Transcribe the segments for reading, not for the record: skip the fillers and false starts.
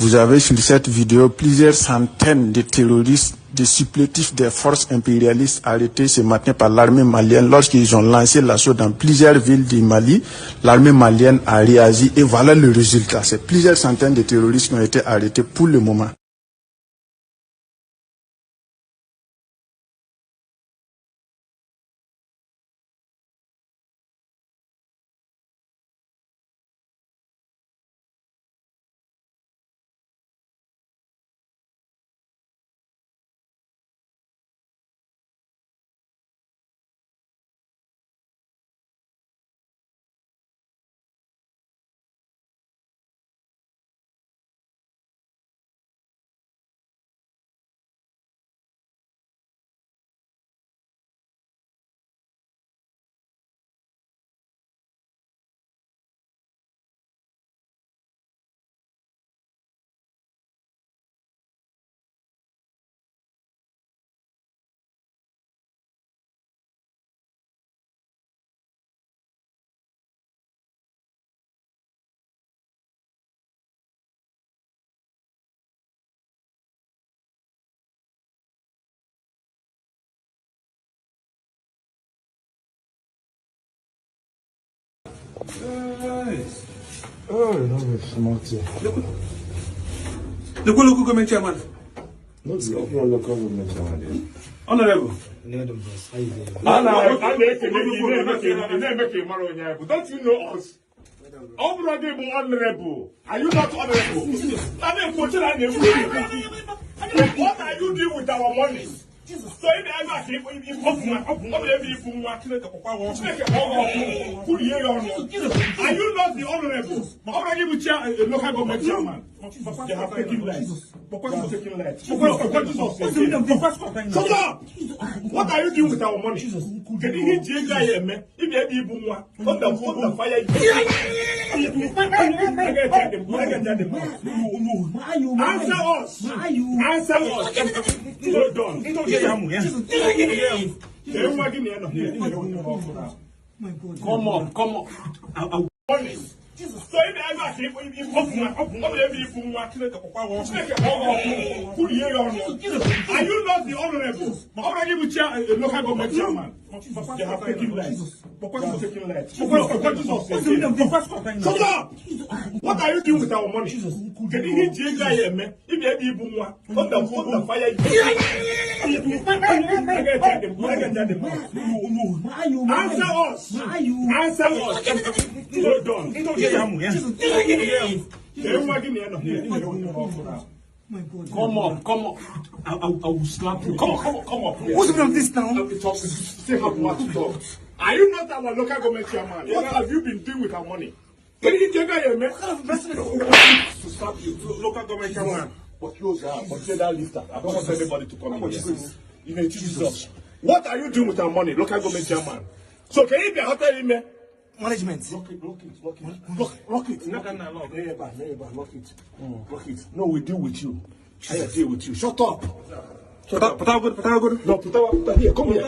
Vous avez sur cette vidéo plusieurs centaines de terroristes, de supplétifs des forces impérialistes arrêtés ce matin par l'armée malienne lorsqu'ils ont lancé l'assaut dans plusieurs villes du Mali. L'armée malienne a réagi et voilà le résultat. C'est plusieurs centaines de terroristes qui ont été arrêtés pour le moment. Oh, no, it's not. The local government chairman. Not the local government chairman. Honorable. Don't you know us? Honorable, honorable. Are you not honorable? What are you doing with our money? So if I ever keep are you not the honorable? How can you chair a local government chairman? They have taken lives. Shut up! What are you doing with our money? Can you hit the guy here, man? If you have even one, put the fire. Answer us! Answer us! Well done. Come on. So if I ever keep are you not the honorable? How can you chair a local government chairman? They have taken lives. Shut up! What are you doing with our money? Can you hit the guy here, man? If you have even one, put the fire. Answer us! Answer us! Well done. Come on. I will slap you. Come on. What's the meaning of this now? Say how much talk. Are you not our local government chairman? What have you been doing with our money? Can you take a man? What kind of president to slap you? Local government chairman. But close that. But say that lifter. I don't want anybody to come in here. You know, Jesus. What are you doing with our money, local government chairman? So can you be a hotel in there? Management. Lock it. Lock it. Lock it. No, we deal with you. I deal with you. Shut up. Put out good. No, put out here. Come here.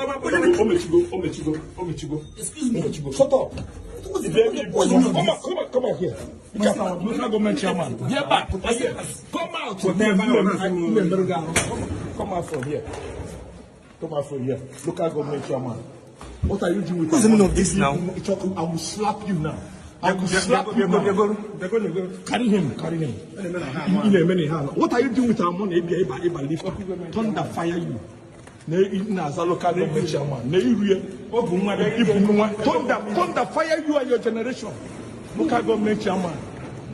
Excuse me. Shut up. Come out here. Local government chairman. Here back. Come out. Come out from here. Local government chairman. What are you doing with what's the meaning of this now? I will slap you now. I will slap you now. Carry him. What are you doing with our money? Thunder fire you. Local government chairman. Thunder fire you and your generation. Local government chairman.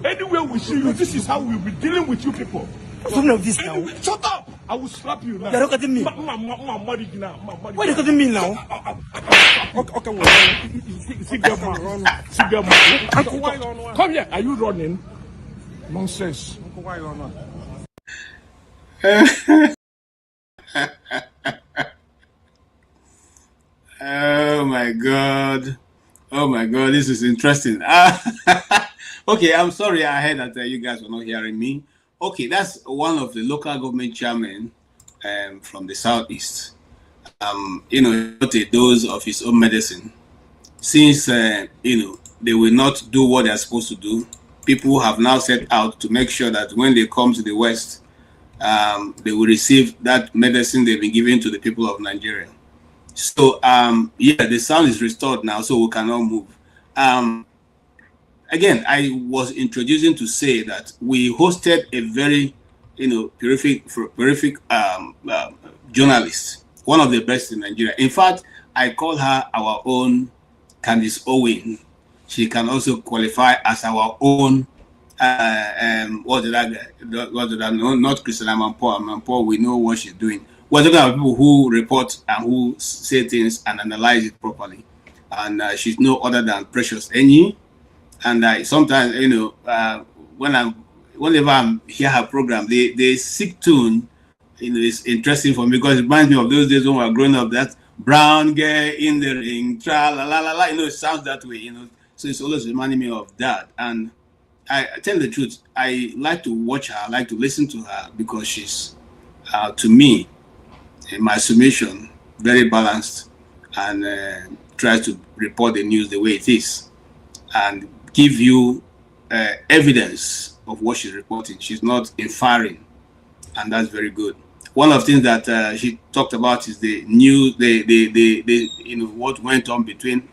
Anywhere we see you, this is how we'll be dealing with you people. What's the meaning of this now? Shut up! I will slap you now. You're looking at me. Why are you looking at me now? Come here. Are you running? Nonsense. Oh my God. This is interesting. Okay, I'm sorry. I heard that you guys were not hearing me. Okay, that's one of the local government chairmen from the southeast. Got a dose of his own medicine. Since they will not do what they're supposed to do, people have now set out to make sure that when they come to the west, they will receive that medicine they've been giving to the people of Nigeria. So the sound is restored now, so we cannot move. Again, I was introducing to say that we hosted a very, terrific journalist, one of the best in Nigeria. In fact, I call her our own Candice Owen. She can also qualify as our own. What did I know? Not Christian Amanpour. We know what she's doing. We're talking about people who report and who say things and analyze it properly. And she's no other than Precious Enyi. And sometimes, whenever I hear her program, the sick tune, is interesting for me because it reminds me of those days when we were growing up. That brown girl in the ring, tra la la la la. It sounds that way. So it's always reminding me of that. And I tell the truth, I like to watch her. I like to listen to her because she's, to me, in my summation, very balanced and tries to report the news the way it is and give you evidence of what she's reporting. She's not inferring, and that's very good. One of the things that she talked about is the news, what went on between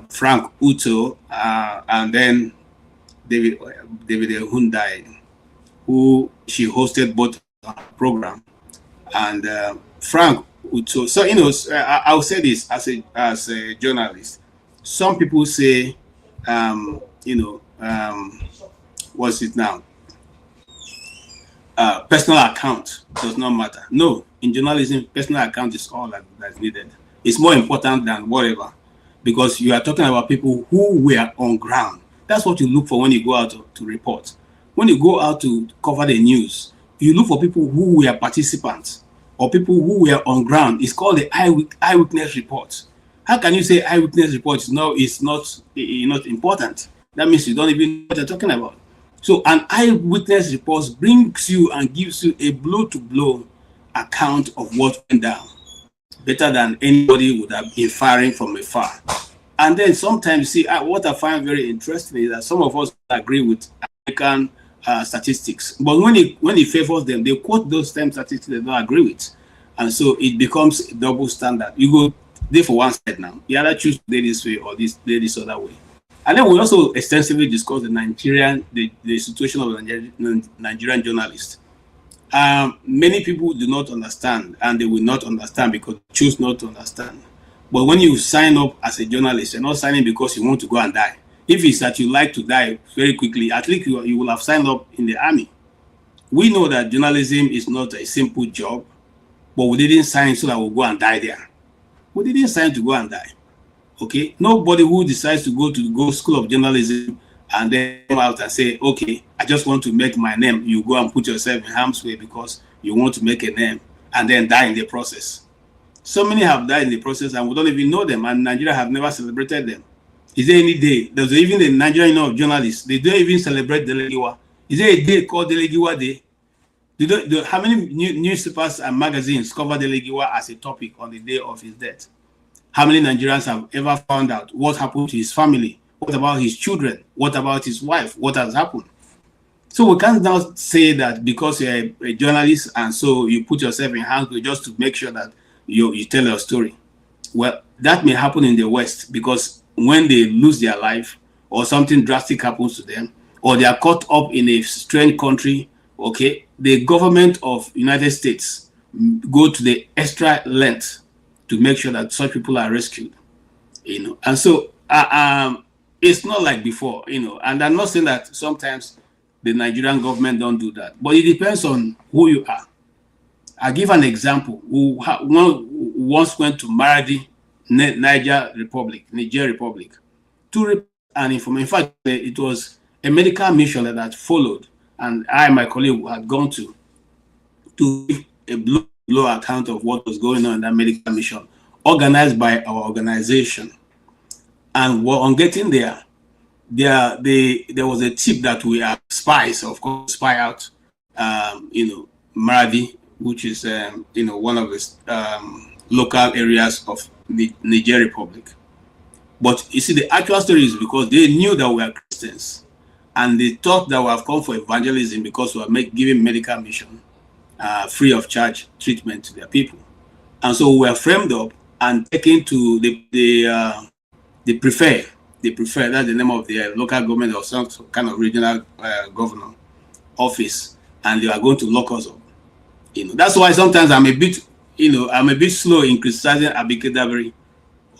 Frank Uto and then David Hundai, who she hosted both program, and Frank Uto. So I'll say this as a journalist. Some people say, what's it now? personal account does not matter. No, in journalism, personal account is all that's needed. It's more important than whatever, because you are talking about people who were on ground. That's what you look for when you go out to report. When you go out to cover the news, you look for people who were participants or people who were on ground. It's called the eyewitness report. How can you say eyewitness report is not important? That means you don't even know what you're talking about. So an eyewitness report brings you and gives you a blow-to-blow account of what went down, better than anybody would have been firing from afar. And then sometimes, see, what I find very interesting is that some of us agree with American statistics, but when it favors them, they quote those same statistics they don't agree with, and so it becomes a double standard. You go there for one side now, you either choose to do this way or this other way. And then we also extensively discuss the situation of the Nigerian journalists. Many people do not understand, and they will not understand because they choose not to understand. But when you sign up as a journalist, you're not signing because you want to go and die. If it's that you like to die very quickly, at least you will have signed up in the army. We know that journalism is not a simple job, but we didn't sign so that we'll go and die there. We didn't sign to go and die. Okay? Nobody who decides to go school of journalism and then come out and say, okay, I just want to make my name. You go and put yourself in harm's way because you want to make a name and then die in the process. So many have died in the process and we don't even know them, and Nigeria have never celebrated them. Is there any day? There's even the Nigerian Union of Journalists. They don't even celebrate Delegiwa. Is there a day called Delegiwa Day? How many newspapers and magazines cover Delegiwa as a topic on the day of his death? How many Nigerians have ever found out what happened to his family? What about his children? What about his wife? What has happened? So we can't now say that because you're a journalist and so you put yourself in harm's way just to make sure that you tell your story. Well, that may happen in the West because when they lose their life or something drastic happens to them or they are caught up in a strange country, okay, the government of United States go to the extra length to make sure that such people are rescued, And so it's not like before, and I'm not saying that sometimes the Nigerian government don't do that, but it depends on who you are. I'll give an example. One once went to Maradi, Niger Republic, to report an information. In fact, it was a medical mission that had followed, and I and my colleague had gone to give a blow account of what was going on in that medical mission, organized by our organization. And on getting there, there was a tip that we are spies, of course, spy out, Maradi, which is, one of the local areas of the Niger Republic. But you see, the actual story is because they knew that we are Christians and they thought that we have come for evangelism because we are giving medical mission, free of charge treatment to their people. And so we were framed up and taken to the prefect. That's the name of the local government or some kind of regional governor office, and they are going to lock us up. That's why sometimes I'm a bit slow in criticizing Abike Dabiri.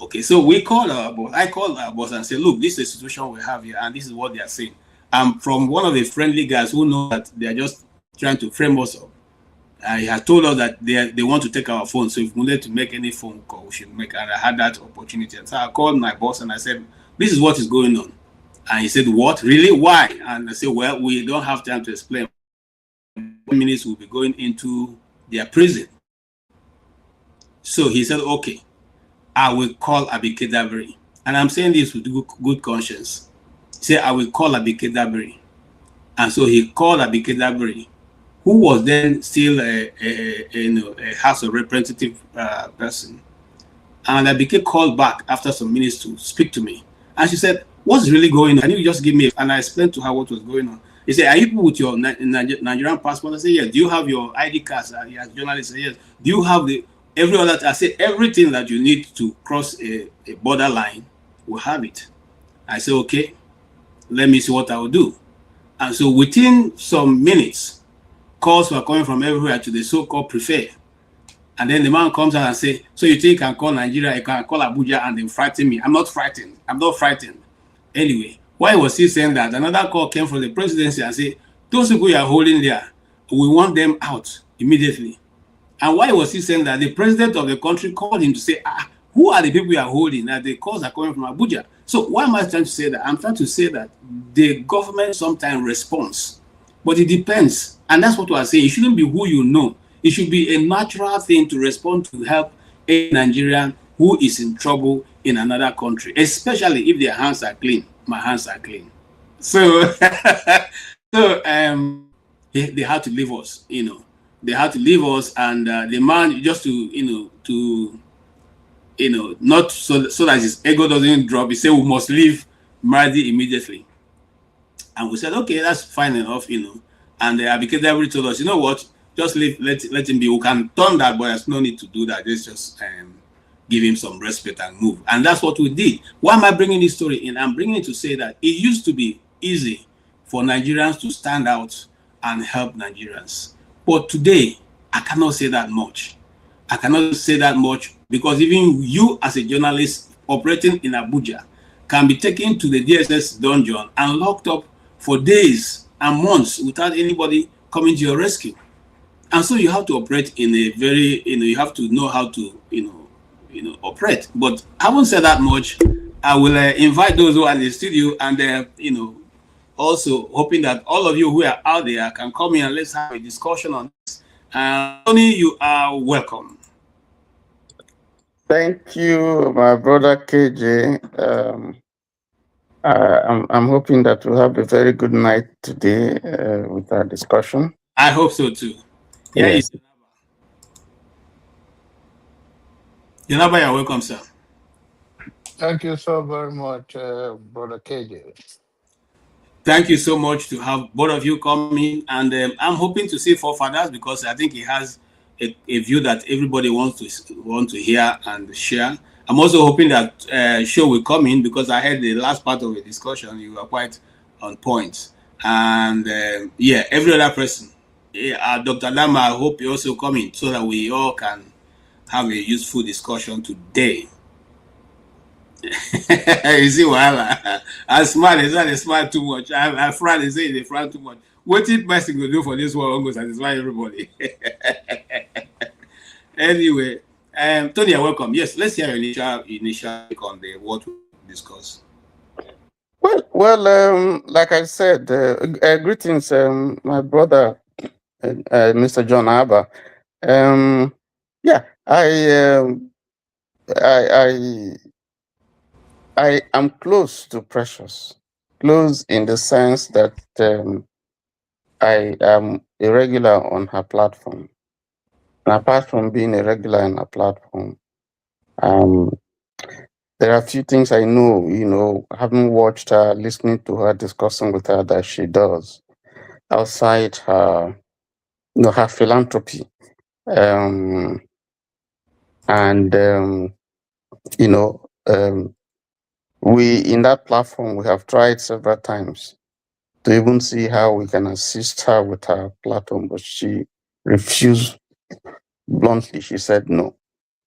Okay, so I called our boss and said, look, this is the situation we have here, and this is what they are saying. I'm from one of the friendly guys who know that they are just trying to frame us up. He has told us that they want to take our phone, so if we wanted to make any phone call, we should make. And I had that opportunity. And so I called my boss and I said, this is what is going on. And he said, what? Really? Why? And I said, well, we don't have time to explain. 1 minute we'll be going into their prison. So he said, okay, I will call Abike Dabiri. And I'm saying this with good conscience. He said, I will call Abike Dabiri. And so he called Abike Dabiri, who was then still a House of Representative person. And Abike called back after some minutes to speak to me. And she said, what's really going on? Can you just give me? And I explained to her what was going on. He said, are you people with your Nigerian passport? I said, yes. Do you have your ID cards? Yes, journalist said, yes. Do you have every other? I said, everything that you need to cross a border line, we'll have it. I said, okay, let me see what I will do. And so within some minutes, calls were coming from everywhere to the so-called prefect. And then the man comes out and says, so you think you can call Nigeria, you can call Abuja and then frighten me? I'm not frightened. I'm not frightened. Anyway, while he was still saying that, another call came from the presidency and said, those people you are holding there, we want them out immediately. And why was he saying that? The president of the country called him to say, who are the people you are holding? That the calls are coming from Abuja. So why am I trying to say that? I'm trying to say that the government sometimes responds, but it depends. And that's what we are saying. It shouldn't be who you know. It should be a natural thing to respond to help a Nigerian who is in trouble in another country, especially if their hands are clean. My hands are clean. So, they had to leave us, they had to leave us, and the man, just to not so that his ego doesn't drop, he said we must leave Maradi immediately. And we said, okay, that's fine enough, and because everybody told us, you know what, just leave, let him be. We can turn that, but there's no need to do that. Let's just give him some respect and move. And that's what we did. Why am I bringing this story in? I'm bringing it to say that it used to be easy for Nigerians to stand out and help Nigerians. But today, I cannot say that much. I cannot say that much because even you as a journalist operating in Abuja can be taken to the DSS dungeon and locked up for days and months without anybody coming to your rescue. And so you have to operate in a very, you have to know how to, operate. But having said that much, I will invite those who are in the studio and, also hoping that all of you who are out there can come in and let's have a discussion on this. Tony, you are welcome. Thank you, my brother KJ. I'm hoping that we'll have a very good night today with our discussion. I hope so too. Yes. Yanaba, you're welcome, sir. Thank you so very much, brother KJ. Thank you so much to have both of you come in, and I'm hoping to see forefathers because I think he has a view that everybody wants to hear and share. I'm also hoping that Show will come in because I heard the last part of the discussion. You were quite on point, and every other person, Dr. Lama, I hope you also come in so that we all can have a useful discussion today. You see, I'm smart. It's not smart too much. I'm friend. They say they friend too much. What did person will do for this world will satisfy everybody. Anyway, Tony, you're welcome. Yes, let's hear your initial take on what we discuss. Well, like I said, greetings, my brother, Mr. John Abba. I am close to Precious, close in the sense that I am a regular on her platform. And apart from being a regular on her platform, there are a few things I know, having watched her, listening to her, discussing with her that she does outside her, her philanthropy. We in that platform, we have tried several times to even see how we can assist her with her platform, but she refused bluntly. She said no.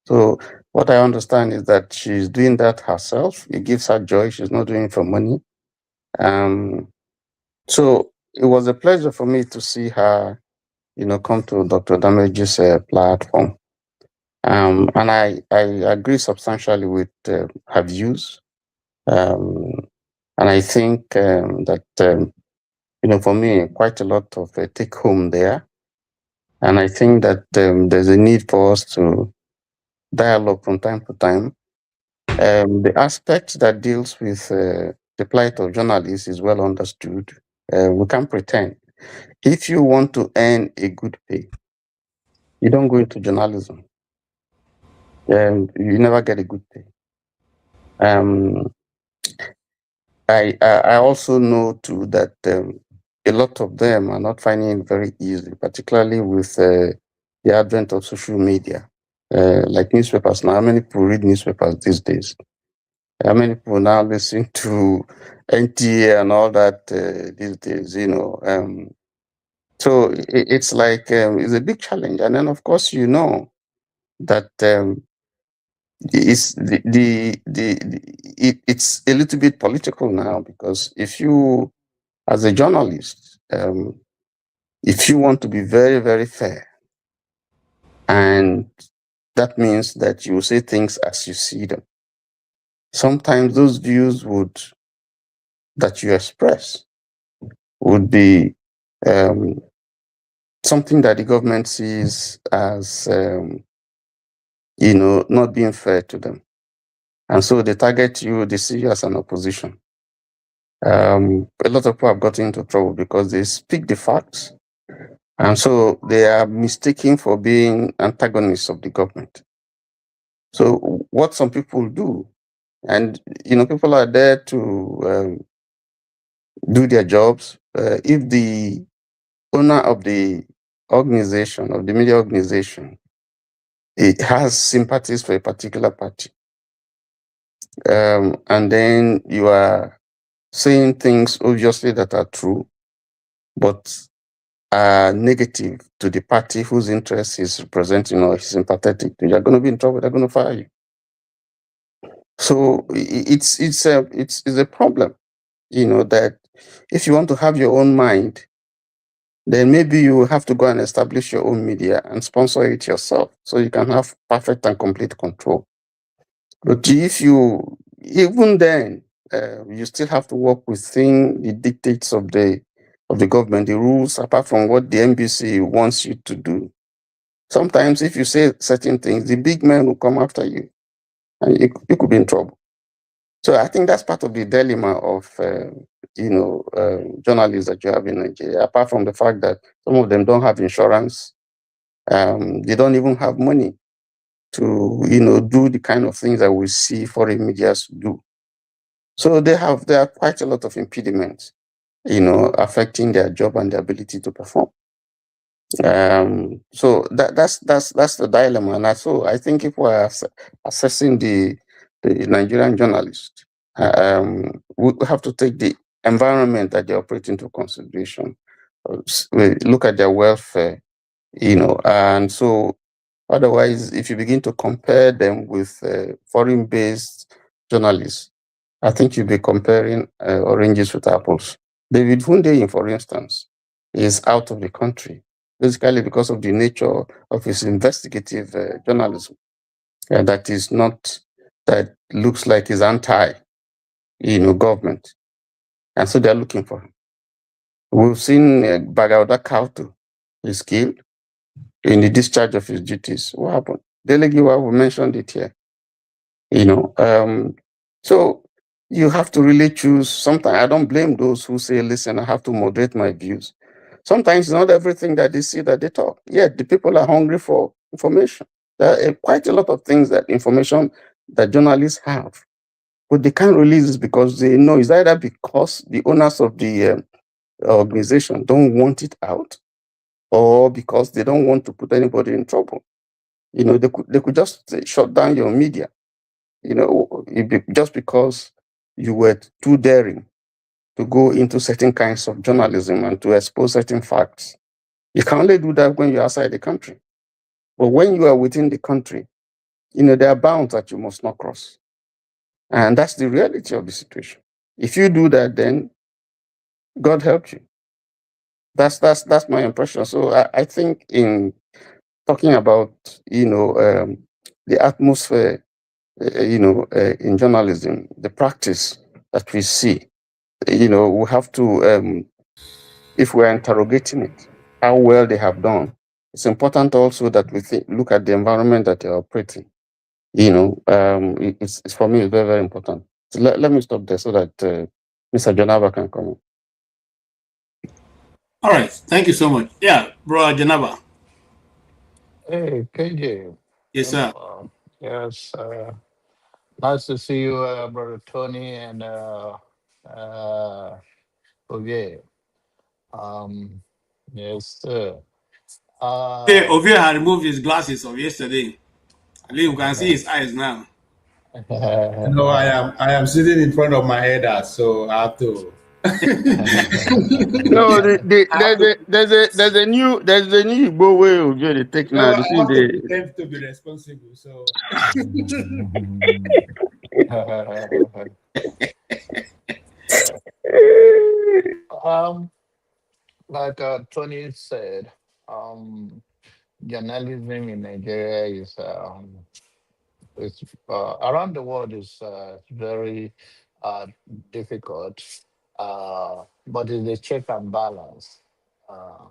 So what I understand is that she's doing that herself. It gives her joy. She's not doing it for money. So it was a pleasure for me to see her, come to Dr. Damage's platform. And I agree substantially with her views. And I think that, for me, quite a lot of take home there. And I think that there's a need for us to dialogue from time to time. The aspect that deals with the plight of journalists is well understood. We can't pretend. If you want to earn a good pay, you don't go into journalism. You never get a good pay. I also know too that a lot of them are not finding it very easy, particularly with the advent of social media, like newspapers now. How many people read newspapers these days? How many people now listen to NTA and all that these days? So it's like it's a big challenge, and then of course that it's it's a little bit political now, because if you, as a journalist, If you want to be very, very fair, and that means that you say things as you see them, sometimes those views that you express would be something that the government sees as not being fair to them. And so they target you, they see you as an opposition. A lot of people have gotten into trouble because they speak the facts. And so they are mistaken for being antagonists of the government. So what some people do, and people are there to do their jobs. If the owner of the organization, of the media organization, it has sympathies for a particular party, and then you are saying things obviously that are true, but are negative to the party whose interest is representing or is sympathetic to, you're going to be in trouble. They're going to fire you. So it's a problem, that if you want to have your own mind, then maybe you will have to go and establish your own media and sponsor it yourself so you can have perfect and complete control. But if you, even then, you still have to work within the dictates of the government, the rules, apart from what the NBC wants you to do. Sometimes if you say certain things, the big men will come after you and you could be in trouble. So I think that's part of the dilemma of, journalists that you have in Nigeria, apart from the fact that some of them don't have insurance. They don't even have money to, do the kind of things that we see foreign media do. So there are quite a lot of impediments, affecting their job and their ability to perform. So that's the dilemma. And so I think if we are assessing the Nigerian journalists, we have to take the environment that they operate into consideration. We look at their welfare, and so otherwise, if you begin to compare them with foreign-based journalists, I think you'll be comparing oranges with apples. David Hundeyin, for instance, is out of the country, basically because of the nature of his investigative journalism. That looks like he's anti-government. And so they're looking for him. We've seen Bagauda Kautu is killed in the discharge of his duties. What happened? Delegiwa, we mentioned it here. So you have to really choose. Sometimes I don't blame those who say, listen, I have to moderate my views. Sometimes not everything that they see that they talk. Yet the people are hungry for information. There are quite a lot of things information that journalists have, but they can't release it because they know it's either because the owners of the organization don't want it out, or because they don't want to put anybody in trouble. They could just shut down your media, just because you were too daring to go into certain kinds of journalism and to expose certain facts. You can only do that when you're outside the country. But when you are within the country, there are bounds that you must not cross. And that's the reality of the situation. If you do that, then God help you. That's my impression. So I think in talking about, the atmosphere, in journalism, the practice that we see, we have to, if we're interrogating it, how well they have done. It's important also that we look at the environment that they're operating. It's for me, it's very, very important. So let me stop there so that Mr. Janaba can come in. All right, thank you so much. Yeah, bro, Janaba. Hey, KJ. Yes, sir. Yes, nice to see you, Brother Tony and Ovie. Yes, sir. Ovie had removed his glasses of yesterday. At least you can see his eyes now. No, I am sitting in front of my header, so I have to. No, there's a new Igbo way of doing the take now. I have to pretend to be responsible, so. Like Tony said, journalism in Nigeria is around the world is very uh, difficult, but it's a check and balance. Uh,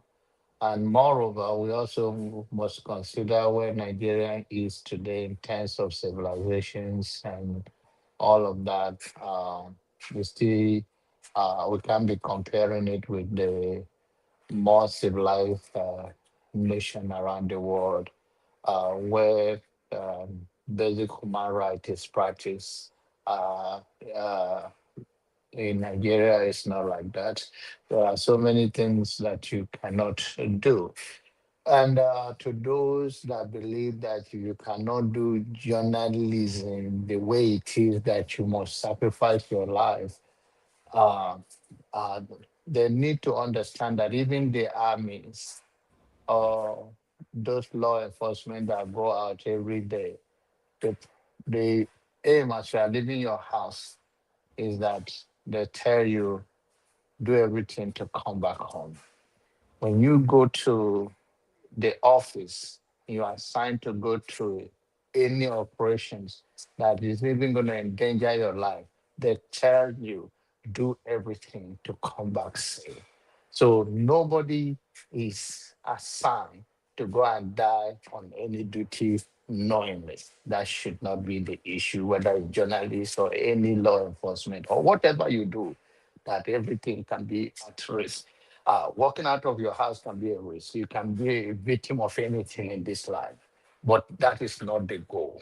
and moreover, we also must consider where Nigeria is today in terms of civilizations and all of that. We still we can be comparing it with the more civilized nation around the world, where basic human rights is practiced. Uh, uh, in Nigeria, it's not like that. There are so many things that you cannot do. And to those that believe that you cannot do journalism the way it is, that you must sacrifice your life, uh, uh, they need to understand that even the armies or those law enforcement that go out every day, the, the aim as you are leaving your house is that they tell you do everything to come back home. When you go to the office, you are assigned to go to any operations that is even going to endanger your life, they tell you do everything to come back safe. So nobody is assigned to go and die on any duty knowingly. That should not be the issue, whether it's journalists or any law enforcement or whatever you do, that everything can be at risk. Walking out of your house can be a risk. You can be a victim of anything in this life, but that is not the goal.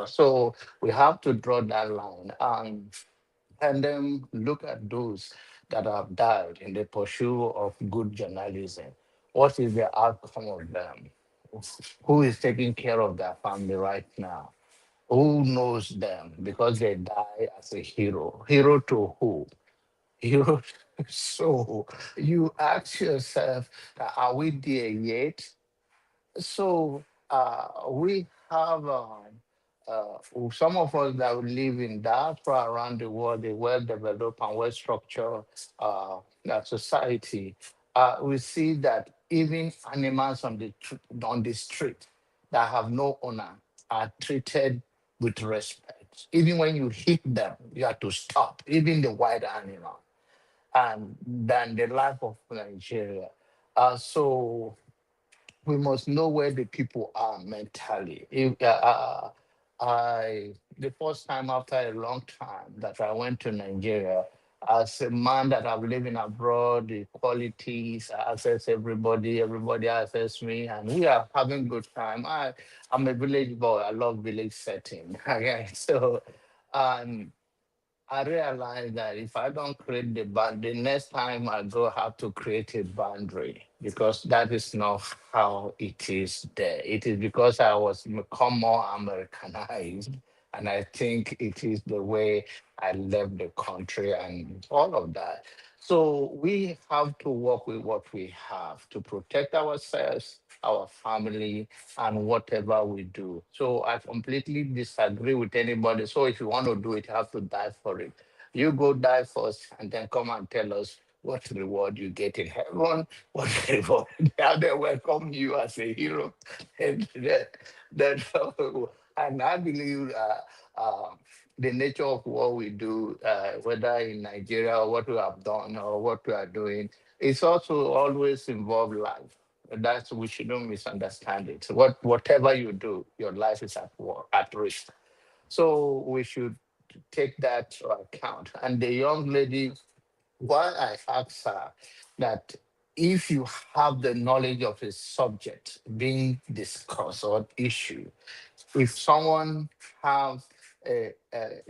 So we have to draw that line and then look at those that have died in the pursuit of good journalism. What is the outcome of them? Who is taking care of their family right now? Who knows them because they die as a hero? Hero to who? You so you ask yourself, are we there yet? So we have some of us that live in diaspora around the world, a well-developed and well-structured society. We see that even animals on the street that have no owner are treated with respect. Even when you hit them, you have to stop. Even the wild animal and than the life of Nigeria. So we must know where the people are mentally. The first time after a long time that I went to Nigeria, as a man that I've lived in abroad, the qualities, I access everybody, everybody access me, and we are having good time. I'm a village boy. I love village setting. Okay, so um, I realized that if I don't create the band, the next time I go have to create a boundary because that is not how it is there. It is because I was become more Americanized, and I think it is the way I left the country and all of that. So we have to work with what we have to protect ourselves, our family, and whatever we do. So I completely disagree with anybody. So if you want to do it, you have to die for it. You go die first and then come and tell us what reward you get in heaven, what reward, how they welcome you as a hero. And that, and I believe the nature of what we do, whether in Nigeria or what we have done or what we are doing, it's also always involved life. That's we shouldn't misunderstand it. Whatever you do, your life is at war, at risk. So we should take that to account. And the young lady, why I asked her that if you have the knowledge of a subject being discussed or issue, if someone have a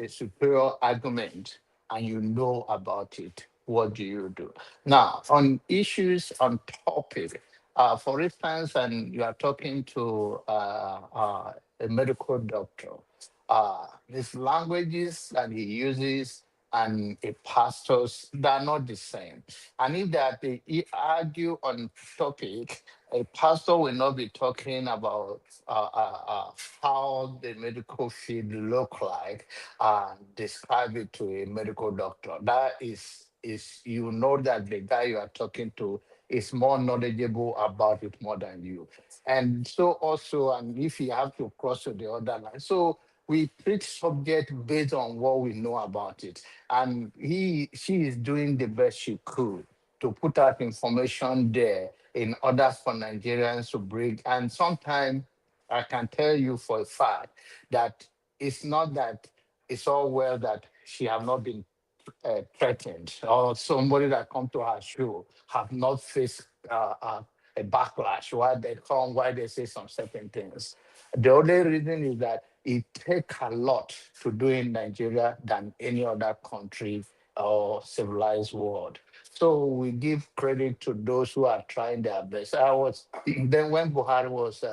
superior argument and you know about it, what do you do? Now, on issues on topic, for instance, and you are talking to a medical doctor, his languages that he uses and a pastor's, they're not the same. And if they argue on topic, a pastor will not be talking about how the medical field look like and describe it to a medical doctor. That is you know that the guy you are talking to is more knowledgeable about it more than you. And so also, and if you have to cross to the other line. So we treat subject based on what we know about it. And she is doing the best she could to put out information there in order for Nigerians to bring. And sometimes I can tell you for a fact that it's not that it's all well that she have not been threatened, or somebody that come to her show have not faced a backlash why they come, why they say some certain things. The only reason is that it takes a lot to do in Nigeria than any other country or civilized world. So we give credit to those who are trying their best. I was then when Buhari was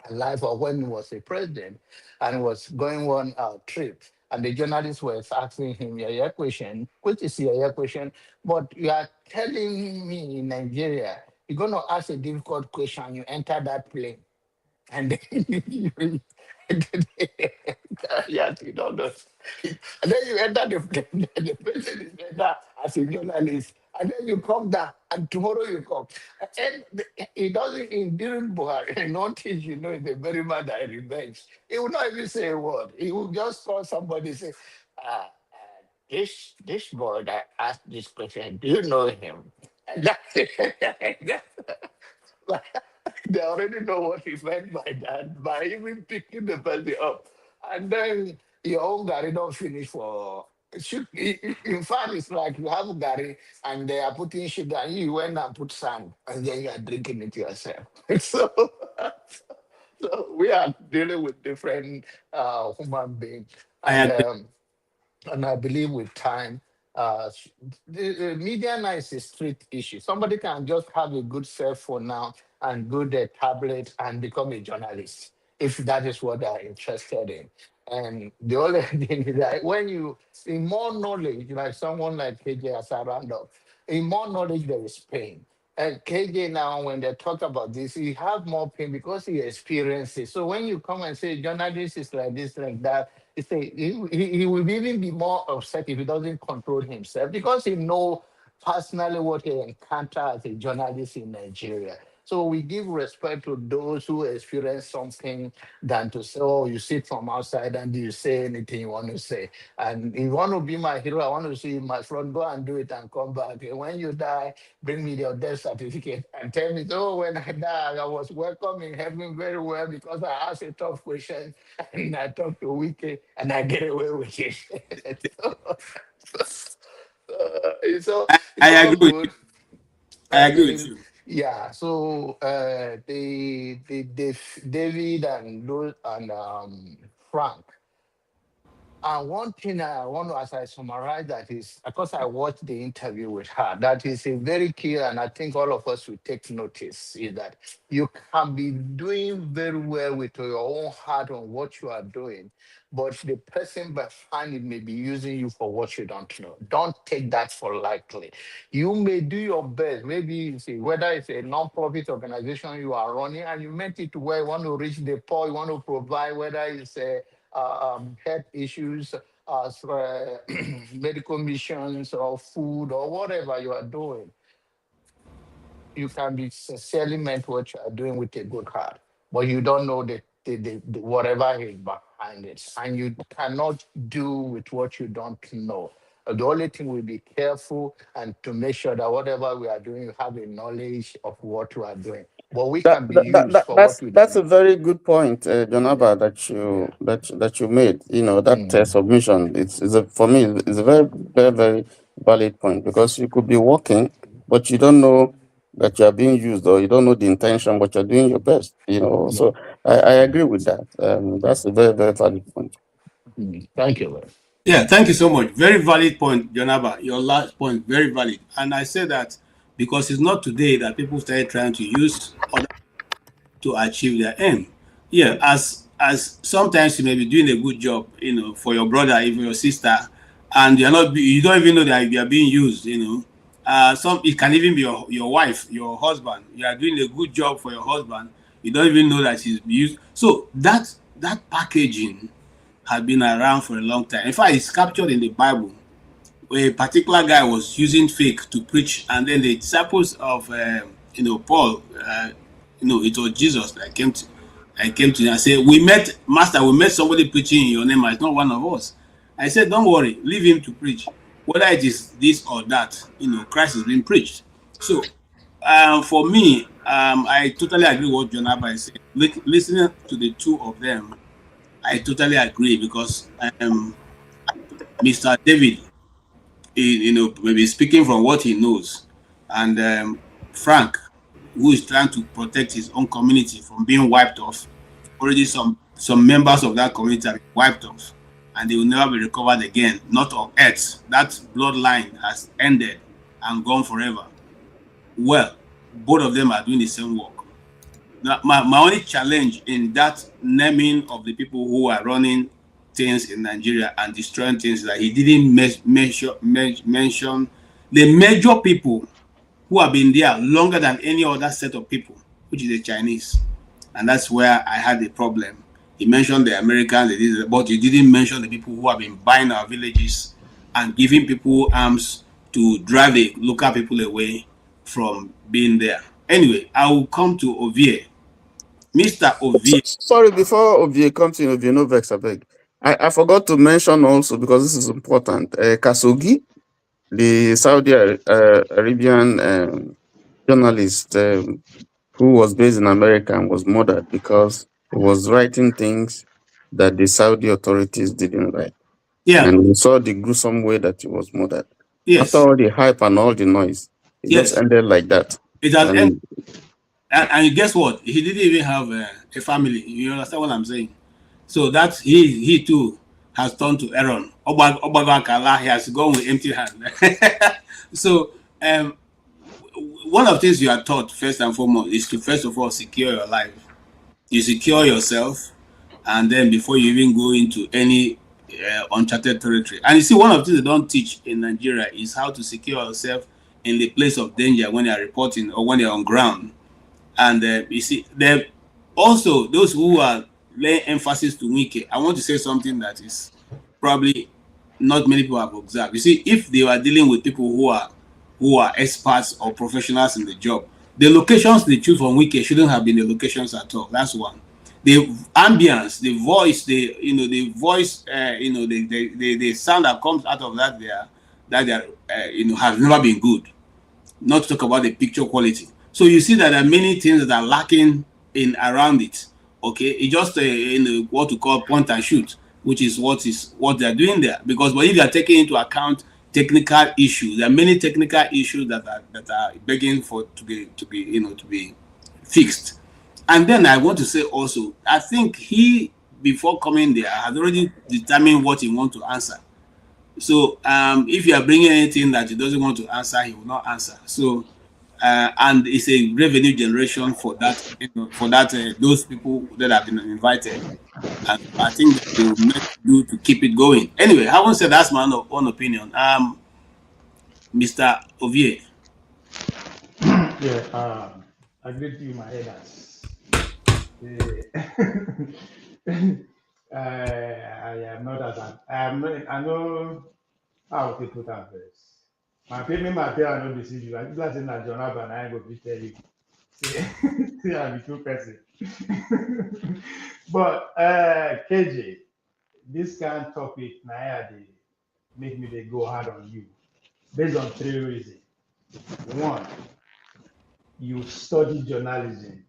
alive, or when he was a president and was going on a trip, and the journalists were asking him your question, which is your question, but you are telling me in Nigeria, you're going to ask a difficult question, you enter that plane, and then yes, you don't know. And then you enter the person is enter as a journalist. And then you come down, and tomorrow you come. And he doesn't, in during Buhari, notice, you know, it's a very man that revenge. He will not even say a word. He will just call somebody and say, this boy that asked this question, do you know him? And that's it. They already know what he meant by that, by even picking the person up. And then your own Gary don't finish for. In fact, it's like you have Gary and they are putting sugar and you went and put sand and then you are drinking it yourself. So, so we are dealing with different human beings. I And agree. and I believe with time, the media now is a street issue. Somebody can just have a good cell phone now and good tablet and become a journalist if that is what they're interested in. And the only thing is that when you, in more knowledge, like someone like KJ has around up, in more knowledge there is pain. And KJ now, when they talk about this, he have more pain because he experiences. So when you come and say journalist is like this, like that, he will even be more upset if he doesn't control himself because he know personally what he encountered as a journalist in Nigeria. So we give respect to those who experience something than to say, oh, you sit from outside and you say anything you want to say. And if you want to be my hero, I want to see you my front, go and do it and come back. And when you die, bring me your death certificate and tell me, oh, when I died, I was welcome in heaven very well because I asked a tough question and I talked to Wiki and I get away with it. So I it's all agree with you. good. I And agree with you. yeah, so the David and Frank. And one thing I want to, as I summarize that is, because I watched the interview with her, that is a very clear, and I think all of us will take notice, is that you can be doing very well with your own heart on what you are doing, but the person behind it may be using you for what you don't know. Don't take that for likely. You may do your best. Maybe you see whether it's a non-profit organization you are running and you meant it to where you want to reach the poor, you want to provide, whether it's a health issues, medical missions or food or whatever you are doing, you can be sincerely meant what you are doing with a good heart, but you don't know the whatever is behind it, and you cannot do with what you don't know. The only thing we be careful and to make sure that whatever we are doing, you have a knowledge of what we are doing. But we That, can be that, that, used that- for what that's we don't that's a know. very good point, Yeah, Jonaba, that yeah. you made. You know that Mm. submission. For me, it's a very very very valid point because you could be working, but you don't know that you are being used, or you don't know the intention, but you're doing your best. You know, Yeah. so I agree with that. That's a very very valid point. Mm. Thank you. Yeah, thank you so much. Very valid point, Jonaba. Your last point, very valid. And I say that because it's not today that people started trying to use other to achieve their aim. Yeah, as sometimes you may be doing a good job, you know, for your brother, even your sister, and you don't even know that you are being used, you know. Some it can even be your wife, your husband. You are doing a good job for your husband. You don't even know that she's used. So that packaging has been around for a long time. In fact, it's captured in the Bible a particular guy was using fake to preach, and then the disciples of Paul, it was Jesus that came to him and said, "We met, Master, we met somebody preaching in your name, and it's not one of us." I said, "Don't worry, leave him to preach. Whether it is this or that, Christ is being preached." So, for me, I totally agree with what John Abba is saying. Listening to the two of them, I totally agree because Mr. David, maybe speaking from what he knows, and Frank, who is trying to protect his own community from being wiped off. Already some members of that community have been wiped off, and they will never be recovered again, not on earth. That bloodline has ended and gone forever. Well, both of them are doing the same work. Now, my only challenge in that naming of the people who are running things in Nigeria and destroying things is that he didn't mention the major people who have been there longer than any other set of people, which is the Chinese. And that's where I had a problem. He mentioned the Americans, but he didn't mention the people who have been buying our villages and giving people arms to drive the local people away from being there. Anyway, I will come to Ovie. Mr. Ovie. Sorry, before Ovie comes in, Ovie, no vex, I beg. I forgot to mention also, because this is important, Khashoggi, the Saudi Arabian journalist who was based in America and was murdered because he was writing things that the Saudi authorities didn't write. Yeah. And we saw the gruesome way that he was murdered. Yes. After all the hype and all the noise, it just ended like that. It has ended. And guess what? He didn't even have a family. You understand what I'm saying? So that he too has turned to Aaron. Obagakala, he has gone with empty hand. So one of the things you are taught first and foremost is to first of all secure your life. You secure yourself, and then before you even go into any uncharted territory. And you see, one of the things they don't teach in Nigeria is how to secure yourself in the place of danger when you are reporting or when you're on ground. And you see, there also those who are laying emphasis to Wike. I want to say something that is probably not many people have observed. You see, if they were dealing with people who are experts or professionals in the job, the locations they choose from Wike shouldn't have been the locations at all. That's one. The ambience, the voice, the sound that comes out of that has never been good. Not to talk about the picture quality. So you see that there are many things that are lacking in around it. Okay, it's just what we call point and shoot, which is what they're doing there. But if you are taking into account technical issues, there are many technical issues that are begging to be fixed. And then I want to say also, I think he, before coming there, has already determined what he wants to answer. So if you are bringing anything that he doesn't want to answer, he will not answer. So and it's a revenue generation for that, those people that have been invited. And I think that they will make do to keep it going. Anyway, having said that's my own opinion. Mr. Ovie. Yeah, I agree with you, my elders. I am not as I know how to put that first. My parents I know deceive you. I just saying that John Abba and I go to tell you. See, I'm the true person. But KJ, this kind of topic now they make me they go hard on you based on 3 reasons. One, you study journalism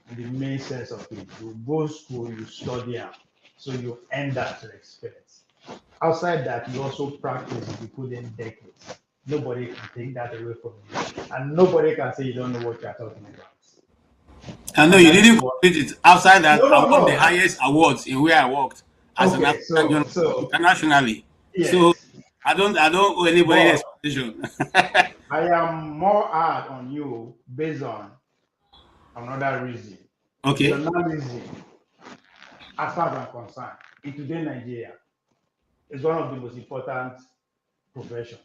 in the main sense of it. You go school, you study it, so you end up to expert. Outside that, you also practice. You put in decades. Nobody can take that away from you, and nobody can say you don't know what you're talking about. I know you didn't complete it. Outside that, I won the highest awards in where I worked as an internationally. Yes. So I don't owe anybody expectation. I am more hard on you based on another reason. Okay. Journalism, as far as I'm concerned, in today's Nigeria, is one of the most important professions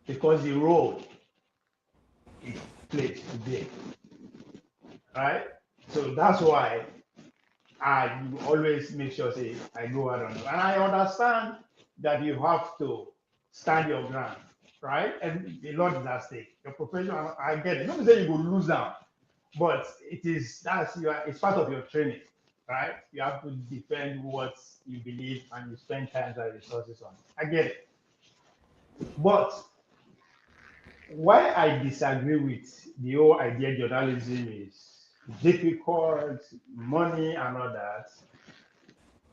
because the role it plays today, right? So that's why I always make sure say I go out on you, and I understand that you have to stand your ground, right? And a lot is at stake. Your profession, I get it. Not to say you will lose out, but it's part of your training, right? You have to defend what you believe and you spend time and resources on it. I get it. But why I disagree with the whole idea journalism is difficult, money and all that,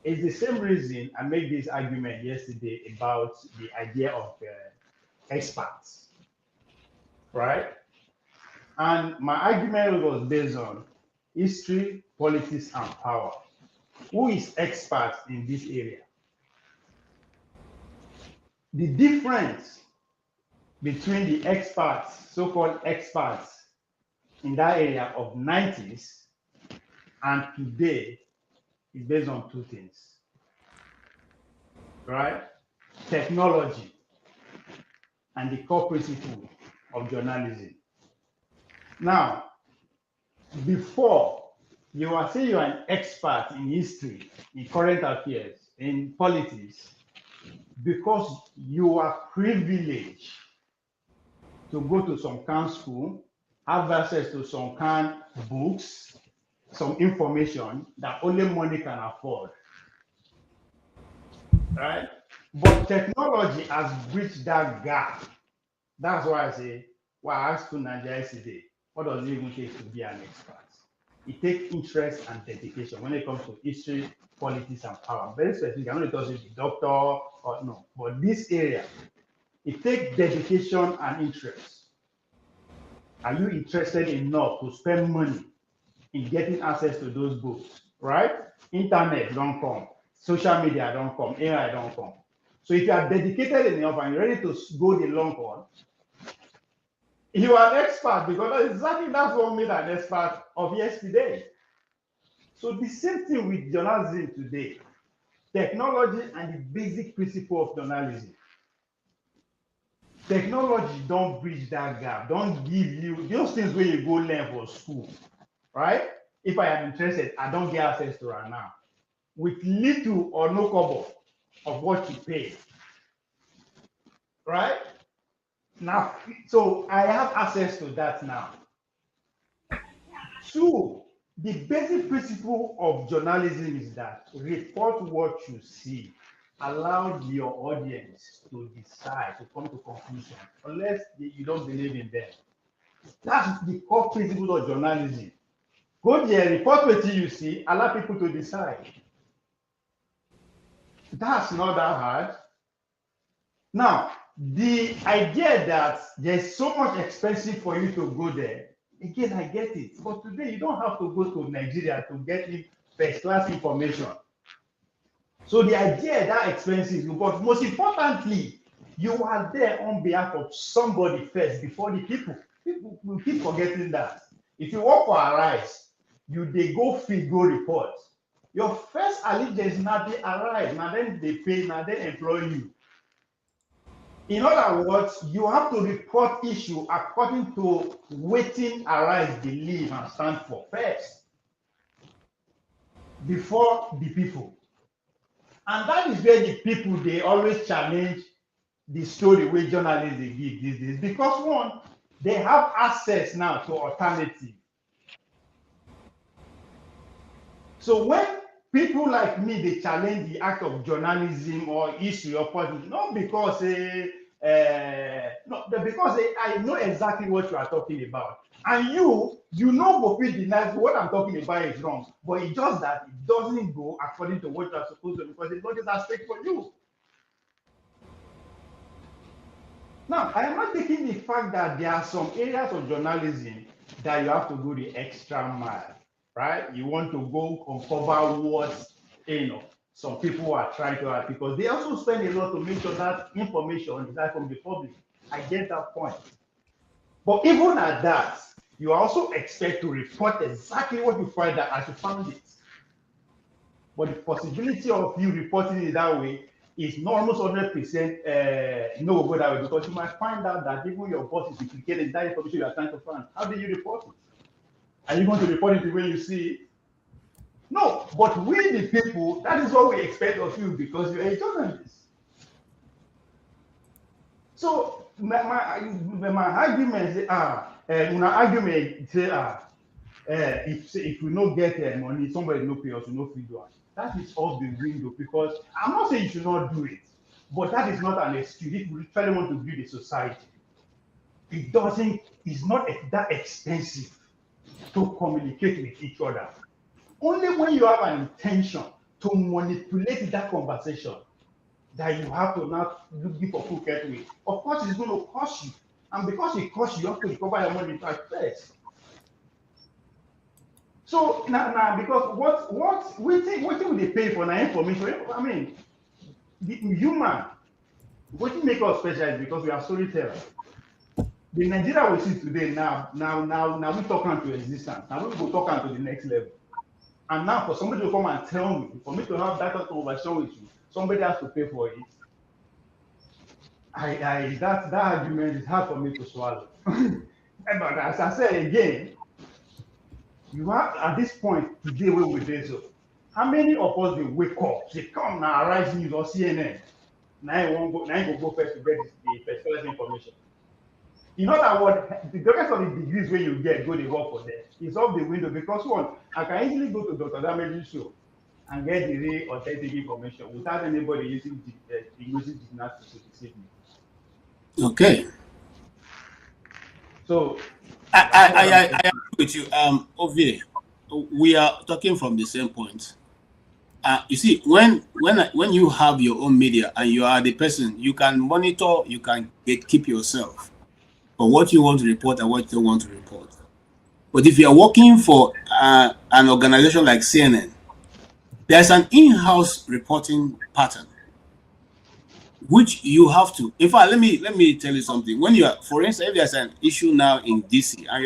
is the same reason I made this argument yesterday about the idea of experts, right? And my argument was based on history, politics, and power. Who is expert in this area? The difference between the experts, so-called experts in that area of 90s and today is based on two things, right? Technology and the core principle of journalism. Now, before, you are saying you are an expert in history, in current affairs, in politics, because you are privileged to go to some kind of school, have access to some kind of books, some information that only money can afford, right? But technology has bridged that gap. That's why I say, well, I asked to Nigeria yesterday, what does it even take to be an expert? It takes interest and dedication when it comes to history, politics, and power. Very specific. I'm not talking the doctor or no, but this area, it takes dedication and interest. Are you interested enough to spend money in getting access to those books, right? Internet don't come, social media don't come, AI don't come. So if you are dedicated enough and you're ready to go the long haul, you are an expert, because that's what made an expert of yesterday. So the same thing with journalism today. Technology and the basic principle of journalism. Technology don't bridge that gap, don't give you those things where you go learn for school, right? If I am interested, I don't get access to it now. With little or no cover of what you pay, right? Now, so I have access to that now. Two, the basic principle of journalism is that report what you see, allow your audience to decide, to come to conclusion, unless you don't believe in them. That's the core principle of journalism. Go there, report what you see, allow people to decide. That's not that hard. Now, the idea that there's so much expensive for you to go there, again, I get it. But today, you don't have to go to Nigeria to get first-class information. So the idea that expensive, but most importantly, you are there on behalf of somebody first before the people. People will keep forgetting that. If you work for Arise, they go feed, go report. Your first allegiance now they Arise, now then they pay, now they employ you. In other words, you have to report issue according to waiting Arise believe and stand for first before the people. And that is where the people, they always challenge the story where journalists they give these days, because one, they have access now to alternative. So when people like me, they challenge the act of journalism or issue or politics, not because because I know exactly what you are talking about. And you know for free deny what I'm talking about is wrong, but it's just that it doesn't go according to what you are supposed to, because it's not just at stake for you. Now, I am not taking the fact that there are some areas of journalism that you have to go the extra mile, right? You want to go uncover what some people are trying to add, because they also spend a lot to make sure that information is out from the public. I get that point. But even at that, you also expect to report exactly what you find out as you found it. But the possibility of you reporting it that way is not almost 100% no go that way, because you might find out that even your boss is implicated in that information you are trying to find. How do you report it? Are you going to report it the way you see it? No, but we the people, that is what we expect of you, because you're a journalist. So my argument say una argument say if we no get money, somebody no pay us, we no fit do it. That is off the window, because I'm not saying you should not do it, but that is not an excuse. If we really want to build a society, it's not that expensive to communicate with each other. Only when you have an intention to manipulate that conversation that you have to now give for full get with. Of course, it's going to cost you. And because it costs you, you have to recover your money back first. So now because what we they pay for now information. I mean, the human, what make us special is because we are storytellers. The Nigeria we see today now we talk into existence. Now we go talk into the next level. And now for somebody to come and tell me, for me to have that conversation with you, somebody has to pay for it. That argument is hard for me to swallow. But as I said again, you have at this point today where we did so. How many of us they wake up, they come now, Rise News or CNN? Now you go first to get the first information. In other words, the rest of the degrees where you get, go they work for them. It's off the window, because one, I can easily go to Dr. Damage's show and get the real authentic information without anybody using gymnastics to deceive me. Okay. So I agree with you. Ovie, we are talking from the same point. You see, when you have your own media and you are the person, you can monitor, you can keep yourself for what you want to report and what you don't want to report. But if you are working for an organization like CNN, there's an in-house reporting pattern which you have to. In fact, let me tell you something. When you are, for instance, if there's an issue now in DC and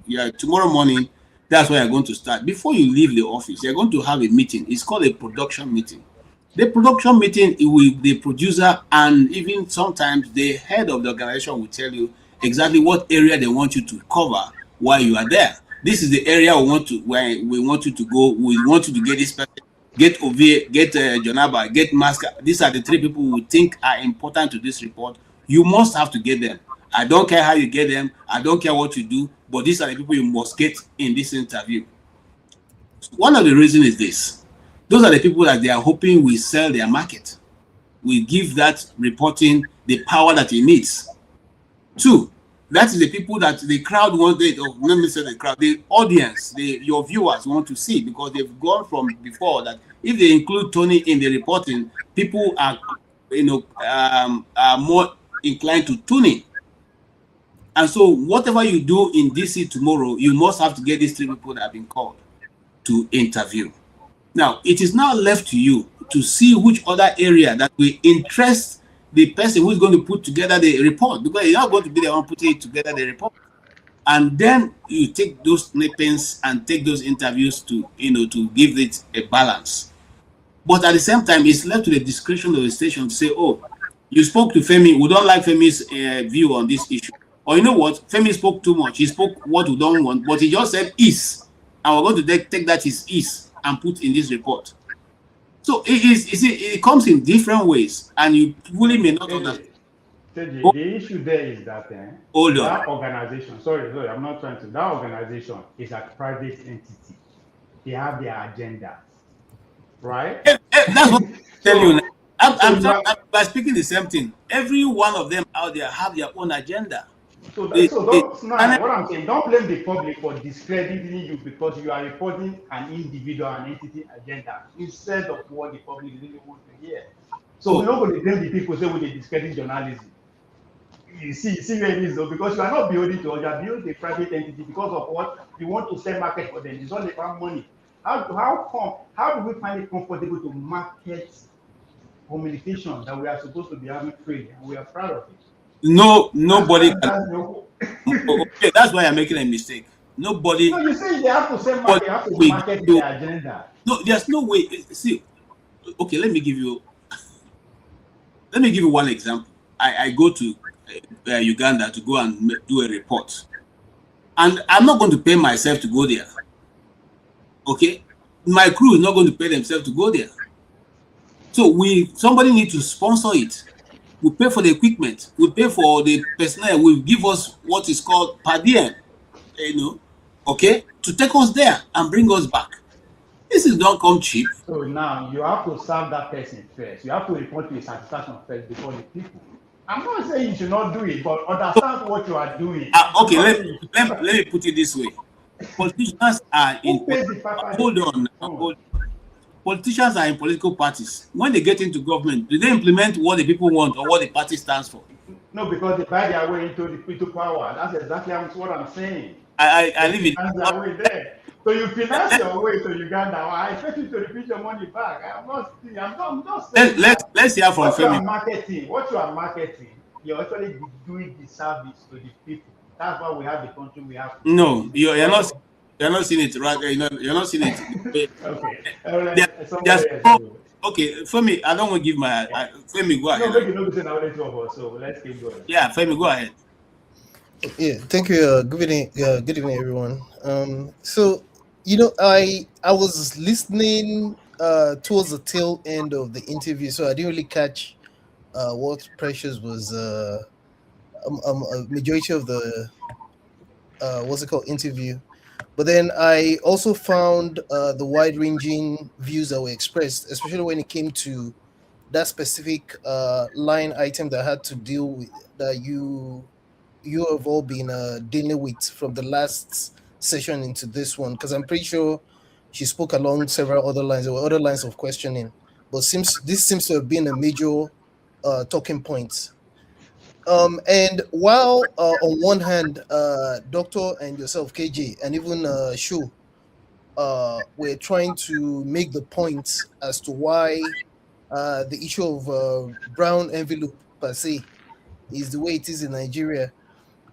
you are tomorrow morning, that's where you're going to start. Before you leave the office, you're going to have a meeting. It's called a production meeting. The production meeting, the producer and even sometimes the head of the organization will tell you exactly what area they want you to cover while you are there. This is the area where we want you to go. We want you to get this person, get Ovie, get Jonaba, get Maska. These are the three people we think are important to this report. You must have to get them. I don't care how you get them. I don't care what you do, but these are the people you must get in this interview. One of the reasons is this. Those are the people that they are hoping will sell their market. We give that reporting the power that it needs. Two, that is the people that the crowd wanted, or let me say the crowd, the audience, your viewers want to see, because they've gone from before that if they include Tony in the reporting, people are, are more inclined to tune in. And so whatever you do in DC tomorrow, you must have to get these three people that have been called to interview. Now, it is now left to you to see which other area that will interest the person who is going to put together the report, because you're not going to be the one putting it together, the report. And then you take those snippets and take those interviews to give it a balance. But at the same time, it's left to the discretion of the station to say, oh, you spoke to Femi, we don't like Femi's view on this issue. Or you know what, Femi spoke too much. He spoke what we don't want, but he just said is. And we're going to take that is and put in this report. So it comes in different ways, and you really may not understand. The issue there is that that organization, sorry, I'm not trying to, that organization is a private entity. They have their agenda, right? That's what I tell you now. I'm speaking the same thing. Every one of them out there have their own agenda. What I'm saying, don't blame the public for discrediting you because you are reporting an individual, an entity agenda instead of what the public really wants to hear. So we're not going to blame the people say when they discredit journalism. You see where it is though, because you are not building to, you are building a private entity because of what you want to sell market for them. It's all about money. How do we find it comfortable to market communication that we are supposed to be having freely, and we are proud of it? Nobody. Okay, that's why I'm making a mistake. Nobody. No, you say they have to sell market, they have to market their agenda. No, there's no way. See, okay, let me give you one example. I go to Uganda to go and do a report, and I'm not going to pay myself to go there. Okay, my crew is not going to pay themselves to go there. So somebody needs to sponsor it. we pay for the equipment, we pay for the personnel, will give us what is called per diem, okay, to take us there and bring us back. This is don't come cheap. So now you have to serve that person first. You have to report to his satisfaction first before the people. I'm not saying you should not do it, but understand what you are doing. Okay, let me put it this way. Politicians are in. Hold on. Politicians are in political parties. When they get into government, do they implement what the people want or what the party stands for? No, because they buy their way into power. That's exactly what I'm saying. I live in. Their way there. So you finance your way to Uganda. I expect you to repeat your money back. I'm not saying. Let's hear from Femi. What you are marketing, you're actually doing the service to the people. That's why we have the country we have. No, you're not seeing it right. You're not seeing it. Okay. Okay, Femi, I don't want to give my Femi, go ahead. No, so let's keep going. Yeah, Femi, go ahead. Yeah, thank you. Good evening, everyone. So I was listening towards the tail end of the interview, so I didn't really catch what Precious was a majority of the interview. But then I also found the wide-ranging views that were expressed, especially when it came to that specific line item that had to deal with that you have all been dealing with from the last session into this one, because I'm pretty sure she spoke along several other lines. There were other lines of questioning, but this seems to have been a major talking point. And while on one hand, Doctor and yourself, KJ, and even Shu, we're trying to make the point as to why the issue of brown envelope per se is the way it is in Nigeria.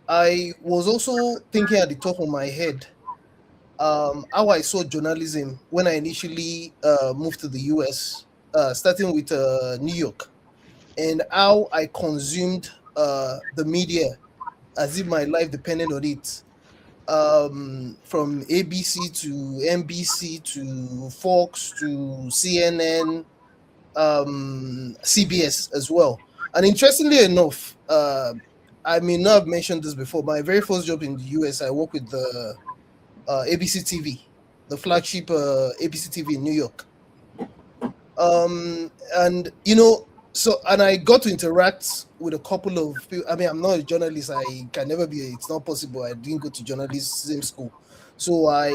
I was also thinking at the top of my head how I saw journalism when I initially moved to the US, starting with New York, and how I consumed the media as if my life depended on it, from ABC to NBC to Fox to CNN, CBS as well. And interestingly enough, I may not have mentioned this before. My very first job in the US, I worked with the ABC TV, the flagship ABC TV in New York. And I got to interact with a couple of people. I mean, I'm not a journalist. I can never be. It's not possible. I didn't go to journalism school, so I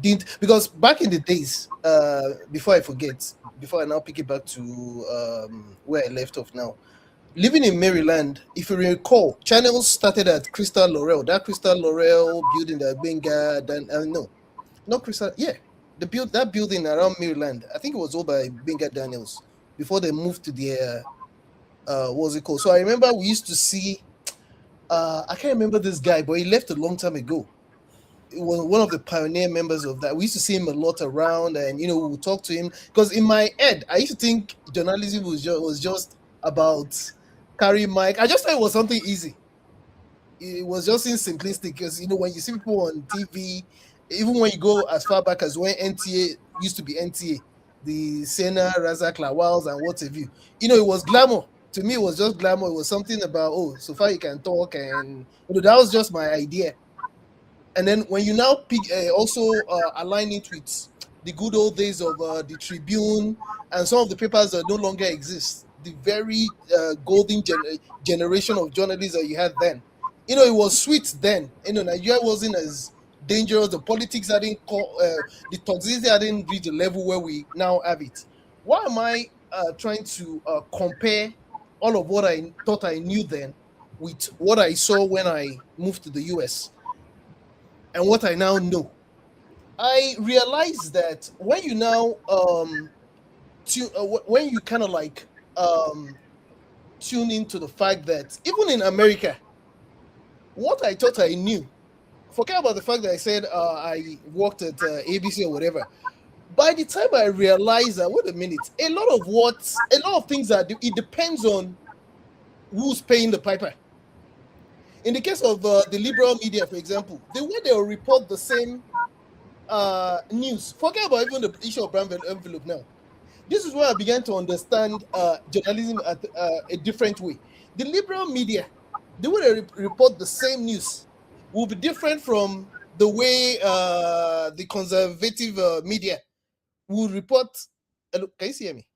didn't. Because back in the days, before I forget, before I now pick it back to where I left off now. Living in Maryland, if you recall, channels started at Crystal Laurel. That Crystal Laurel building that Benga, not Crystal. Yeah, that building around Maryland. I think it was owned by Benga Daniels before they moved to their what's it called? So I remember we used to see. I can't remember this guy, but he left a long time ago. It was one of the pioneer members of that. We used to see him a lot around, and we would talk to him because in my head, I used to think journalism was just about carrying mic. I just thought it was something easy. It was just simplistic because when you see people on TV, even when you go as far back as when NTA used to be NTA, the Sena, Razak Lawals, and what have you. It was glamour. To me, it was just glamour. It was something about so far you can talk, and that was just my idea. And then when you now also align it with the good old days of the Tribune and some of the papers that no longer exist, the very golden generation of journalists that you had then. It was sweet then. Nigeria wasn't as dangerous. The politics hadn't the toxicity hadn't reached the level where we now have it. Why am I trying to compare all of what I thought I knew then with what I saw when I moved to the US and what I now know? I realized that when you now when you kind of like tune into the fact that even in America, what I thought I knew, forget about the fact that I said I worked at ABC or whatever. By the time I realized that, wait a minute, a lot of things that it depends on who's paying the piper. In the case of the liberal media, for example, the way they will report the same news, forget about even the issue of brown envelope now. This is where I began to understand journalism at a different way. The liberal media, the way they report the same news, will be different from the way the conservative media will report. Hello, can you hear me?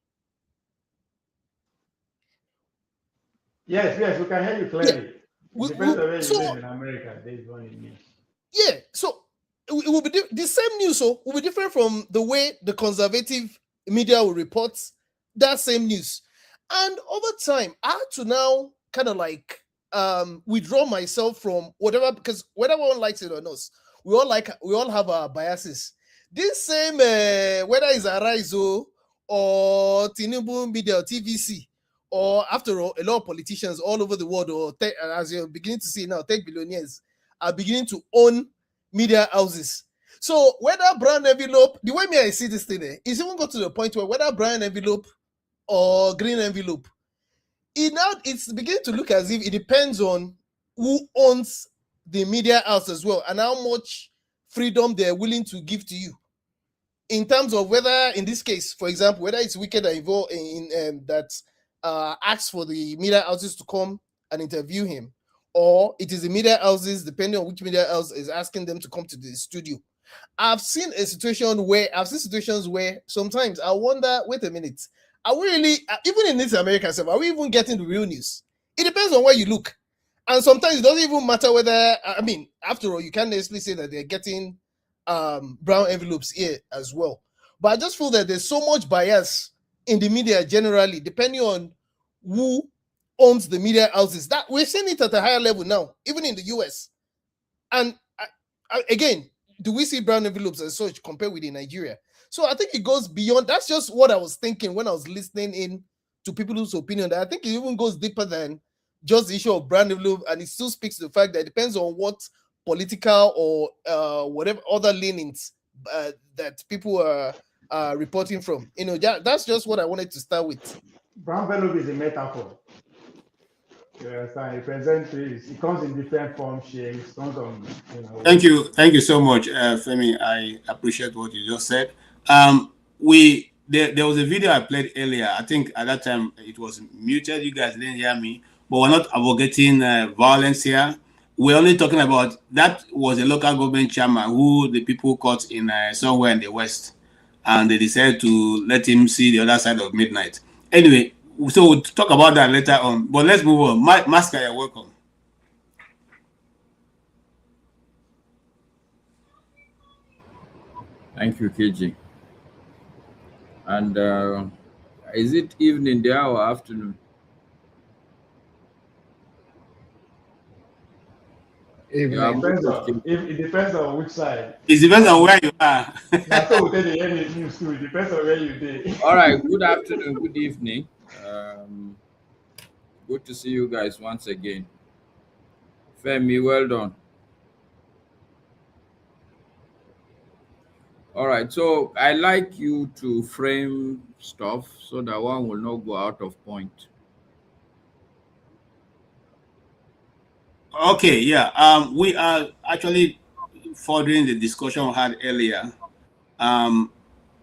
Yes, we can hear you clearly. We- It depends on where so- you live in America. There's one in me. Yeah, so it will be the same news, so will be different from the way the conservative media will report that same news. And over time, I had to now kind of like withdraw myself from whatever, because whether one likes it or not, we all have our biases. This same whether it's Araizo or Tinubu Media or TVC, or after all, a lot of politicians all over the world, or as you're beginning to see now, tech billionaires are beginning to own media houses. So whether brown envelope, the way me I see this thing, is even got to the point where whether brown envelope or green envelope, it's beginning to look as if it depends on who owns the media house as well, and how much freedom they're willing to give to you. In terms of whether, in this case, for example, whether it's Wicked involved in that asks for the media houses to come and interview him, or it is the media houses, depending on which media house is asking them to come to the studio. I've seen situations where sometimes I wonder, wait a minute, are we really, even in this American stuff, are we even getting the real news? It depends on where you look. And sometimes it doesn't even matter whether, I mean, after all, you can't necessarily say that they're getting brown envelopes here as well. But I just feel that there's so much bias in the media generally, depending on who owns the media houses. That we're seeing it at a higher level now, even in the US. And again, do we see brown envelopes as such compared with in Nigeria? So I think it goes beyond. That's just what I was thinking when I was listening in to people's opinion. That I think it even goes deeper than just the issue of brown envelope, and it still speaks to the fact that it depends on what political or whatever other leanings that people are reporting from. You know, that's just what I wanted to start with. Brown envelope is a metaphor. You understand? It comes in different forms, shapes, comes on. Thank you so much, Femi. I appreciate what you just said. There was a video I played earlier. I think at that time it was muted. You guys didn't hear me, but we're not advocating violence here. We're only talking about that was a local government chairman who the people caught in somewhere in the West, and they decided to let him see the other side of midnight. Anyway, so we'll talk about that later on. But let's move on. Maska, you're welcome. Thank you, KG. And is it evening there or afternoon? It depends on which side. It depends on where you are. That's what we tell the end news too. It depends on where you did. All right. Good afternoon. Good evening. Good to see you guys once again. Femi, well done. All right. So I like you to frame stuff so that one will not go out of point. Okay, yeah. We are actually furthering the discussion we had earlier.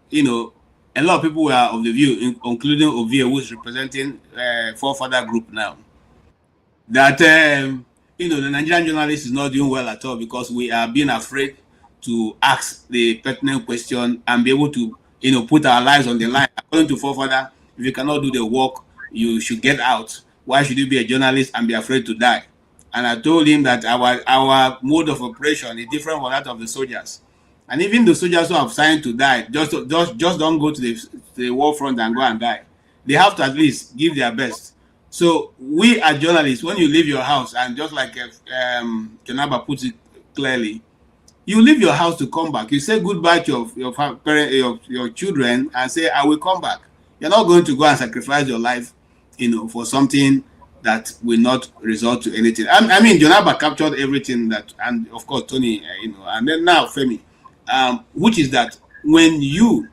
You know, a lot of people were of the view, including Ovie, who is representing forefather group now, that you know, the Nigerian journalist is not doing well at all because we are being afraid to ask the pertinent question and be able to, you know, put our lives on the line. According to forefather, if you cannot do the work, you should get out. Why should you be a journalist and be afraid to die? And I told him that our mode of operation is different from that of the soldiers. And even the soldiers who have signed to die, just don't go to the war front and go and die. They have to at least give their best. So we as journalists, when you leave your house, and just like Janaba puts it clearly, you leave your house to come back. You say goodbye to your parents, your children, and say, I will come back. You're not going to go and sacrifice your life, you know, for something that will not result to anything. I mean, Jonaba captured everything that, and of course, Tony, you know, and then now Femi, which is that when you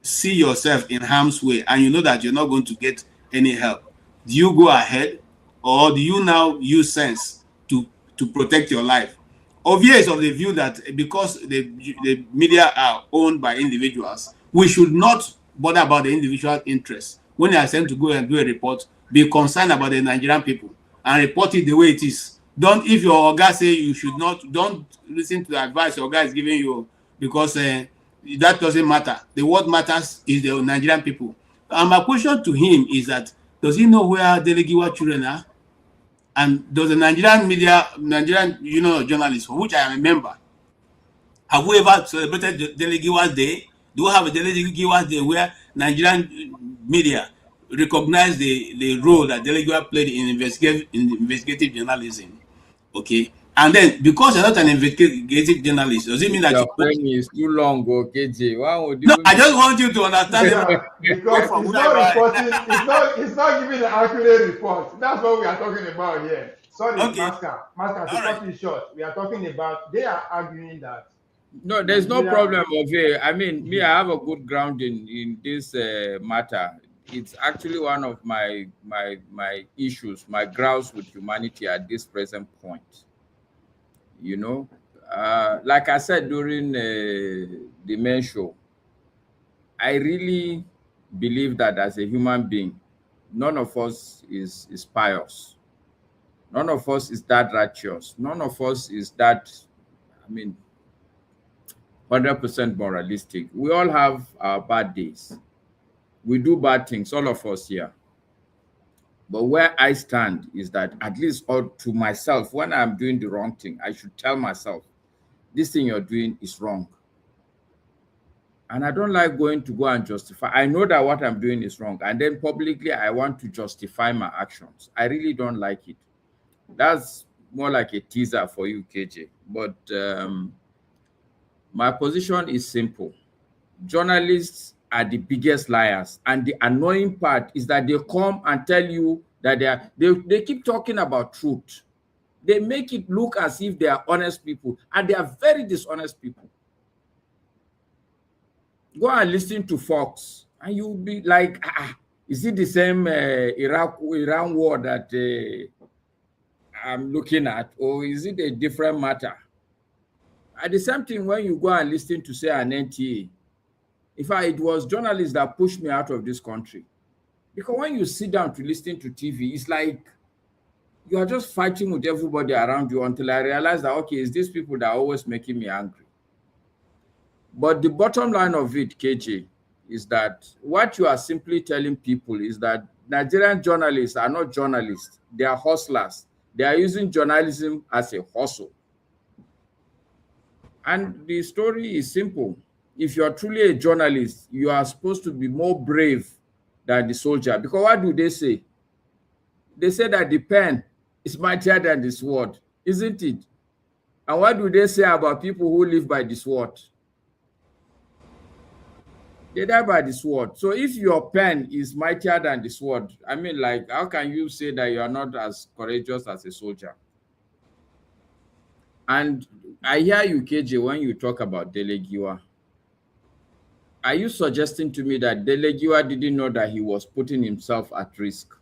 see yourself in harm's way and you know that you're not going to get any help, do you go ahead or do you now use sense to protect your life? Ovie is of the view that because the media are owned by individuals, we should not bother about the individual interests. When you are sent to go and do a report, be concerned about the Nigerian people and report it the way it is. Don't, if your guy say you should not, don't listen to the advice your guy is giving you, because that doesn't matter. The what matters is the Nigerian people. And my question to him is that, does he know where Delegiwa children are? And does the Nigerian media, Nigerian Union of Journalists, for which I am a member, have we ever celebrated Delegiwa Day? Do we have a Delegiwa Day where Nigerian media recognize the role that Delegiwa played in investigative journalism? Okay. And then, because you're not an investigative journalist, does it mean that your frame is too long, KJ? Why would you? No, I just want you to understand Yeah, because it's not reporting, it's not giving an accurate report. That's what we are talking about here. Sorry, Okay. Master, to cut it short, we are talking about, they are arguing that. No, there's no problem of it. I mean, me, I have a good ground in this matter. It's actually one of my issues, my grounds with humanity at this present point. You know, like I said during the main show, I really believe that as a human being, none of us is pious. None of us is that righteous. None of us is that, 100% moralistic. We all have our bad days. We do bad things, all of us here. But where I stand is that, at least or to myself, when I'm doing the wrong thing, I should tell myself, this thing you're doing is wrong. And I don't like going to go and justify. I know that what I'm doing is wrong. And then publicly, I want to justify my actions. I really don't like it. That's more like a teaser for you, KJ. But my position is simple. Journalists are the biggest liars, and the annoying part is that they come and tell you that they keep talking about truth. They make it look as if they are honest people, and they are very dishonest people. Go and listen to Fox, and you'll be like, is it the same Iran war that I'm looking at, or is it a different matter? At the same thing, when you go and listen to, say, an NTA, in fact, it was journalists that pushed me out of this country. Because when you sit down to listen to TV, it's like you are just fighting with everybody around you, until I realized that, okay, it's these people that are always making me angry. But the bottom line of it, KJ, is that what you are simply telling people is that Nigerian journalists are not journalists. They are hustlers. They are using journalism as a hustle. And the story is simple. If you are truly a journalist, you are supposed to be more brave than the soldier. Because what do they say? They say that the pen is mightier than the sword, isn't it? And what do they say about people who live by the sword? They die by the sword. So if your pen is mightier than the sword, like, how can you say that you are not as courageous as a soldier? And I hear you, KJ, when you talk about Delegiwa. Are you suggesting to me that Delegiwa didn't know that he was putting himself at risk?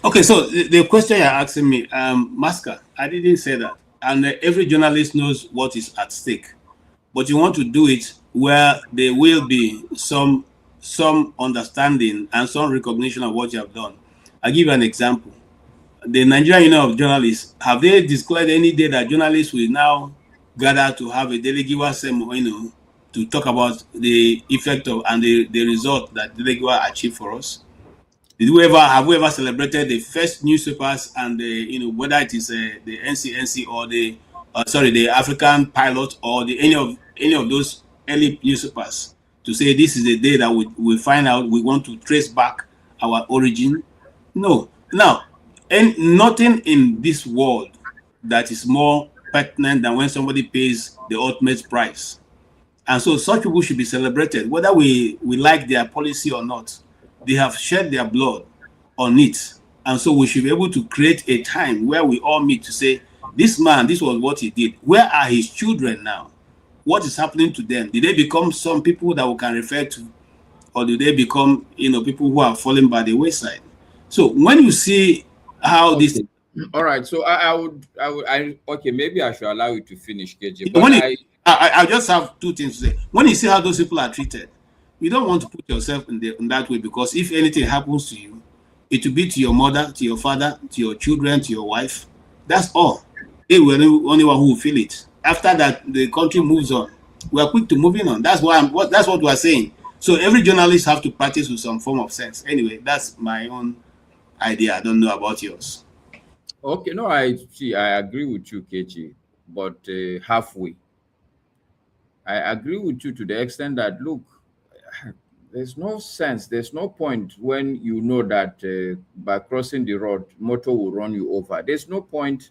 Okay, so the question you're asking me, Masker, I didn't say that. And every journalist knows what is at stake. But you want to do it where there will be some understanding and some recognition of what you have done. I'll give you an example. The Nigerian Union of Journalists, have they declared any day that journalists will now gather to have a Delegiwa ceremony to talk about the effect of and the result that Delegiwa achieved for us? Have we ever celebrated the first newspapers and whether it is the NCNC or the African Pilot or any of those early newspapers to say this is the day that we find out we want to trace back our origin? No. Now, and nothing in this world that is more pertinent than when somebody pays the ultimate price. And so such people should be celebrated, whether we like their policy or not. They have shed their blood on it. And so we should be able to create a time where we all meet to say, this man, this was what he did. Where are his children now? What is happening to them? Did they become some people that we can refer to? Or do they become, people who are falling by the wayside? So when you see how this... All right, so okay, maybe I should allow you to finish, KJ. But I just have two things to say. When you see how those people are treated, you don't want to put yourself in that way, because if anything happens to you, it will be to your mother, to your father, to your children, to your wife. That's all. They were the only one who will feel it. After that, the country moves on. We are quick to moving on. That's that's what we are saying. So every journalist have to practice with some form of sense. Anyway, that's my own idea. I don't know about yours. Okay, no, I agree with you, Kechi, but halfway. I agree with you to the extent that, look, there's no sense, there's no point when you know that by crossing the road, motor will run you over. There's no point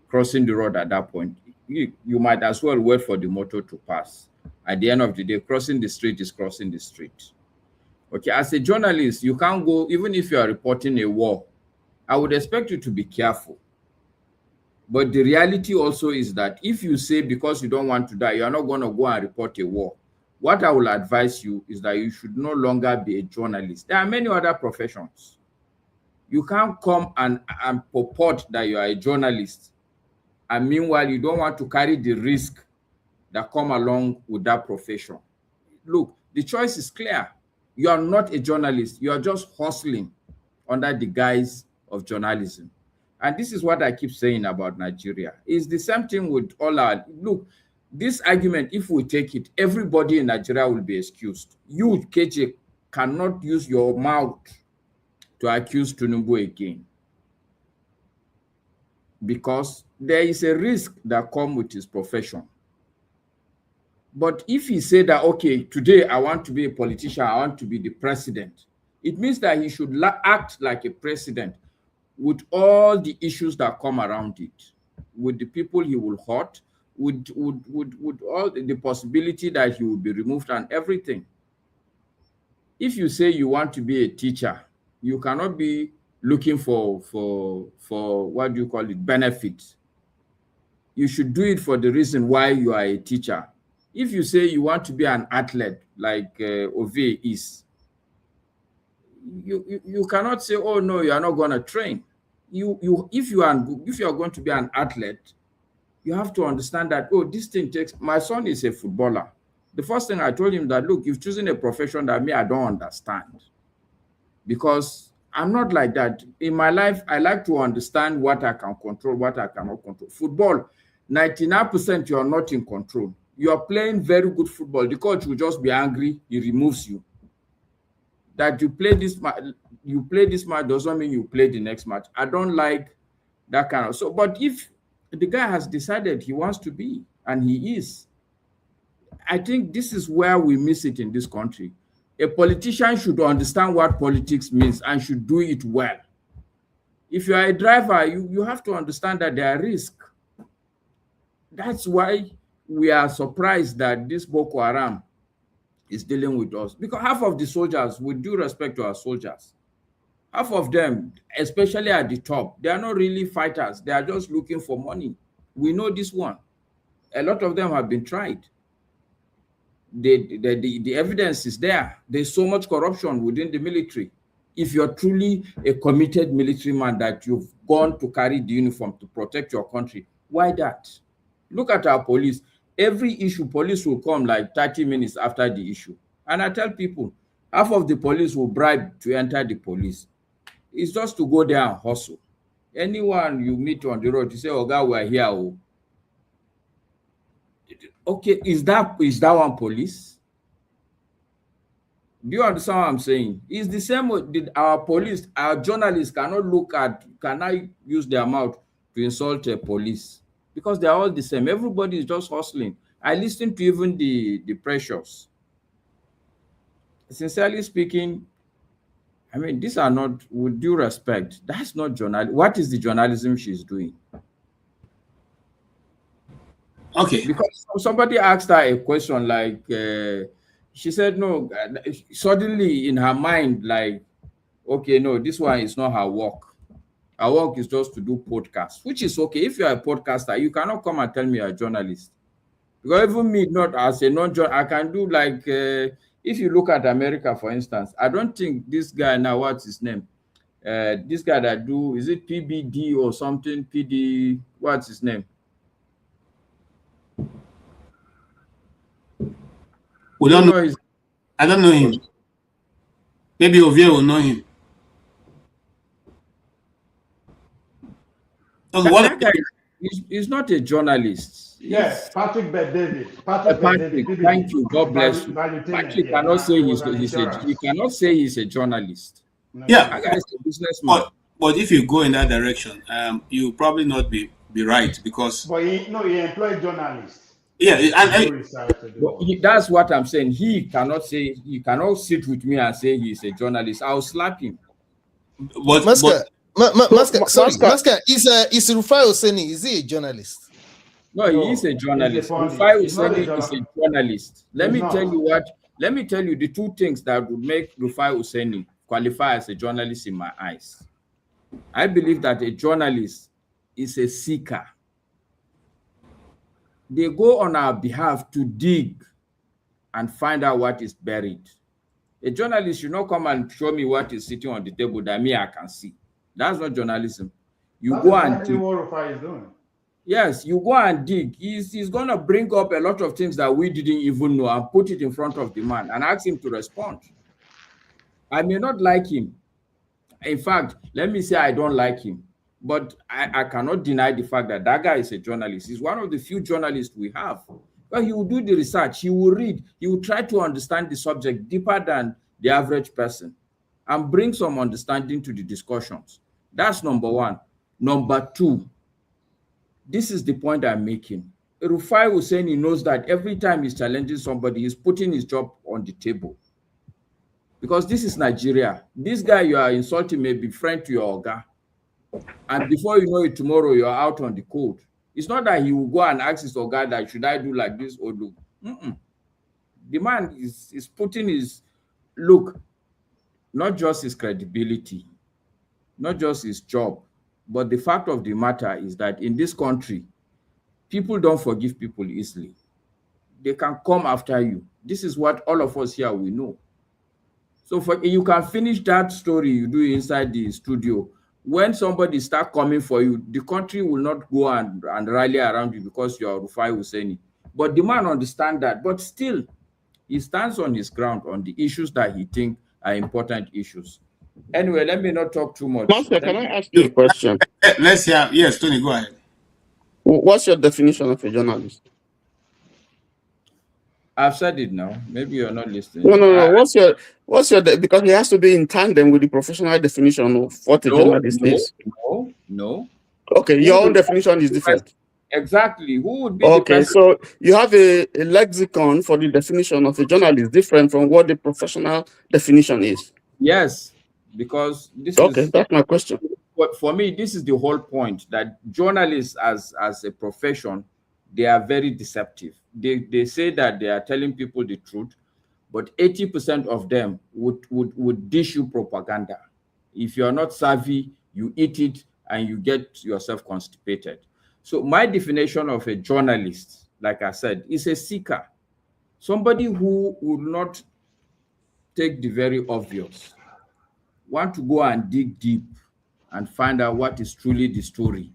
crossing the road at that point. You might as well wait for the motor to pass. At the end of the day, crossing the street is crossing the street. Okay, as a journalist, you can't go, even if you are reporting a war, I would expect you to be careful. But the reality also is that if you say because you don't want to die, you are not going to go and report a war, what I will advise you is that you should no longer be a journalist. There are many other professions. You can't come and purport that you are a journalist, and meanwhile, you don't want to carry the risk that come along with that profession. Look, the choice is clear. You are not a journalist. You are just hustling under the guise of journalism. And this is what I keep saying about Nigeria. It's the same thing with all our, look, this argument, if we take it, everybody in Nigeria will be excused. You, KJ, cannot use your mouth to accuse Tinubu again, because there is a risk that comes with his profession. But if he said that, okay, today I want to be a politician, I want to be the president, it means that he should act like a president with all the issues that come around it, with the people he will hurt, with all the possibility that he will be removed and everything. If you say you want to be a teacher, you cannot be looking for what do you call it, benefits. You should do it for the reason why you are a teacher. If you say you want to be an athlete like Ove is, you cannot say, oh no, you are not going to train. If you are going to be an athlete, you have to understand that, oh, this thing takes. My son is a footballer. The first thing I told him that, look, you've chosen a profession that I don't understand, because I'm not like that. In my life, I like to understand what I can control, what I cannot control. Football, 99% you are not in control. You are playing very good football. The coach will just be angry. He removes you. That you play this match doesn't mean you play the next match. I don't like that kind of. So, but if the guy has decided he wants to be, and he is, I think this is where we miss it in this country. A politician should understand what politics means and should do it well. If you are a driver, you have to understand that there are risks. That's why we are surprised that this Boko Haram is dealing with us, because half of the soldiers, with due respect to our soldiers, half of them, especially at the top, they are not really fighters. They are just looking for money. We know this one. A lot of them have been tried. The evidence is there. There's so much corruption within the military. If you're truly a committed military man, that you've gone to carry the uniform to protect your country, why that? Look at our police. Every issue, police will come like 30 minutes after the issue. And I tell people, half of the police will bribe to enter the police. It's just to go there and hustle. Anyone you meet on the road, you say, oh God, we're here. Oh. Okay, is that one police? Do you understand what I'm saying? It's the same with our police. Our journalists cannot use their mouth to insult a police, because they're all the same. Everybody is just hustling. I listen to even the pressures. Sincerely speaking, I mean, these are not, with due respect, that's not journalism. What is the journalism she's doing? Okay. Because somebody asked her a question like, she said, no, suddenly in her mind, like, okay, no, this one is not her work. Her work is just to do podcasts, which is okay. If you're a podcaster, you cannot come and tell me you're a journalist. Because even me, not as a non-journalist, I can do like, if you look at America, for instance, I don't think this guy now, what's his name? This guy that do, is it PBD or something? PD, what's his name? We don't know. I don't know him. Maybe Ovie will know him. Okay, That guy is not a journalist. Yes, Patrick Bet David. Patrick, thank you. God bless you. Patrick cannot say he cannot say he's a journalist. No, Yeah, That guy is a businessman. but if you go in that direction, you probably not be right, because But he employed journalists. yeah, Do and research to do But all. that's what I'm saying. He cannot sit with me and say he's a journalist. I'll slap him. Maska, sorry, Maska- Maska, is Rufai Oseni, is he a journalist? No, he is a journalist. he's a pundit. Rufai He's not a Hussaini is a journalist. Let me tell you the two things that would make Rufai Hussaini qualify as a journalist in my eyes. I believe that a journalist is a seeker. They go on our behalf to dig and find out what is buried. A journalist should not come and show me what is sitting on the table that I can see. That's not journalism. You That's go and exactly dig. what Rufai is doing. Yes, you go and dig. He's going to bring up a lot of things that we didn't even know and put it in front of the man and ask him to respond. I may not like him. In fact, let me say I don't like him. But I cannot deny the fact that that guy is a journalist. He's one of the few journalists we have. But he will do the research. He will read. He will try to understand the subject deeper than the average person and bring some understanding to the discussions. That's number one. Number two, this is the point I'm making. Rufai Hussaini knows that every time he's challenging somebody, he's putting his job on the table. Because this is Nigeria. This guy you are insulting may be friend to your Oga. And before you know it, tomorrow you're out on the code. It's not that he will go and ask his Oga that should I do like this or do. The man is putting his look, not just his credibility, not just his job, but the fact of the matter is that in this country, people don't forgive people easily. They can come after you. This is what all of us here we know. So you can finish that story you do inside the studio. When somebody start coming for you, the country will not go and rally around you because you are Rufai Hussaini. But the man understands that. But still, he stands on his ground on the issues that he thinks are important issues. Anyway, let me not talk too much. Master, can I ask you a question? let's hear. Yes, Tony, go ahead. What's your definition of a journalist? I've said it now. Maybe you're not listening. No. What's your because it has to be in tandem with the professional definition of what a journalist is. No. Okay, your own definition is different. Exactly. Who would be okay, the person? so you have a lexicon for the definition of a journalist different from what the professional definition is. Yes, because this okay, is that's my question. But for me, this is the whole point, that journalists as a profession, they are very deceptive. They say that they are telling people the truth, but 80% of them would dish you propaganda. If you're not savvy, you eat it and you get yourself constipated. So my definition of a journalist, like I said, is a seeker. Somebody who would not take the very obvious, want to go and dig deep and find out what is truly the story.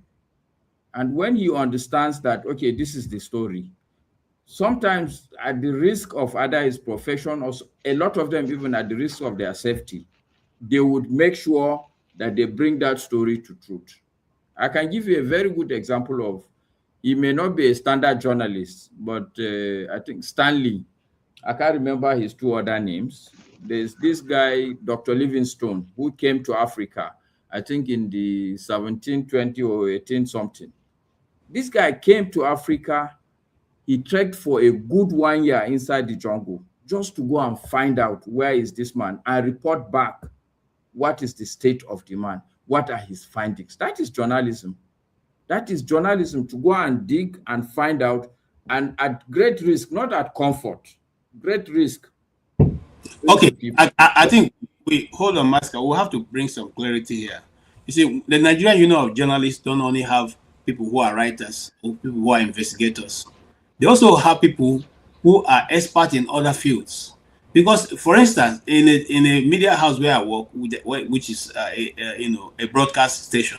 And when he understands that, okay, this is the story, sometimes at the risk of either his profession or a lot of them even at the risk of their safety, they would make sure that they bring that story to truth. I can give you a very good example of, he may not be a standard journalist, but I think Stanley, I can't remember his two other names. There's this guy, Dr. Livingstone, who came to Africa, I think in the 1720 or 18 something. This guy came to Africa. He trekked for a good 1 year inside the jungle just to go and find out where is this man and report back what is the state of the man, what are his findings. That is journalism. That is journalism, to go and dig and find out, and at great risk, not at comfort, great risk. Okay, I think we hold on, Master. We'll have to bring some clarity here. You see, the Nigerian Union of Journalists don't only have people who are writers or people who are investigators. They also have people who are experts in other fields. Because, for instance, in a media house where I work, which is a broadcast station,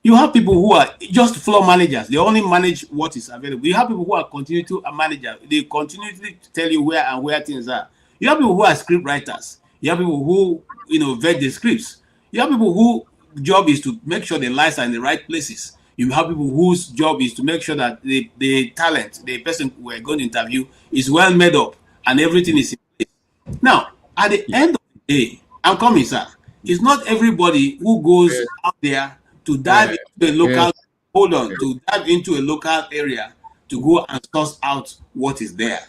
you have people who are just floor managers. They only manage what is available. You have people who are continuity managers. They continuously tell you where things are. You have people who are script writers. You have people who, vet the scripts. You have people who job is to make sure the lights are in the right places. You have people whose job is to make sure that the talent, the person we're going to interview, is well made up and everything is in place. Now, at the end of the day, I'm coming, sir. It's not everybody who goes out there to dive into a local, to dive into a local area to go and source out what is there.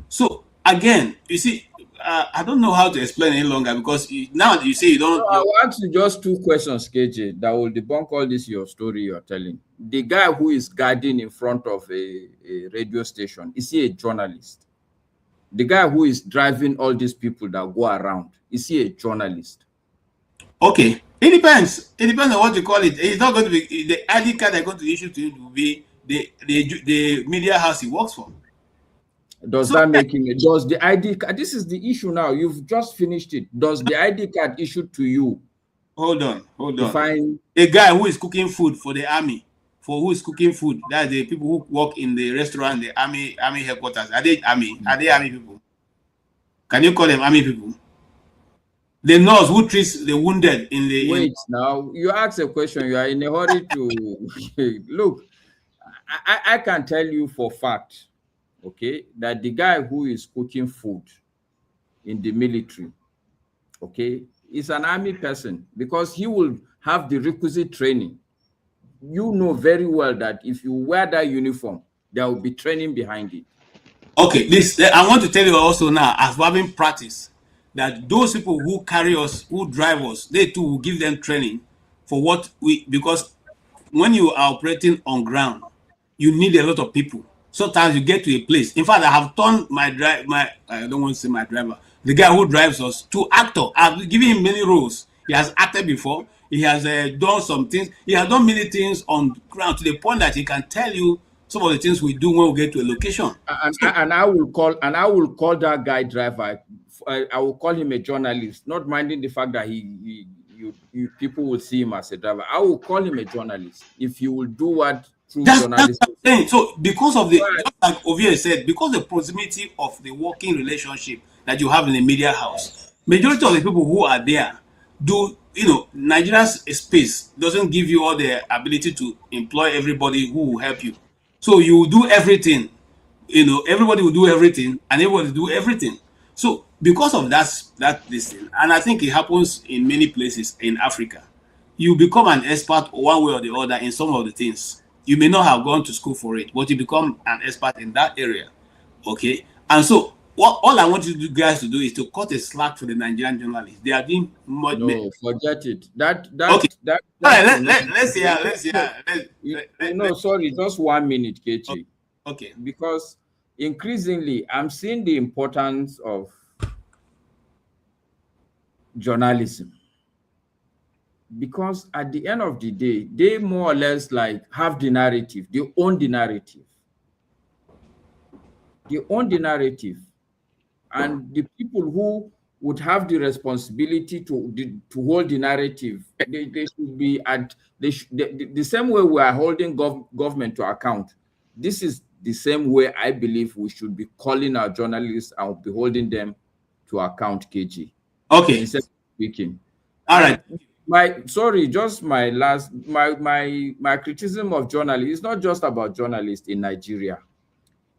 So again, you see, I don't know how to explain any longer because now you say you don't. I will ask you just two questions, KJ, that will debunk all this your story you're telling. The guy who is guarding in front of a radio station, is he a journalist? The guy who is driving all these people that go around, is he a journalist? Okay, it depends. It depends on what you call it. It's not going to be the ID card they're going to issue to you to be the media house he works for. Does that make him? Does the ID card? This is the issue now. You've just finished it. Does the ID card issued to you? Hold on. A guy who is cooking food for the army, who is cooking food. That's the people who work in the restaurant, the army headquarters. Are they army? Are they army people? Can you call them army people? The nurse who treats the wounded in the. Wait, now you ask a question. You are in a hurry to look. I can tell you for fact, okay, that the guy who is cooking food in the military, okay, is an army person because he will have the requisite training. You know very well that if you wear that uniform, there will be training behind it. Okay, I want to tell you also now, as we're having practice, that those people who carry us, who drive us, they too will give them training for because when you are operating on ground, you need a lot of people. Sometimes you get to a place. In fact, I have turned I don't want to say my driver, the guy who drives us, to actor. I've given him many roles. He has acted before. He has done some things. He has done many things on ground to the point that he can tell you some of the things we do when we get to a location. And I will call that guy driver. I will call him a journalist, not minding the fact that people will see him as a driver. I will call him a journalist if you will do what true journalists. So because of just like Ovie said, because the proximity of the working relationship that you have in the media house, majority of the people who are there do, Nigeria's space doesn't give you all the ability to employ everybody who will help you. So you do everything, everybody will do everything and everybody will do everything. So because of that this thing, and I think it happens in many places in Africa, you become an expert one way or the other in some of the things. You may not have gone to school for it, but you become an expert in that area. Okay? And so all I want you guys to do is to cut a slack to the Nigerian journalists. They are doing much. No, forget it. Okay. All right, let's hear. Sorry, just 1 minute, KT. Okay. Because increasingly, I'm seeing the importance of journalism. Because at the end of the day, they more or less like have the narrative. They own the narrative. They own the narrative. And the people who would have the responsibility to hold the narrative, they should be the same way we are holding government to account. This is the same way I believe we should be calling our journalists and be holding them to account, KG. Okay. Instead of speaking. All right. My criticism of journalists is not just about journalists in Nigeria.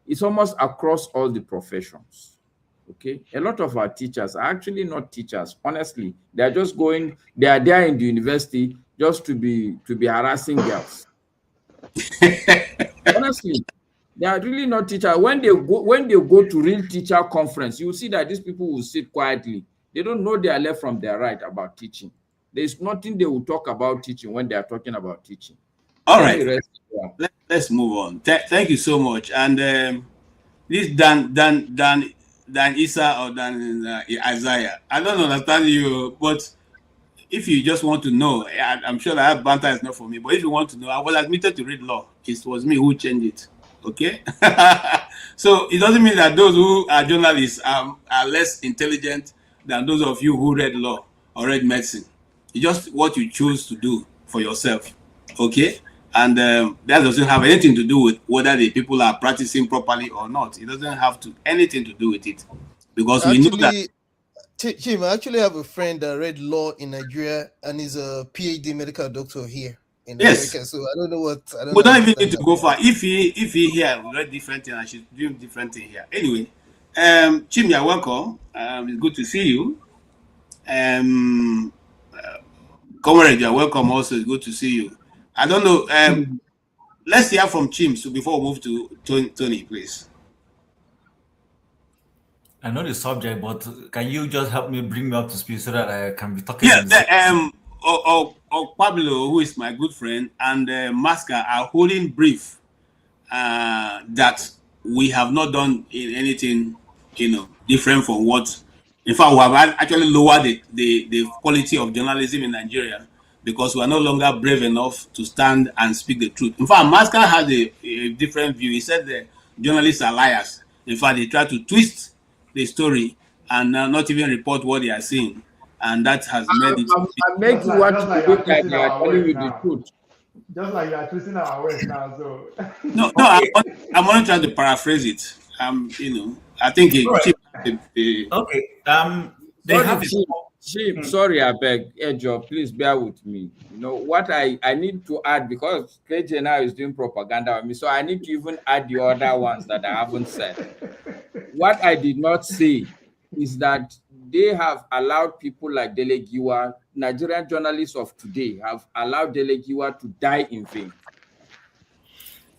It's almost across all the professions. Okay, a lot of our teachers are actually not teachers. Honestly, they are just they are there in the university just to be harassing girls. Honestly, they are really not teachers. When they go to real teacher conference, you will see that these people will sit quietly. They don't know their left from their right about teaching. There's nothing they will talk about teaching when they are talking about teaching. All right, let's move on. Thank you so much. And this Dan Issa or Dan Isaiah, I don't understand you, but if you just want to know, I'm sure that banter is not for me, but if you want to know, I was admitted to read law. It was me who changed it. Okay? So it doesn't mean that those who are journalists are less intelligent than those of you who read law or read medicine. It's just what you choose to do for yourself. Okay? And that doesn't have anything to do with whether the people are practicing properly or not. It doesn't have anything to do with it. because we know that. Jim, I actually have a friend that read law in Nigeria and is a PhD medical doctor here in Yes, America. So I don't know what I don't we don't even understand need to that go part. far. If he here read different thing, I should do different thing here. Anyway, Chim, you're welcome. It's good to see you. Comrade, you're welcome also. It's good to see you. I don't know. Let's hear from Chim so before we move to Tony, please. I know the subject, but can you just help me bring me up to speed so that I can be talking? Yeah, Pablo, who is my good friend, and Masca are holding brief that we have not done in anything, different from what. In fact, we have actually lowered the quality of journalism in Nigeria because we are no longer brave enough to stand and speak the truth. In fact, Masca has a different view. He said the journalists are liars. In fact, they try to twist the story and not even report what they are seeing, and that has made it. I make you what to look like they are telling you the truth. Just like you are twisting our words now, so. No, I'm only trying to paraphrase it. I think Okay. They have Chief, sorry, I beg, Ejo, please bear with me. What I need to add, because KJ now is doing propaganda on me, so I need to even add the other ones that I haven't said. What I did not say is that they have allowed people like Dele Giwa, Nigerian journalists of today, have allowed Dele Giwa to die in vain.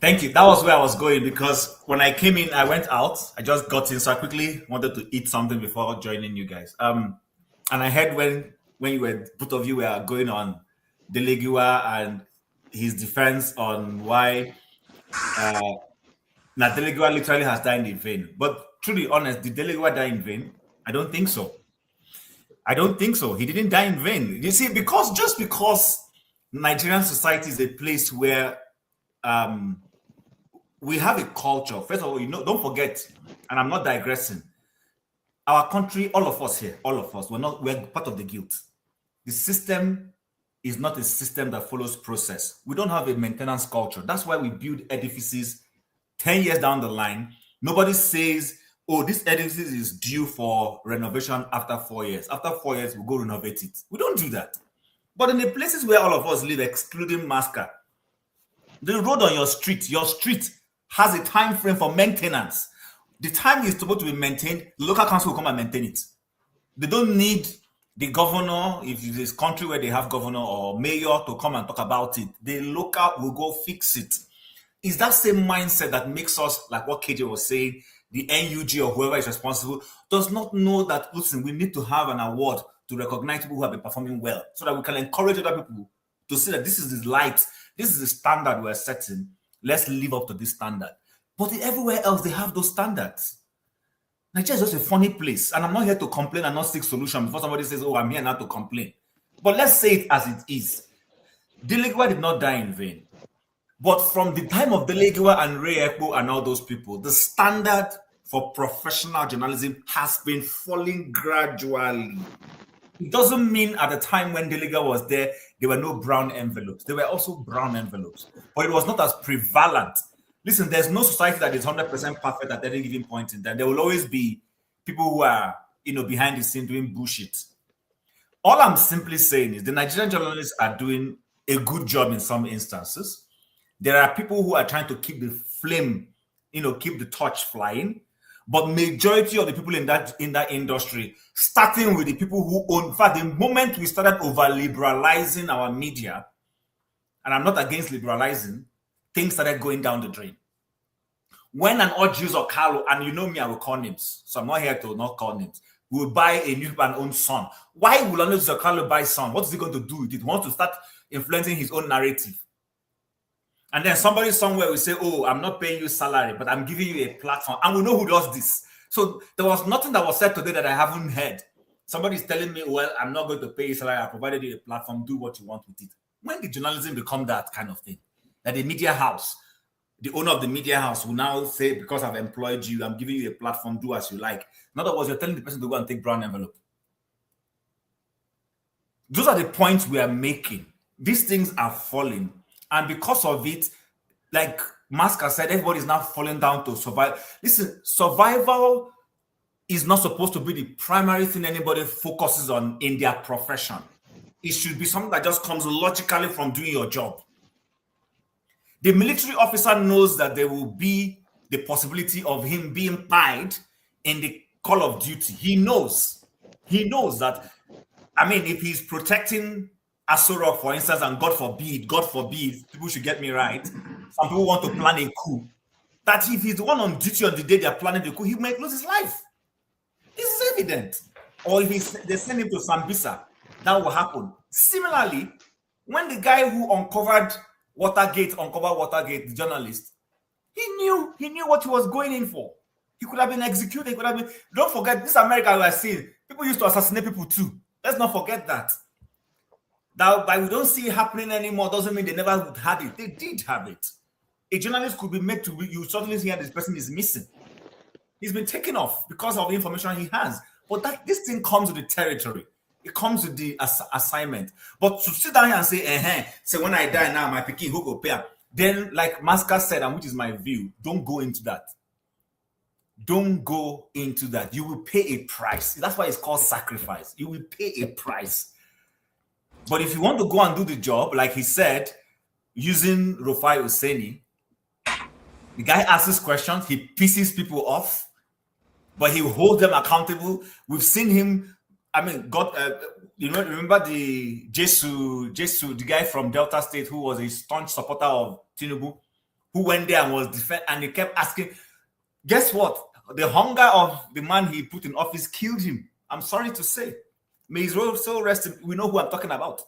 Thank you. That was where I was going, because when I came in, I went out. I just got in, so I quickly wanted to eat something before joining you guys. And I heard when you were, both of you were going on Dele Giwa and his defense on why Dele Giwa literally has died in vain. But to be honest, did Dele Giwa die in vain? I don't think so. I don't think so. He didn't die in vain. You see, just because Nigerian society is a place where we have a culture. First of all, don't forget, and I'm not digressing. Our country, all of us here, we're part of the guilt. The system is not a system that follows process. We don't have a maintenance culture. That's why we build edifices 10 years down the line. Nobody says, oh, this edifice is due for renovation after 4 years. After 4 years, we'll go renovate it. We don't do that. But in the places where all of us live, excluding Masca, the road on your street has a time frame for maintenance. The time is supposed to be maintained. The local council will come and maintain it. They don't need the governor, if it's a country where they have governor or mayor, to come and talk about it. The local will go fix it. It's that same mindset that makes us, like what KJ was saying, the NUG or whoever is responsible does not know that, listen, we need to have an award to recognize people who have been performing well so that we can encourage other people to see that this is the light, this is the standard we're setting. Let's live up to this standard. But everywhere else, they have those standards. Nigeria is just a funny place. And I'm not here to complain and not seek solution before somebody says, oh, I'm here now to complain. But let's say it as it is. Dele Giwa did not die in vain. But from the time of Dele Giwa and Ray Ekpo and all those people, the standard for professional journalism has been falling gradually. It doesn't mean at the time when Dele Giwa was there were no brown envelopes. There were also brown envelopes, but it was not as prevalent. Listen, there's no society that is 100% perfect at any given point in time. There will always be people who are, behind the scene doing bullshit. All I'm simply saying is the Nigerian journalists are doing a good job in some instances. There are people who are trying to keep the flame, keep the torch flying. But majority of the people in that industry, starting with the people who own, in fact, the moment we started over-liberalizing our media, and I'm not against liberalizing, things started going down the drain. When an Ojus or Carlo, and you know me, I will call names, so I'm not here to not call names, will buy a newspaper and own Son. Why will Ojus or Carlo buy Son? What is he going to do with it? He wants to start influencing his own narrative. And then somebody somewhere will say, oh, I'm not paying you salary, but I'm giving you a platform. And we know who does this. So there was nothing that was said today that I haven't heard. Somebody's telling me, well, I'm not going to pay you salary. I provided you a platform. Do what you want with it. When did journalism become that kind of thing? That the media house, the owner of the media house will now say, because I've employed you, I'm giving you a platform, do as you like. In other words, you're telling the person to go and take brown envelope. Those are the points we are making. These things are falling. And because of it, like Masca said, everybody is now falling down to survive. Listen, survival is not supposed to be the primary thing anybody focuses on in their profession. It should be something that just comes logically from doing your job. The military officer knows that there will be the possibility of him being pied in the call of duty. He knows that, I mean, if he's protecting Asorok, for instance, and God forbid, people should get me right, some people want to plan a coup, that if he's the one on duty on the day they're planning the coup, he might lose his life. This is evident. Or if they send him to Sambisa, that will happen. Similarly, when the guy who uncovered Watergate, the journalist, he knew what he was going in for. He could have been executed. He could have been. Don't forget, this America we are seeing, people used to assassinate people too. Let's not forget that. That we don't see it happening anymore doesn't mean they never had it. They did have it. A journalist could be made to. You suddenly hear this person is missing. He's been taken off because of the information he has. But this thing comes with the territory. It comes with the assignment. But to sit down here and say, so when I die now, my picking who go pay? Then, like Masker said, and which is my view, don't go into that. Don't go into that. You will pay a price. That's why it's called sacrifice. You will pay a price. But if you want to go and do the job, like he said, using Rufai Hussaini, the guy asks questions, he pisses people off, but he holds them accountable. We've seen him. I mean, God, remember the Jesu, the guy from Delta State who was a staunch supporter of Tinubu, who went there and was defended, and he kept asking. Guess what? The hunger of the man he put in office killed him. I'm sorry to say. May his soul rest. We know who I'm talking about.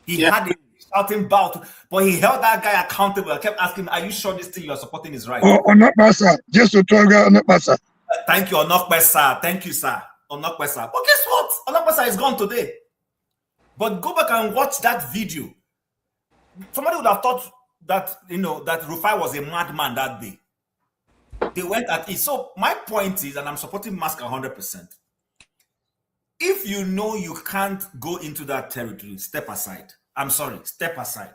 He had a shouting bout, but he held that guy accountable. I kept asking, "Are you sure this thing you are supporting is right?" Oh, Onokbasa, just to tell you, Onokbasa. Thank you, Onokbasa. Thank you, sir. Onokbasa. But guess what? Onokbasa is gone today. But go back and watch that video. Somebody would have thought that that Rufai was a madman that day. They went at it. So my point is, and I'm supporting Mask 100%. If you know you can't go into that territory, step aside. I'm sorry, step aside.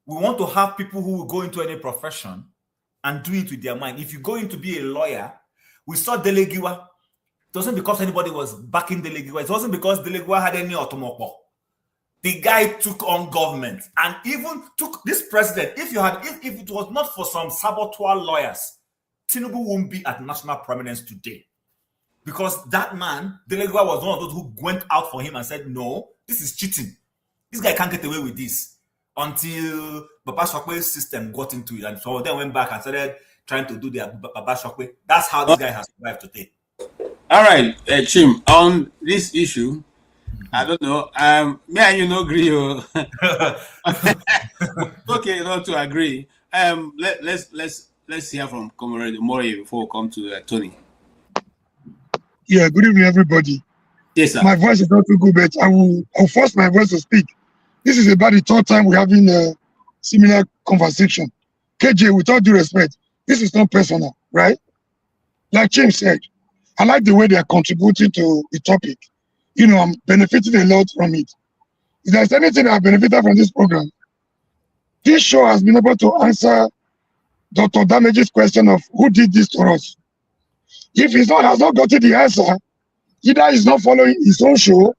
We want to have people who will go into any profession and do it with their mind. If you go in to be a lawyer, we saw Delegiwa. It wasn't because anybody was backing Delegiwa. It wasn't because Delegiwa had any automobile. The guy took on government and even took this president. If it was not for some saboteur lawyers, Tinubu wouldn't be at national prominence today. Because that man, Delegiwa, was one of those who went out for him and said, no, this is cheating. This guy can't get away with this. Until Baba Shokwe's system got into it. And so then went back and started trying to do their Baba Shokwe. That's how this guy has survived today. All right, Chim, on this issue, I don't know. Me and you no agree. Okay, not to agree. Let's hear from Comrade Mori before we come to Tony. Yeah, good evening, everybody. Yes, sir. My voice is not too good, but I'll force my voice to speak. This is about the third time we're having a similar conversation. KJ, with all due respect, this is not personal, right? Like James said, I like the way they are contributing to the topic. I'm benefiting a lot from it. If there's anything I've benefited from this program, this show has been able to answer Dr. Damage's question of who did this to us. If he has not gotten the answer, either he's not following his own show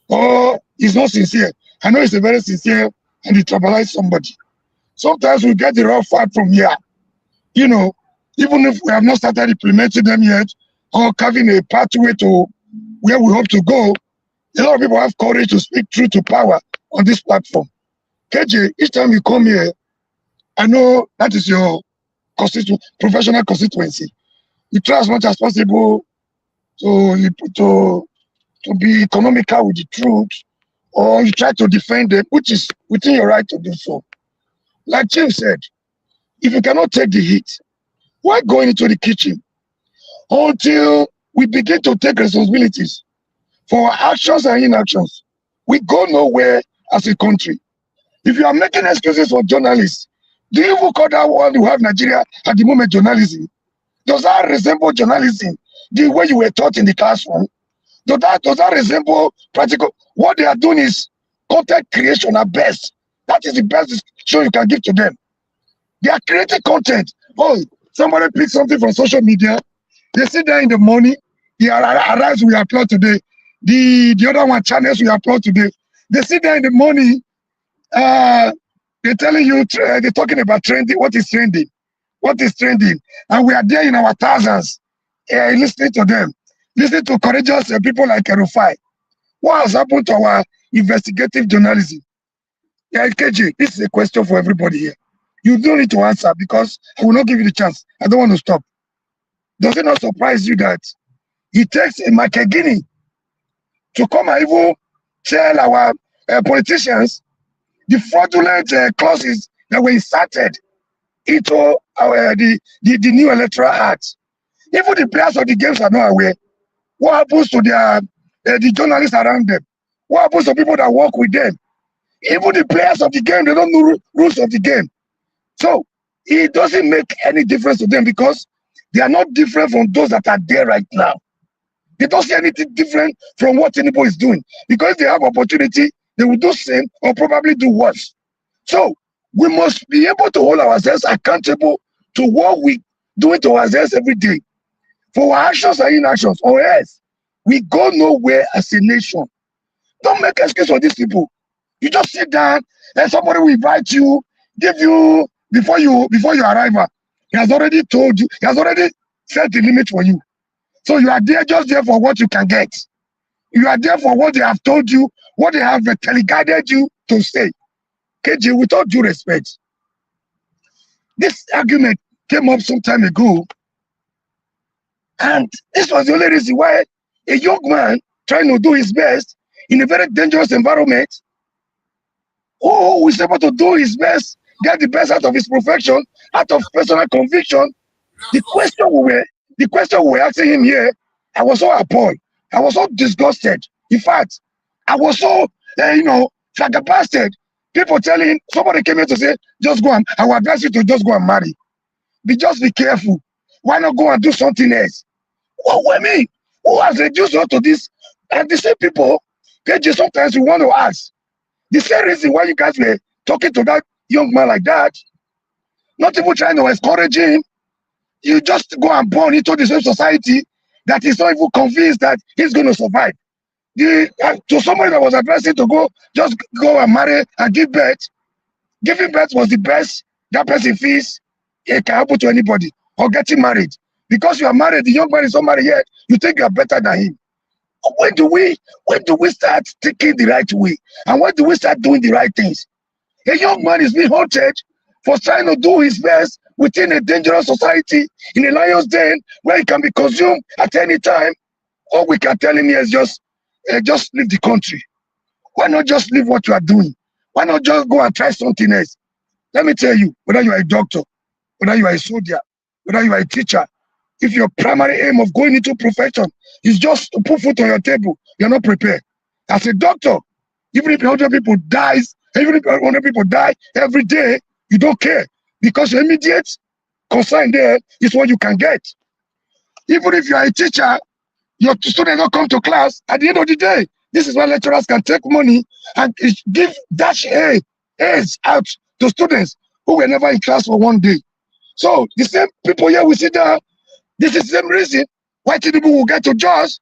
or he's not sincere. I know he's a very sincere and he tribalized somebody. Sometimes we get the raw fact from here. Even if we have not started implementing them yet or carving a pathway to where we hope to go, a lot of people have courage to speak truth to power on this platform. KJ, each time you come here, I know that is your professional constituency. You try as much as possible to be economical with the truth, or you try to defend them, which is within your right to do so. Like James said, if you cannot take the heat, why go into the kitchen? Until we begin to take responsibilities for our actions and inactions, we go nowhere as a country. If you are making excuses for journalists, do you even call that one you have Nigeria at the moment journalism? Does that resemble journalism the way you were taught in the classroom? Does that resemble practical? What they are doing is content creation at best. That is the best show you can give to them. They are creating content. Oh, somebody picked something from social media. They sit there in the morning. He arrives, we applaud today. The other one, channels, we applaud today. They sit there in the morning. They're telling you, they're talking about trending. What is trending? What is trending? And we are there in our thousands, listening to them, listening to courageous people like Rufai. What has happened to our investigative journalism? Yeah, KJ, this is a question for everybody here. You don't need to answer because I will not give you the chance. I don't want to stop. Does it not surprise you that it takes a Makegini to come and even tell our politicians the fraudulent clauses that were inserted into the new electoral act? Even the players of the games are not aware. What happens to the journalists around them? What happens to people that work with them? Even the players of the game, they don't know rules of the game. So it doesn't make any difference to them because they are not different from those that are there right now. They don't see anything different from what Tinubu is doing. Because if they have opportunity, they will do same or probably do worse. So we must be able to hold ourselves accountable to what we do to ourselves every day. For our actions and inactions, or else we go nowhere as a nation. Don't make excuse for these people. You just sit down and somebody will invite you, give you before you arrive. He has already told you, he has already set the limit for you. So you are there just there for what you can get. You are there for what they have told you, what they have teleguided you to say. KJ, with all due respect, this argument came up some time ago, and this was the only reason why a young man trying to do his best in a very dangerous environment, who is able to do his best, get the best out of his profession, out of personal conviction. The question we were asking him here, I was so appalled. I was so disgusted. In fact, I was so, flabbergasted. People telling him, somebody came here to say, just go and, I will advise you to just go and marry. Just be careful. Why not go and do something else? What I mean? Who has reduced us to this? And the same people, KJ, sometimes we want to ask, the same reason why you guys were talking to that young man like that, not even trying to encourage him, you just go and born into the same society that is not even convinced that he's going to survive. To somebody that was advising to just go and marry and give birth, giving birth was the best that person feels it can happen to anybody, or getting married. Because you are married, the young man is not married yet, you think you are better than him. When do we start taking the right way? And when do we start doing the right things? A young man is being haunted for trying to do his best within a dangerous society, in a lion's den, where he can be consumed at any time. All we can tell him is just leave the country. Why not just leave what you are doing? Why not just go and try something else? Let me tell you, whether you are a doctor, whether you are a soldier, whether you are a teacher, if your primary aim of going into profession is just to put food on your table, you're not prepared. As a doctor, even if 100 people dies, even if 100 people die every day, you don't care, because your immediate concern there is what you can get. Even if you are a teacher, your students don't come to class. At the end of the day, this is why lecturers can take money and give dash A's out to students who were never in class for one day. So the same people here we sit down. This is the same reason why Tinubu will get to Jos.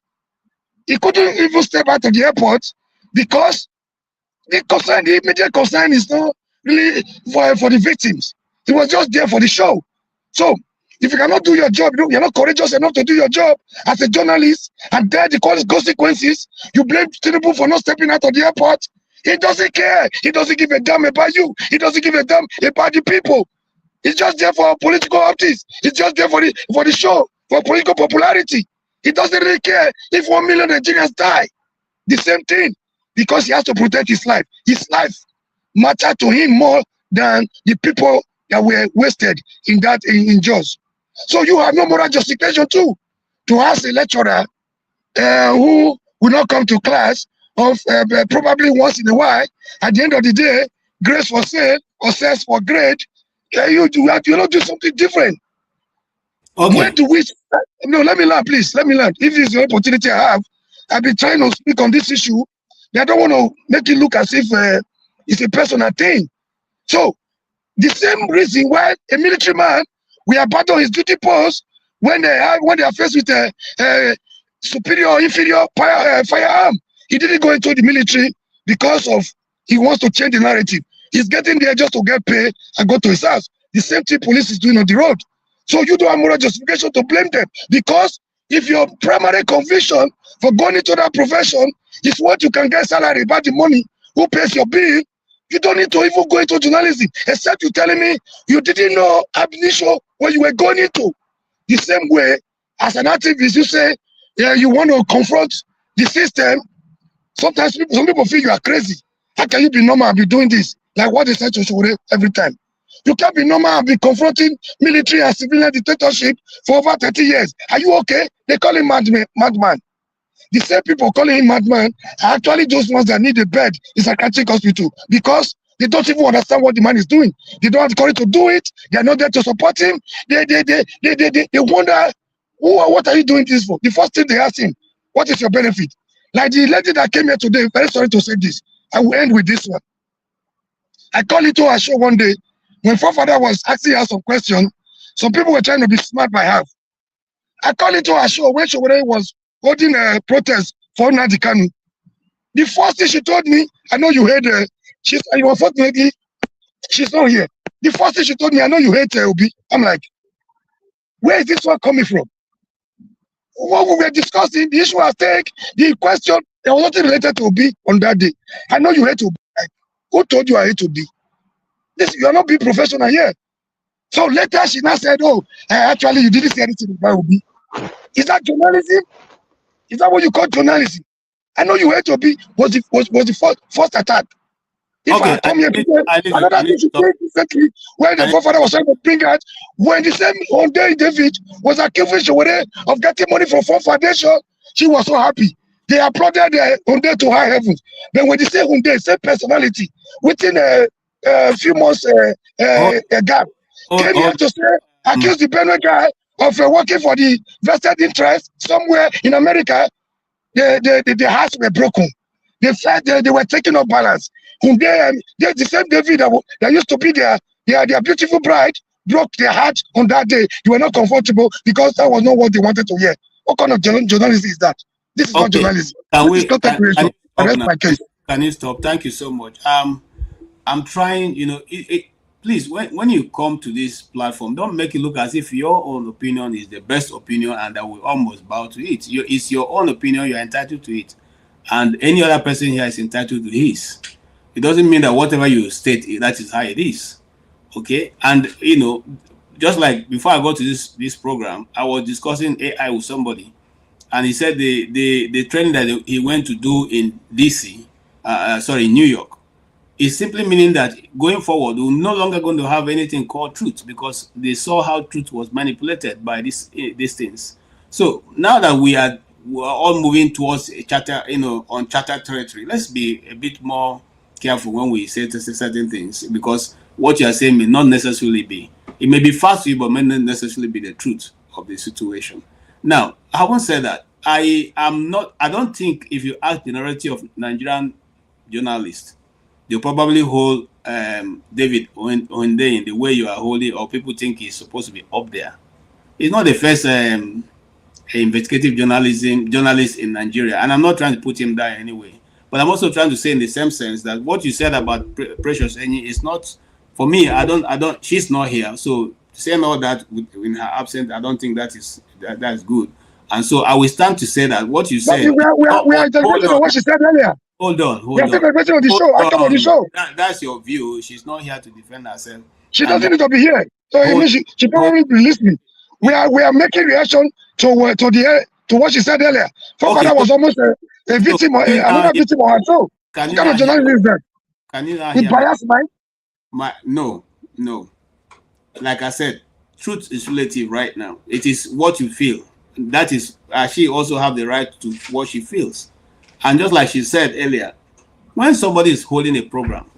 He couldn't even step out of the airport because the immediate concern is not really for the victims. He was just there for the show. So if you cannot do your job, you're not courageous enough to do your job as a journalist, and there the consequences, you blame Tinubu for not stepping out of the airport. He doesn't care. He doesn't give a damn about you. He doesn't give a damn about the people. He's just there for political optics. He's just there for the show, for political popularity. He doesn't really care if 1 million Nigerians die. The same thing, because he has to protect his life. His life matters to him more than the people that were wasted in Jos. So you have no moral justification too to ask a lecturer who will not come to class of probably once in a while. At the end of the day, grace for sale or sales for grade. You not do something different. Okay. When do we? No, let me learn, please. Let me learn. If this is the opportunity I have, I've been trying to speak on this issue. I don't want to make it look as if it's a personal thing. So the same reason why a military man will abandon his duty post when they are faced with a superior or inferior firearm. He didn't go into the military because of he wants to change the narrative. He's getting there just to get paid and go to his house. The same thing police is doing on the road. So you don't have moral justification to blame them, because if your primary conviction for going into that profession is what you can get salary, about the money, who pays your bill, you don't need to even go into journalism, except you telling me you didn't know ab initio what you were going into. The same way, as an activist, you say, yeah, you want to confront the system. Sometimes some people feel you are crazy. How can you be normal and be doing this? Like what they say to Shore every time. You can't be normal and be confronting military and civilian dictatorship for over 30 years. Are you okay? They call him madman. The same people calling him madman are actually those ones that need a bed in psychiatric hospital, because they don't even understand what the man is doing. They don't have the courage to do it. They are not there to support him. They wonder, what are you doing this for? The first thing they ask him, what is your benefit? Like the lady that came here today, very sorry to say this. I will end with this one. I called into a show one day when forefather was asking her some questions. Some people were trying to be smart by half. I called into a show when Showore was holding a protest for Nnamdi Kanu. The first thing she told me, I know you hate her. Unfortunately, she's not here. The first thing she told me, I know you hate Obi. I'm like, where is this one coming from? What we were discussing, the issue was take, the question, there was nothing related to Obi on that day. I know you hate Obi. Like, who told you I hate Obi? This, you are not being professional here. So later she now said, oh, actually you didn't say anything about Obi. Is that journalism? Is that what you call journalism? I know you hate Obi was the first attack. If Okay, I come here, another thing you take recently, where the forefather was trying to bring out, when the same Hunde David was accusing Showore of getting money from Fund Foundation, she was so happy. They applauded Hunde to high heavens. Then when they say Hunde, same personality, within a few months a gap, came here to say, accuse the Benue guy of working for the vested interest somewhere in America. The hearts were broken. They felt they were taking up balance. They're the same David that used to be their beautiful bride, broke their heart on that day. You were not comfortable because that was not what they wanted to hear. What kind of journalism is that? This is not journalism. Can you stop? Thank you so much. I'm trying, please, when you come to this platform, don't make it look as if your own opinion is the best opinion and that we almost bow to it. It's your own opinion, you're entitled to it. And any other person here is entitled to his. It doesn't mean that whatever you state, that is how it is. Okay? And, just like before I go to this program, I was discussing AI with somebody. And he said the training that he went to do in New York, is simply meaning that going forward, we're no longer going to have anything called truth, because they saw how truth was manipulated by these things. So now that we're all moving towards a charter, uncharted territory, let's be a bit more careful when we say certain things, because what you are saying may not necessarily be. It may be fast to you, but may not necessarily be the truth of the situation. Now, I won't say that. I don't think if you ask the majority of Nigerian journalists, they'll probably hold David Hunde in the way you are holding, or people think he's supposed to be up there. He's not the first investigative journalist in Nigeria, and I'm not trying to put him down anyway. But I'm also trying to say in the same sense that what you said about Precious Enyi is not, for me, I don't, she's not here. So saying all that in her absence, I don't think that's good. And so I will stand to say that what you said. We are interpreting what she said earlier. Hold on. On the show. I come on the show. That's your view. She's not here to defend herself. She doesn't need to be here. So she probably be listening. We are making reaction to what she said earlier. Forefather was almost a victim, another victim of her show. What kind of journalism is that? Can you not with biased mind? No. Like I said, truth is relative right now. It is what you feel. That is, she also have the right to what she feels. And just like she said earlier, when somebody is holding a program,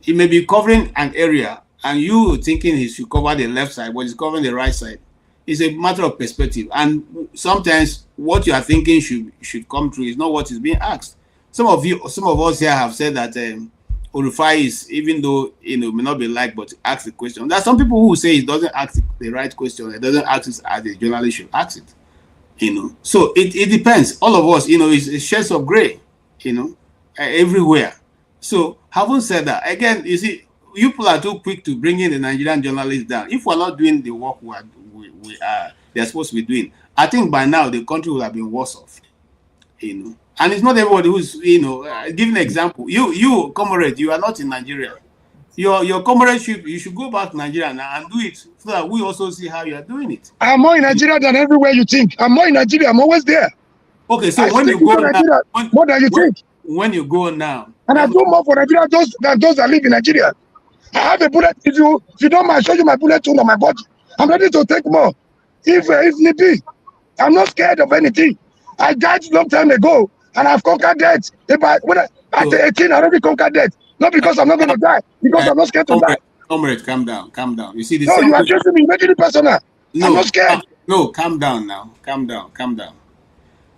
he may be covering an area and you thinking he should cover the left side, but he's covering the right side. It's a matter of perspective. And sometimes what you are thinking should come true is not what is being asked. Some of us here have said that Urufai is, even though may not be liked, but ask the question. There are some people who say he doesn't ask the right question. It doesn't ask it as a journalist should ask it. So it depends. All of us, it's shades of gray, everywhere. So having said that, again, you see, you people are too quick to bring in the Nigerian journalists down. If we're not doing the work they're supposed to be doing, I think by now the country would have been worse off. And it's not everybody who's, give an example. You, comrade, you are not in Nigeria. Your comradeship, you should go back to Nigeria now and do it so that we also see how you are doing it. I'm more in Nigeria than everywhere you think. I'm more in Nigeria. I'm always there. Okay, so when you go Nigeria, more than you think. When you go now, and I do more for Nigeria than those that live in Nigeria. I have a bullet. If you don't mind, I'll show you my bullet tool on my body. I'm ready to take more, if need be. I'm not scared of anything. I died a long time ago, and I've conquered death. At 18, I already conquered death. Not because I'm not going to die, because I'm not scared to die. Comrade, calm down. You see, no, you are chasing me, making it personal. No, I'm not scared. No, calm down now. Calm down.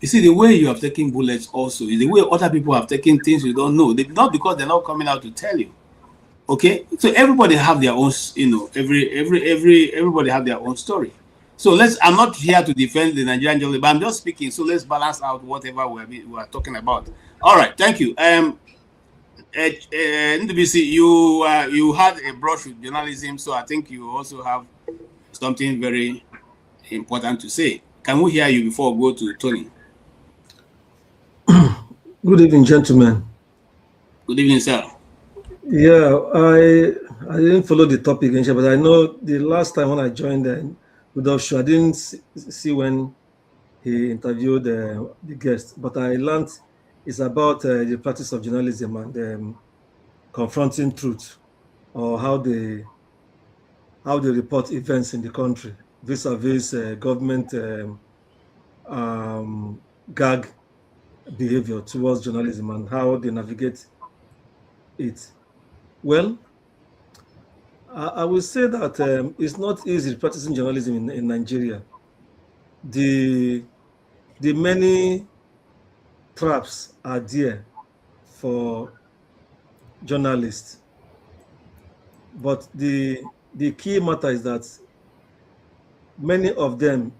You see, the way you have taken bullets also is the way other people have taken things you don't know. Not because they're not coming out to tell you. Okay, so everybody have their own, everybody have their own story. So I'm not here to defend the Nigerian journalist, but I'm just speaking. So let's balance out whatever we are talking about. All right, thank you. NWC, you had a brush with journalism, so I think you also have something very important to say. Can we hear you before we go to Tony? Good evening, gentlemen. Good evening, sir. Yeah, I didn't follow the topic, but I know the last time when I joined Rudolph Show, I didn't see when he interviewed the guest, but I learned it's about the practice of journalism and confronting truth, or how they report events in the country vis-a-vis government gag behavior towards journalism and how they navigate it. Well, I will say that it's not easy practicing journalism in Nigeria. The many traps are there for journalists, but the key matter is that many of them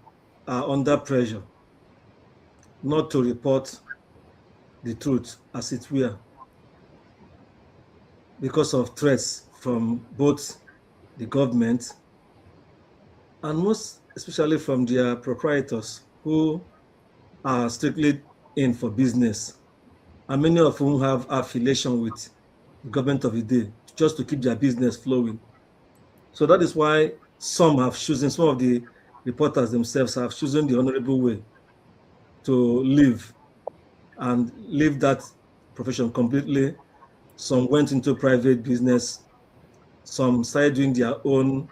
are under pressure not to report the truth as it were, because of threats from both the government and most especially from their proprietors, who are strictly in for business, and many of whom have affiliation with the government of the day just to keep their business flowing. So that is why some of the reporters themselves have chosen the honorable way to live and leave that profession completely. Some went into private business, some started doing their own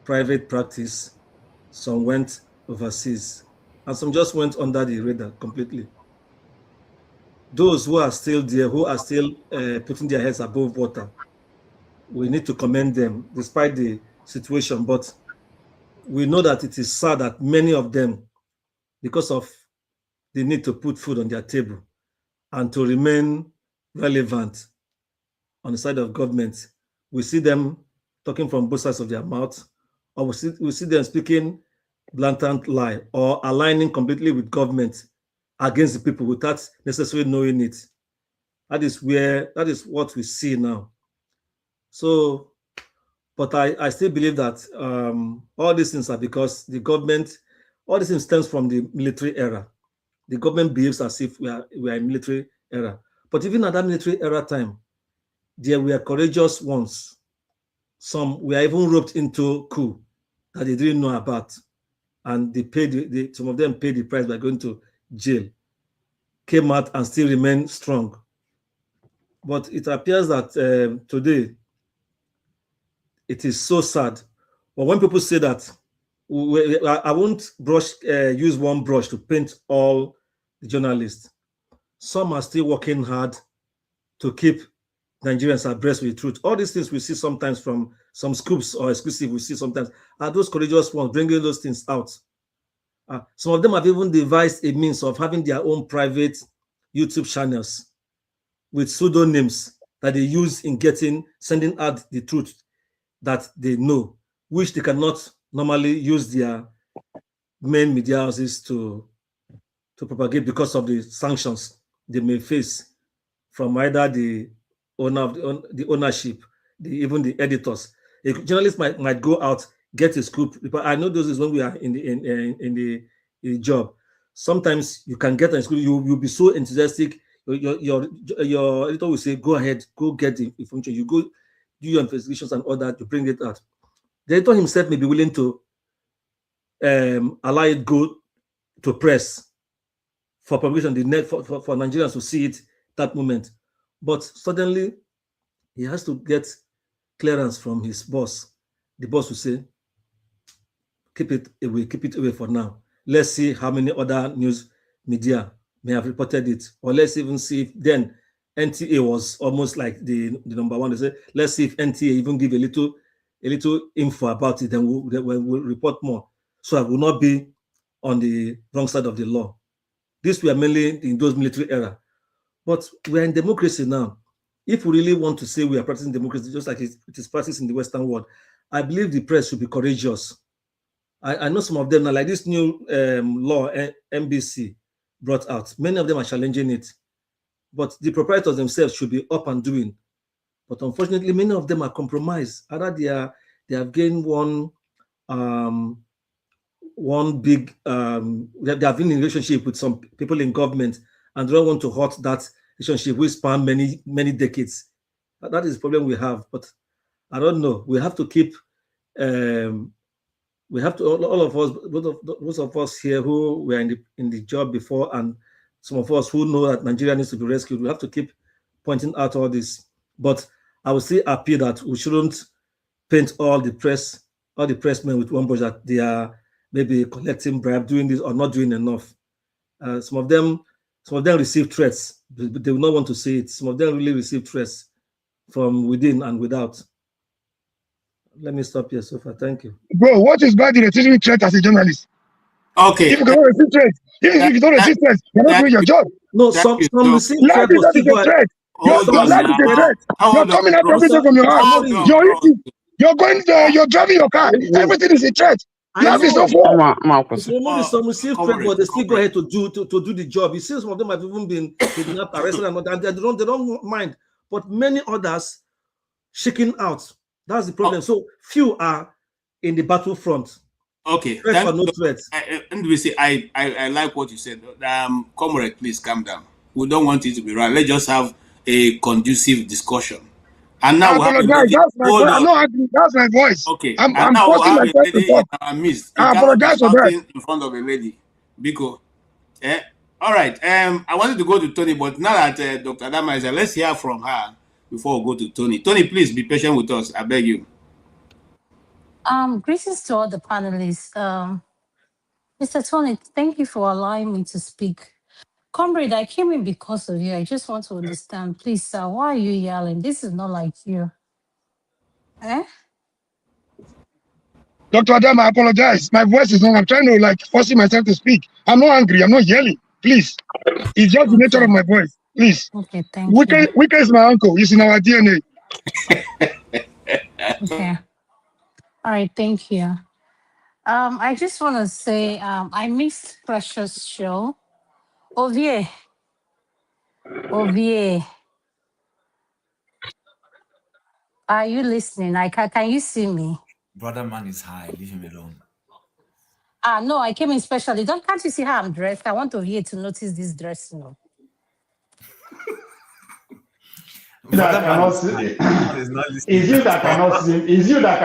private practice, some went overseas, and some just went under the radar completely. Those who are still there, who are still putting their heads above water, we need to commend them despite the situation. But we know that it is sad that many of them, because of the need to put food on their table and to remain relevant on the side of government, we see them talking from both sides of their mouth, or we see them speaking blatant lie or aligning completely with government against the people without necessarily knowing it. That is what we see now. So, but I still believe that all these things are because the government, all these things stems from the military era. The government behaves as if we are in military era. But even at that military era time, there were courageous ones. Some were even roped into coup that they didn't know about, and they paid. Some of them paid the price by going to jail. Came out and still remain strong. But it appears that today it is so sad. But when people say that, I won't use one brush to paint all the journalists. Some are still working hard to keep Nigerians abreast with the truth. All these things we see sometimes from some scoops or exclusive we see sometimes are those courageous ones bringing those things out. Some of them have even devised a means of having their own private YouTube channels with pseudonyms that they use in sending out the truth that they know, which they cannot normally use their main media houses to propagate because of the sanctions they may face from either the owner of the ownership, even the editors. A journalist might go out, get a scoop. But I know those is when we are in the job. Sometimes you can get a scoop. You'll be so enthusiastic. Your editor will say, "Go ahead, go get the information. You go do your investigations and all that. You bring it out." The editor himself may be willing to allow it go to press for publication, for Nigerians to see it that moment. But suddenly, he has to get clearance from his boss. The boss will say, keep it away for now. Let's see how many other news media may have reported it. Or let's even see if then NTA was almost like the number one. They say, let's see if NTA even give a little info about it, then we'll report more. So I will not be on the wrong side of the law. This were mainly in those military era. But we're in democracy now. If we really want to say we are practicing democracy, just like it is practiced in the Western world, I believe the press should be courageous. I know some of them now, like this new law NBC brought out. Many of them are challenging it. But the proprietors themselves should be up and doing. But unfortunately, many of them are compromised. Either they have gained one big, they have been in relationship with some people in government and don't want to hurt that relationship which span many decades. That is the problem we have. But I don't know. We have to keep, we have to, all of us, most of us here who were in the job before, and some of us who know that Nigeria needs to be rescued, we have to keep pointing out all this. But I would still appeal that we shouldn't paint all the pressmen with one brush, that they are maybe collecting bribe, doing this or not doing enough. Some of them receive threats, but they will not want to say it. Some of them really receive threats from within and without. Let me stop here so far. Thank you. Bro, what is bad in receiving threat as a journalist? Okay. If you don't receive threat, if you don't receive threat, you're not doing your job. No, some receive life threat, is a threat. Your life is a threat. You're coming out everything from your house. You're eating. You're going there. You're driving your car. Everything is a threat. Life is not fair. Some receive threat, but they still go ahead to do the job. You see, some of them have even been kidnapped, arrested, and they don't mind. But many others shaking out. That's the problem. So few are in the battlefront. Okay. Threats or no threats. And we say I like what you said. Comrade, please calm down. We don't want it to be right. Let's just have a conducive discussion. And now we have a lady. That's my voice. I'm not angry. That's my voice. Okay. I'm now forcing we'll have myself a to lady talk. in our midst. I apologize for that. In front of a lady. Biko. All right. I wanted to go to Tony, but now that Dr. Adama is here, let's hear from her before we go to Tony. Tony, please be patient with us. I beg you. Greetings to all the panelists. Mr. Tony, thank you for allowing me to speak. Comrade, I came in because of you. I just want to understand, please, sir, why are you yelling? This is not like you. Eh? Dr. Adam, I apologize. My voice is wrong. I'm trying to forcing myself to speak. I'm not angry. I'm not yelling. Please. It's just the nature of my voice. Please. Okay, thank you. Wike is my uncle. He's in our DNA. Okay. All right, thank you. I just want to say I missed Precious show. Ovie. Are you listening? Can you see me? Brother man is high. Leave him alone. No, I came in specially. Can't you see how I'm dressed? I want Ovie to notice this dress. No. That cannot see. Is you that cannot see? Is you that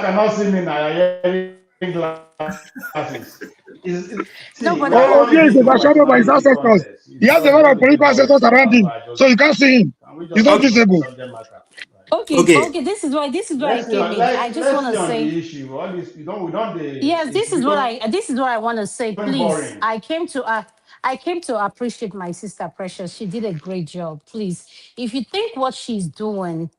cannot see me now? You're glasses. No, but Ovie is overshadowed by his ancestors. He has a lot of political ancestors around him, so you can't see him. He's not visible. Okay. This is why I came in. I just want to say. Yes, this is what I want to say. Please, I came to appreciate my sister Precious. She did a great job. Please, if you think what she's doing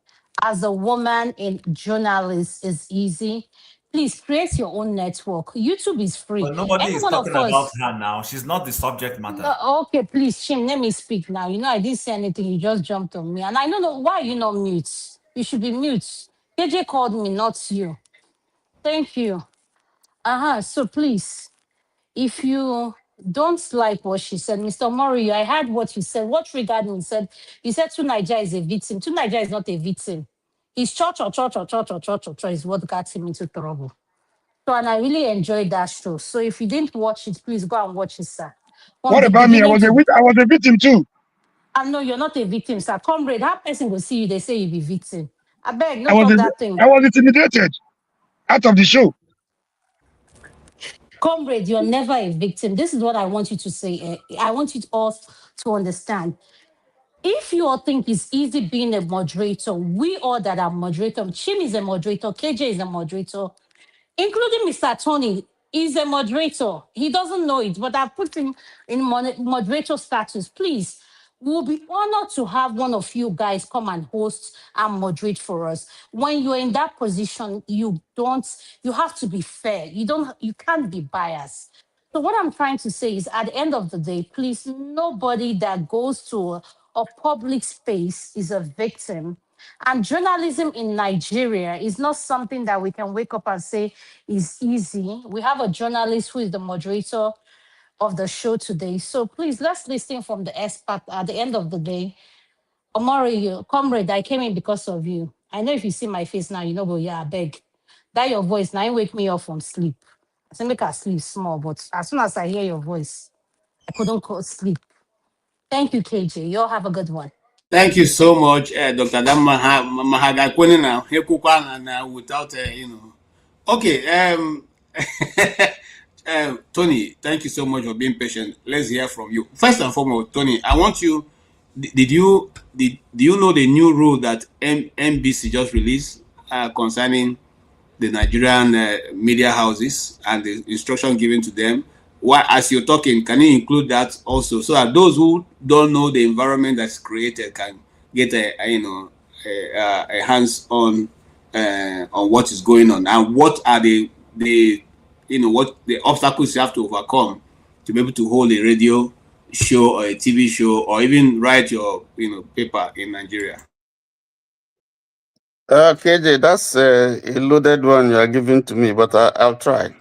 as a woman in journalist is easy, Please create your own network. YouTube is free. But nobody Any is one of talking about us. her now. She's not the subject matter. No, okay, please, Shim, let me speak now. You know, I didn't say anything. You just jumped on me. And I don't know why you not mute. You should be mute. KJ called me, not you. Thank you. So please, if you don't like what she said, Mr. Mori, I heard what you said. What triggered me said, you said Tunaija is a victim. Tunaija is not a victim. His church is what got him into trouble. So, and I really enjoyed that show. So if you didn't watch it, please go and watch it, sir. From What the about me? I beginning to was a victim too. I know you're not a victim, sir. Comrade, that person will see you, they say you be victim. I beg, I not was talk that thing. I was intimidated out of the show. Comrade, you're never a victim. This is what I want you to say. I want you all to understand. If you all think it's easy being a moderator, we all that are moderator, Chim is a moderator, KJ is a moderator, including Mr. Tony, is a moderator. He doesn't know it, but I put him in moderator status. Please, we'll be honored to have one of you guys come and host and moderate for us. When you're in that position, you have to be fair. You can't be biased. So what I'm trying to say is at the end of the day, please, nobody that goes to a public space is a victim. And journalism in Nigeria is not something that we can wake up and say is easy. We have a journalist who is the moderator of the show today. So please, let's listen from the expert at the end of the day. Omori, comrade, I came in because of you. I know if you see my face now, you know, but yeah, I beg. That your voice now wake me up from sleep. I say make I sleep small, but as soon as I hear your voice, I couldn't sleep. Thank you, KJ. You all have a good one. Thank you so much, Dr. Mahagakweni now. Without, Okay, Tony, thank you so much for being patient. Let's hear from you. First and foremost, Tony, I want you, do you know the new rule that NBC just released concerning the Nigerian media houses and the instruction given to them? Why, as you're talking, can you include that also, so that those who don't know the environment that's created can get a hands on what is going on, and what are what the obstacles you have to overcome to be able to hold a radio show or a TV show or even write your paper in Nigeria? KJ, that's a loaded one you are giving to me, but I'll try.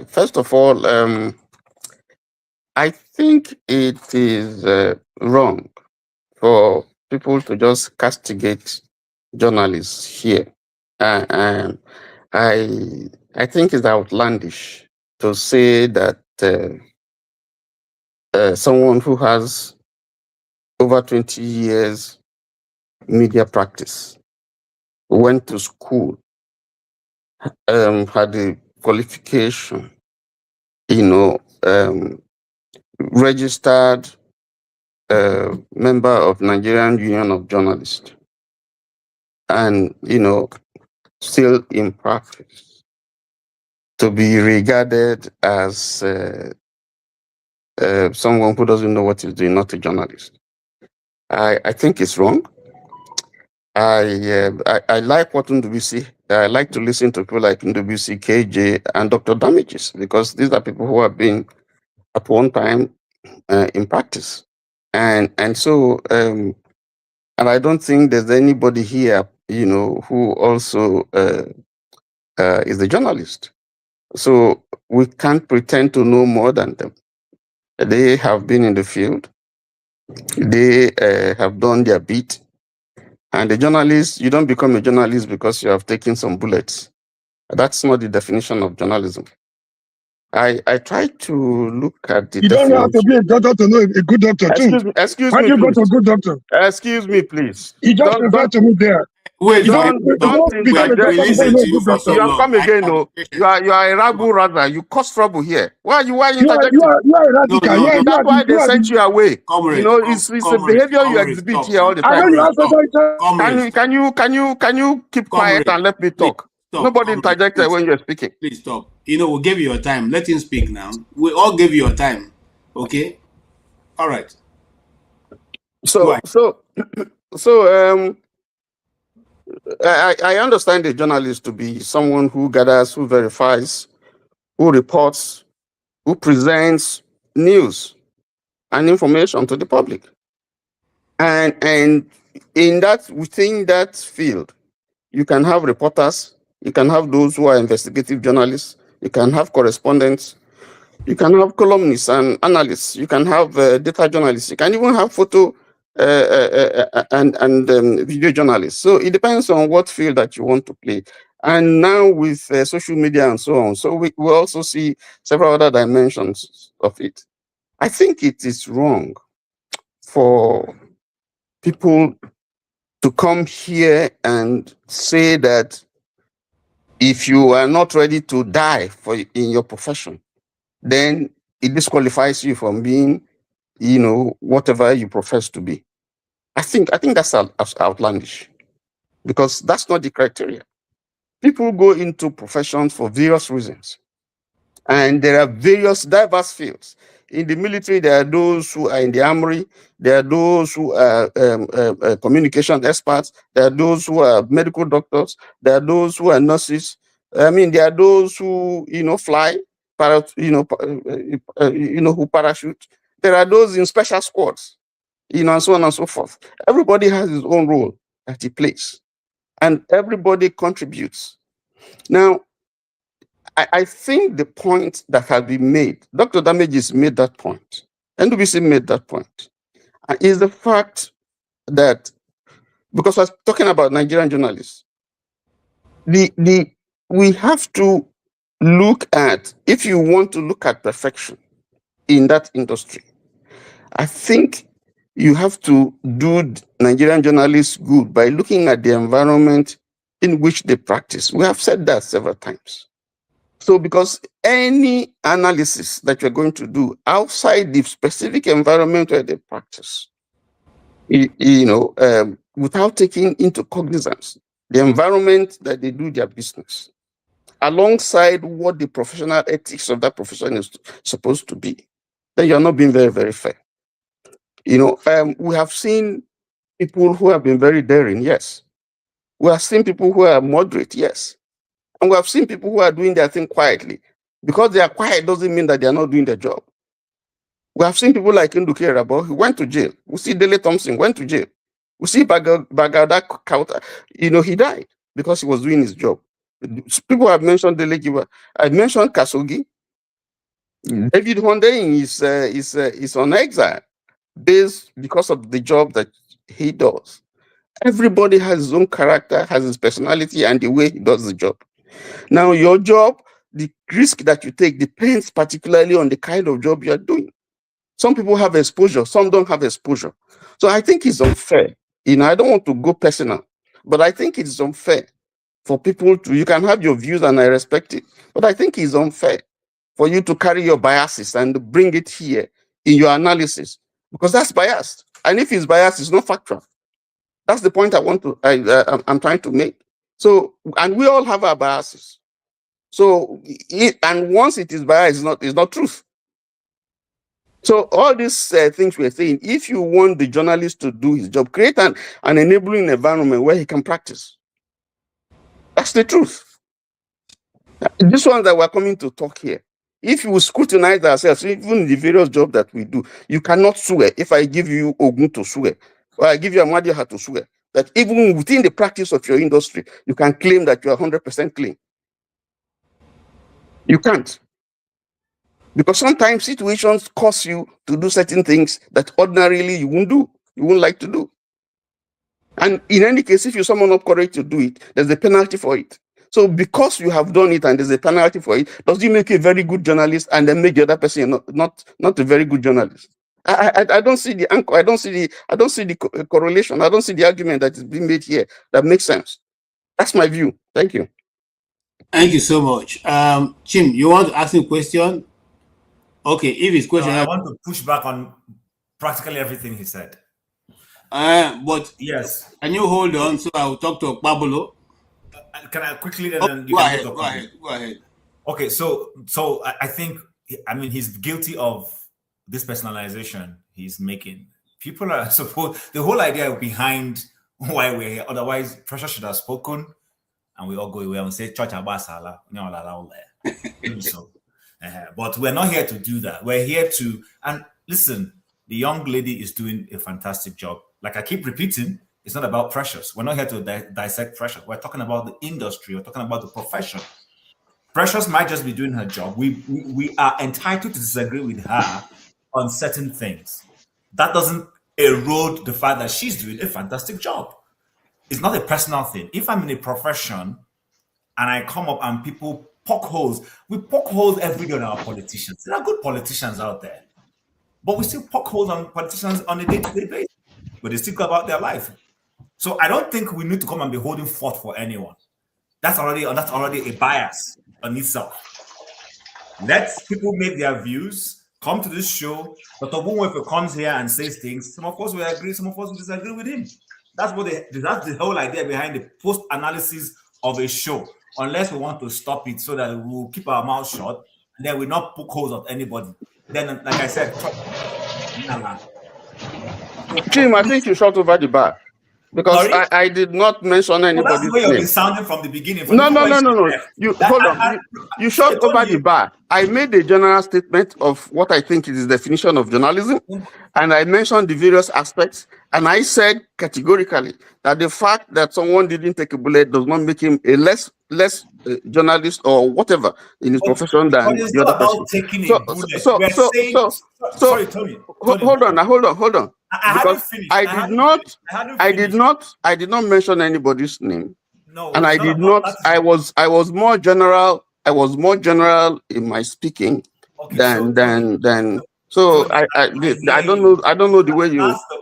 First of all, I think it is wrong for people to just castigate journalists here. And I think it's outlandish to say that someone who has over 20 years media practice, went to school, had a qualification, registered member of Nigerian Union of Journalists, and still in practice, to be regarded as someone who doesn't know what he's doing, not a journalist. I think it's wrong. I like what Ndubuisi. I like to listen to people like Ndubuisi, KJ, and Dr. Damages, because these are people who have been at one time in practice, and I don't think there's anybody here, who also is a journalist. So we can't pretend to know more than them. They have been in the field. They have done their bit. And a journalist, you don't become a journalist because you have taken some bullets. That's not the definition of journalism. I try to look at the You don't have to be a doctor to know a good doctor too. Excuse Why me, do you go please. to a good doctor? Excuse me, please. He just referred to me there. Wait, You don't become a doctor before you know a good doctor. You have come again, no? You are a ragu rather. You cause trouble here. Why you interjecting? You are a radical. That's why they sent you away. Comrade, It's a behavior you exhibit here all the time. I know you have social Can you keep quiet and let me talk? Stop. Nobody interjected when you're speaking. Please stop. We gave you your time. Let him speak now. We all gave you your time. Okay? All right. So I understand a journalist to be someone who gathers, who verifies, who reports, who presents news and information to the public. And within that field, you can have reporters, you can have those who are investigative journalists, you can have correspondents, you can have columnists and analysts, you can have data journalists, you can even have photo and video journalists. So it depends on what field that you want to play. And now with social media and so on, so we also see several other dimensions of it. I think it is wrong for people to come here and say that if you are not ready to die in your profession, then it disqualifies you from being, whatever you profess to be. I think that's outlandish, because that's not the criteria. People go into professions for various reasons, and there are various diverse fields. In the military, there are those who are in the armory, there are those who are communication experts, there are those who are medical doctors, there are those who are nurses. I mean, there are those who fly, who parachute. There are those in special squads, and so on and so forth. Everybody has his own role that he plays, and everybody contributes. Now, I think the point that has been made, Dr. Damages made that point, NWC made that point, is the fact that, because I was talking about Nigerian journalists, we have to look at, if you want to look at perfection in that industry, I think you have to do Nigerian journalists good by looking at the environment in which they practice. We have said that several times. So because any analysis that you're going to do outside the specific environment where they practice, without taking into cognizance the environment that they do their business, alongside what the professional ethics of that profession is supposed to be, then you're not being very, very fair. We have seen people who have been very daring, yes. We have seen people who are moderate, yes. And we have seen people who are doing their thing quietly. Because they are quiet doesn't mean that they are not doing their job. We have seen people like Nduke Rabo, he went to jail. We see Dele Thompson went to jail. We see Bagada Kauta, he died because he was doing his job. People have mentioned Dele Giwa. I mentioned Kasogi. David Honde is on exile because of the job that he does. Everybody has his own character, has his personality, and the way he does the job. Now, your job, the risk that you take depends particularly on the kind of job you are doing. Some people have exposure, some don't have exposure. So I think it's unfair. I don't want to go personal, but I think it's unfair for people you can have your views and I respect it, but I think it's unfair for you to carry your biases and bring it here in your analysis, because that's biased. And if it's biased, it's not factual. That's the point I'm trying to make. So, and we all have our biases. So, and once it is biased, it's not truth. So all these things we're saying, if you want the journalist to do his job, create an enabling environment where he can practice. That's the truth. This one that we're coming to talk here, if you scrutinize ourselves, even in the various jobs that we do, you cannot swear. If I give you Ogun to swear, or I give you Amadiaha to swear, that even within the practice of your industry, you can claim that you are 100% clean. You can't. Because sometimes situations cause you to do certain things that ordinarily you wouldn't like to do. And in any case, if you summon up courage to do it, there's a penalty for it. So because you have done it and there's a penalty for it, does it make you a very good journalist and then make the other person not a very good journalist? I don't see the anchor. I don't see the correlation. I don't see the argument that is being made here that makes sense. That's my view. Thank you. Thank you so much. Chim, you want to ask him a question? Okay, if his question, I want to push back on practically everything he said. But yes, can you hold on so I will talk to Pablo? Can I quickly? Go ahead. Okay, so I think, I mean, he's guilty of this personalization he's making. People are supposed, the whole idea behind why we're here. Otherwise, Precious should have spoken and we all go away and say, Church Abasala, so. But we're not here to do that. We're here to, and listen, the young lady is doing a fantastic job. Like I keep repeating, it's not about Precious. We're not here to dissect Precious. We're talking about the industry. We're talking about the profession. Precious might just be doing her job. We are entitled to disagree with her on certain things. That doesn't erode the fact that she's doing a fantastic job. It's not a personal thing. If I'm in a profession and I come up and people poke holes, we poke holes every day on our politicians. There are good politicians out there, but we still poke holes on politicians on a day-to-day basis, but they still go about their life. So I don't think we need to come and be holding forth for anyone. That's already a bias on itself. Let people make their views, come to this show. Dr. Bunwefe comes here and says things. Some of us will agree, some of us will disagree with him. That's the whole idea behind the post-analysis of a show. Unless we want to stop it so that we'll keep our mouth shut and then we'll not poke holes at anybody. Then, like I said, Jim, I think you shot over the bar. Because I did not mention anybody's that's the way name. you've been sounding from the beginning. No. You hold on. You shot over the bar. I made a general statement of what I think is the definition of journalism, and I mentioned the various aspects. And I said categorically that the fact that someone didn't take a bullet does not make him a less journalist or whatever in his profession than the other person. Taking a bullet. Sorry, Tony. Hold on. Because I did not mention anybody's name. No, and I did not. I was more general. I was more general in my speaking than. So I don't know the way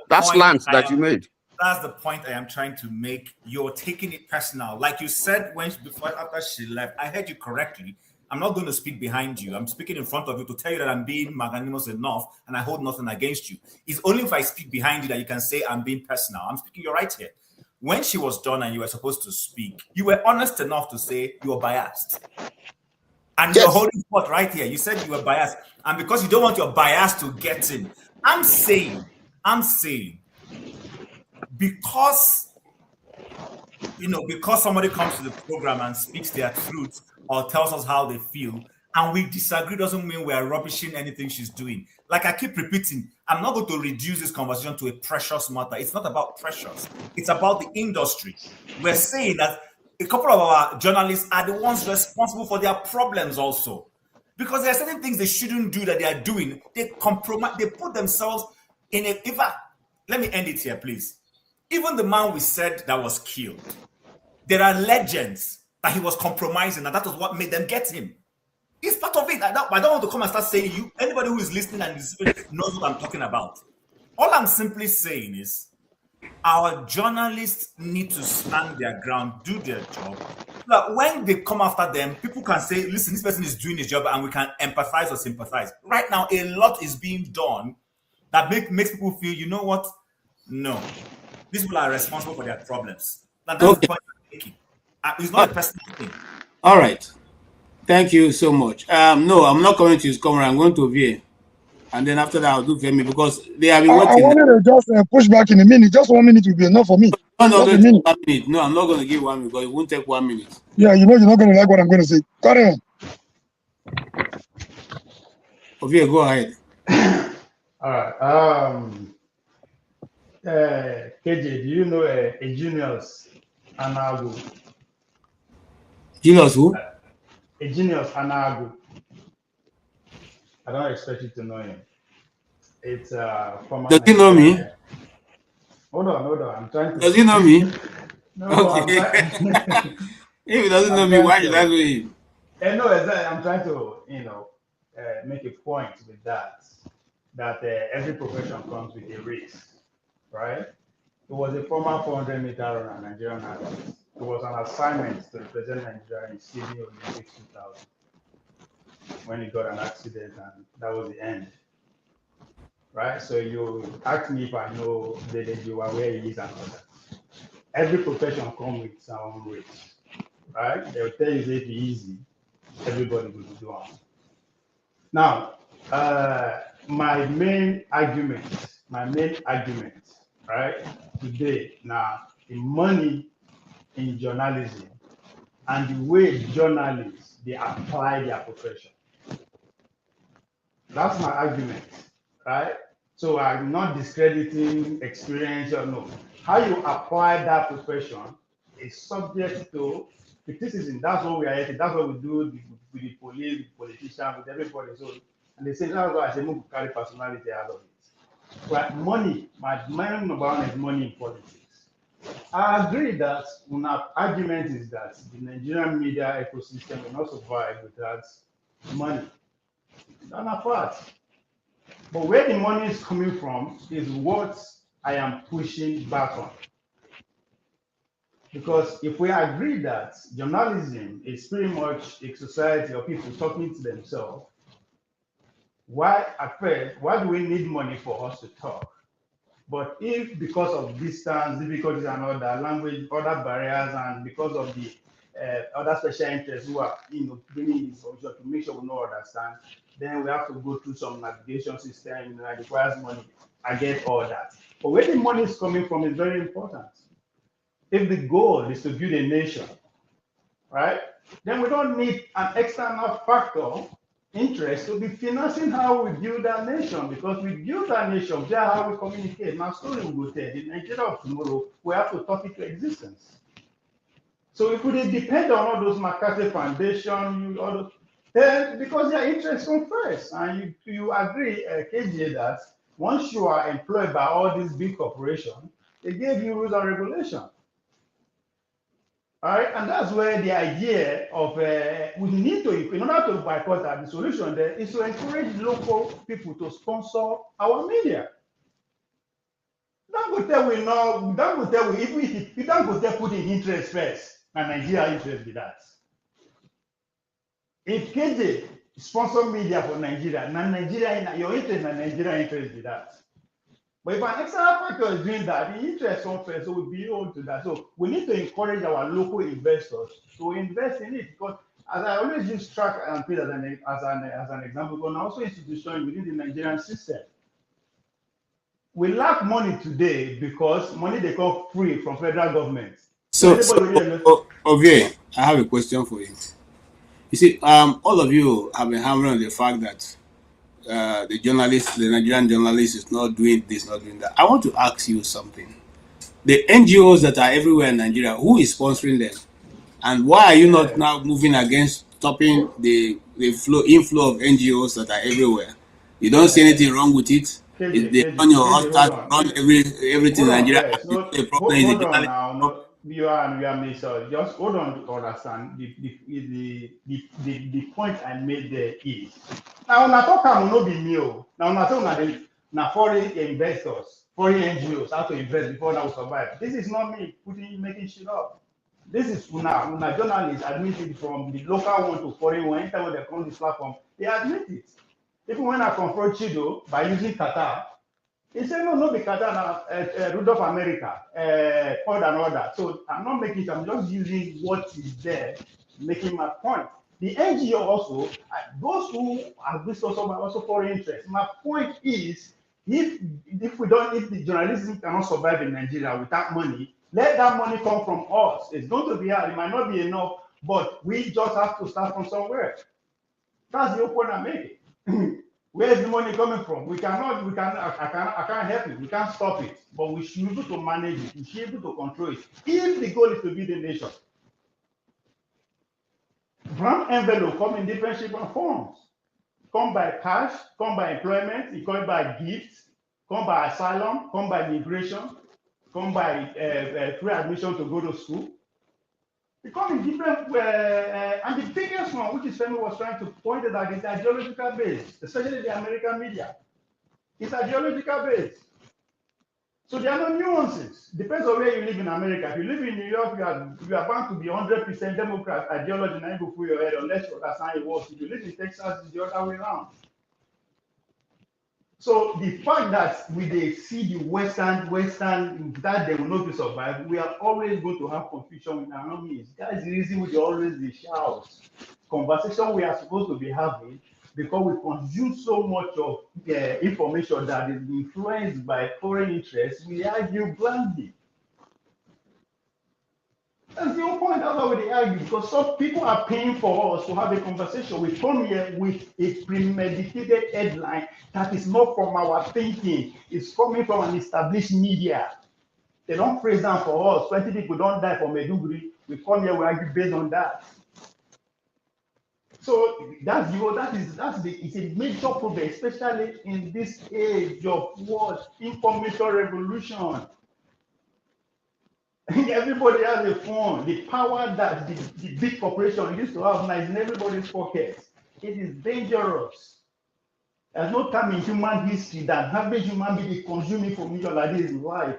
that slant that you made. That's the point I am trying to make. You're taking it personal, like you said after she left. I heard you correctly. I'm not going to speak behind you. I'm speaking in front of you to tell you that I'm being magnanimous enough and I hold nothing against you. It's only if I speak behind you that you can say I'm being personal. I'm speaking, you're right here. When she was done and you were supposed to speak, you were honest enough to say you were biased. And you're holding forth right here. You said you were biased. And because you don't want your bias to get in, I'm saying, because somebody comes to the program and speaks their truth or tells us how they feel, and we disagree doesn't mean we are rubbishing anything she's doing. Like I keep repeating, I'm not going to reduce this conversation to a Precious matter. It's not about Precious. It's about the industry. We're saying that a couple of our journalists are the ones responsible for their problems also. Because there are certain things they shouldn't do that they are doing. They compromise, they put themselves in a... In fact, let me end it here, please. Even the man we said that was killed, there are legends that he was compromising, and that was what made them get him. It's part of it. I don't want to come and start saying you. Anybody who is listening and knows what I'm talking about. All I'm simply saying is our journalists need to stand their ground, do their job. So that when they come after them, people can say, listen, this person is doing his job and we can empathize or sympathize. Right now, a lot is being done that makes people feel, you know what? No. These people are responsible for their problems. That's the point I'm making. It's not a personal thing. All right. Thank you so much. No, I'm not coming to his camera. I'm going to VA. And then after that, I'll do Femi because they have been waiting. I wanted to just push back in a minute. Just 1 minute will be enough for me. No, 1 minute. No, I'm not going to give 1 minute because it won't take 1 minute. Yeah, you're not going to like what I'm going to say. Carry on. Okay, go ahead. All right. KJ, do you know a Genius Anagu? Genius who? A Genius Anagu. I don't expect you to know him. It's from. Does he know me? Hold on. I'm trying to. Does he know me? No. Okay. If he doesn't know me, why should I know him? No, exactly. I'm trying to, make a point with that every profession comes with a risk, right? It was a former 400-meter runner, Nigerian athlete. It was an assignment to represent Nigeria in Sydney Olympics 2000 when he got an accident, and that was the end. Right? So you ask me if I know that you are where he is and all that. Every profession comes with its own risk, right? They'll tell you that it's easy, everybody will do it. Now, my main argument, right, today, now, the money in journalism and the way journalists they apply their profession. That's my argument, right? So I'm not discrediting experience or no. How you apply that profession is subject to criticism. That's what we are here. That's what we do with the police, with politicians, with everybody. So, and they say that's why I say move to carry personality out of it. But money, my main number one is money in politics. I agree that my argument is that the Nigerian media ecosystem will not survive without money. Not apart. But where the money is coming from is what I am pushing back on. Because if we agree that journalism is pretty much a society of people talking to themselves, why at first, why do we need money for us to talk? But if because of distance, difficulties and other language, other barriers, and because of the other special interests who are bringing information to make sure we know understand, then we have to go through some navigation system that requires money. I get all that. But where the money is coming from is very important. If the goal is to build a nation, right, then we don't need an external factor interest to be financing how we build that nation, because we build that nation, that's how we communicate. Now, story will go there. The Nigeria of tomorrow, we have to talk it to existence. So if we depend on all those McCarthy Foundation, then because their interests come first, and you agree, KJ, that once you are employed by all these big corporations, they gave you rules and regulations. All right, and that's where the idea of we need to, in order to boycott that, the solution there is to encourage local people to sponsor our media. Don't go tell we know, don't go tell we, if you don't go tell putting interest first, and Nigeria interest with that. If KJ sponsor media for Nigeria, Nigeria, your interest and Nigeria interest with that. But if an external factor is doing that, the interest comes first, so we'll be able to that. So we need to encourage our local investors to invest in it, because as I always use track and field as an example, but also institution within the Nigerian system. We lack money today because money they call free from federal government. So Ovie, I have a question for you. You see, all of you have been hammering on the fact that the Nigerian journalist is not doing this, not doing that. I want to ask you something. The NGOs that are everywhere in Nigeria, who is sponsoring them? And why are you not now moving against stopping the inflow of NGOs that are everywhere? You don't see anything wrong with it? They run your hospital, run everything in Nigeria. No, The problem is the hold on journalist. now. No, you are missing. Just hold on to understand. The point I made there is now na talk am no be me o. Now na talk na foreign investors, foreign NGOs how to invest before that will survive. This is not me making shit up. This is una journalists admitted from the local one to foreign one. Anytime when they come to this platform, they admit it. Even when I confront Chido by using Qatar, he said, no, be Qatar, Rudolph America, all and all that. So I'm not making it, I'm just using what is there, making my point. The NGO also, those who have this also foreign interest. My point is, if the journalism cannot survive in Nigeria without money, let that money come from us. It's going to be hard, it might not be enough, but we just have to start from somewhere. That's the point I'm making. Where's the money coming from? I can't help it. We can't stop it. But we should be able to manage it. We should be able to control it. If the goal is to build a nation, brown envelope come in different shapes and forms. Come by cash, come by employment, it come by gifts, come by asylum, come by migration, come by free admission to go to school. They come in different and the biggest one, which is Femi was trying to point it out, is ideological based, especially the American media. It's ideological based. So there are no nuances. Depends on where you live in America. If you live in New York, you are bound to be 100% Democrat ideology, and you go through your head unless you understand it works. If you live in Texas, it's the other way around. So the fact that we see the Western that they will not be survived, we are always going to have confusion with our enemies. That is the reason we always the shouts. Conversation we are supposed to be having, because we consume so much of information that is influenced by foreign interests, we argue blindly. That's the whole point. That's why they argue, because some people are paying for us to have a conversation. We come here with a premeditated headline that is not from our thinking. It's coming from an established media. They don't praise them for us. 20 people don't die from Meduguri. We come here, we argue based on that. So that's it's a major problem, especially in this age of what information revolution. Everybody has a phone. The power that the big corporation used to have now is in everybody's pocket. It is dangerous. There's no time in human history that average human being is consuming information like this in life.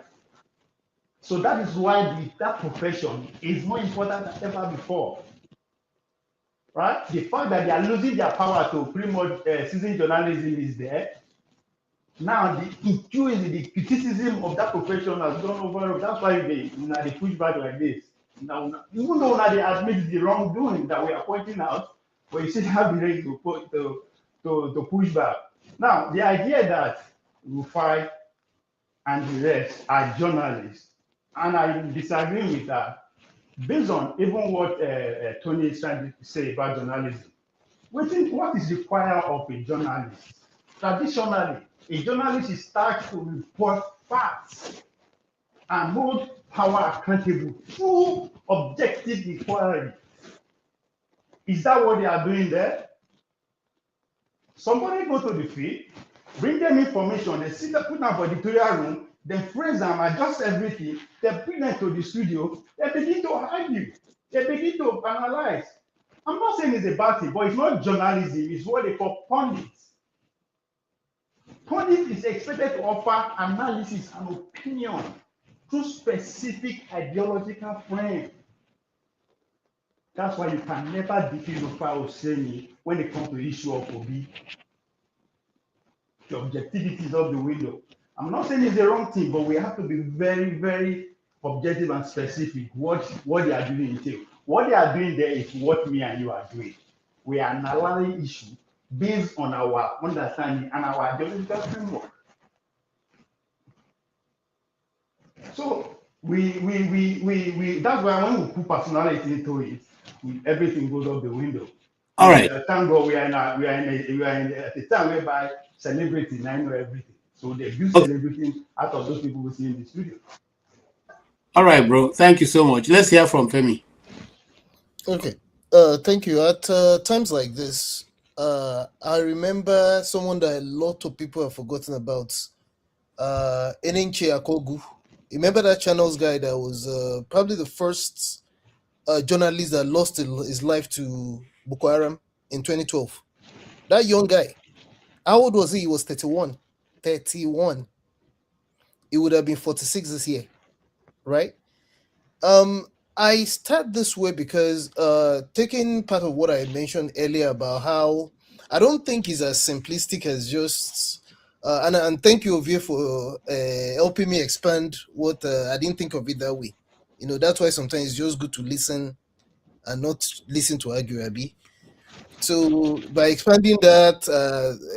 So that is why that profession is more important than ever before. Right? The fact that they are losing their power to pretty much citizen journalism is there. Now the criticism of that profession has gone over. That's why they push back like this. Now, even though now they admit the wrongdoing that we are pointing out, but you still have the right to push back. Now, the idea that Rufai and the rest are journalists, and I disagree with that, based on even what Tony is trying to say about journalism. What is required of a journalist? Traditionally, a journalist is tasked to report facts and hold power accountable through objective inquiry. Is that what they are doing there? Somebody go to the field, bring them information, they sit put them for the editorial room, then praise them, adjust everything, they bring them to the studio, they begin to argue, they begin to analyze. I'm not saying it's a bad thing, but it's not journalism, it's what they call pundits. Pundit is expected to offer analysis and opinion through specific ideological frame. That's why you can never defeat Rufai Oseni when it comes to the issue of Obi. The objectivity is out the window. I'm not saying it's the wrong thing, but we have to be very, very objective and specific what they are doing in entail. What they are doing there is what me and you are doing. We are analyzing issue based on our understanding and our ideological framework. So that's why when we put personality into it, everything goes out the window. All right. Thank God we are at a time whereby celebrities now know everything. So they do celebrating out of those people we see in the studio. All right, bro. Thank you so much. Let's hear from Femi. Okay. Thank you. At times like this, I remember someone that a lot of people have forgotten about. Enyi Akogu. Remember that channels guy that was probably the first journalist that lost his life to Boko Haram in 2012. That young guy, how old was he? He was 31. 31. He would have been 46 this year, right? I start this way because taking part of what I mentioned earlier about how I don't think it's as simplistic as just and thank you, Ovie, for helping me expand what I didn't think of it that way. You know, that's why sometimes it's just good to listen and not listen to argue, Abi. So by expanding that,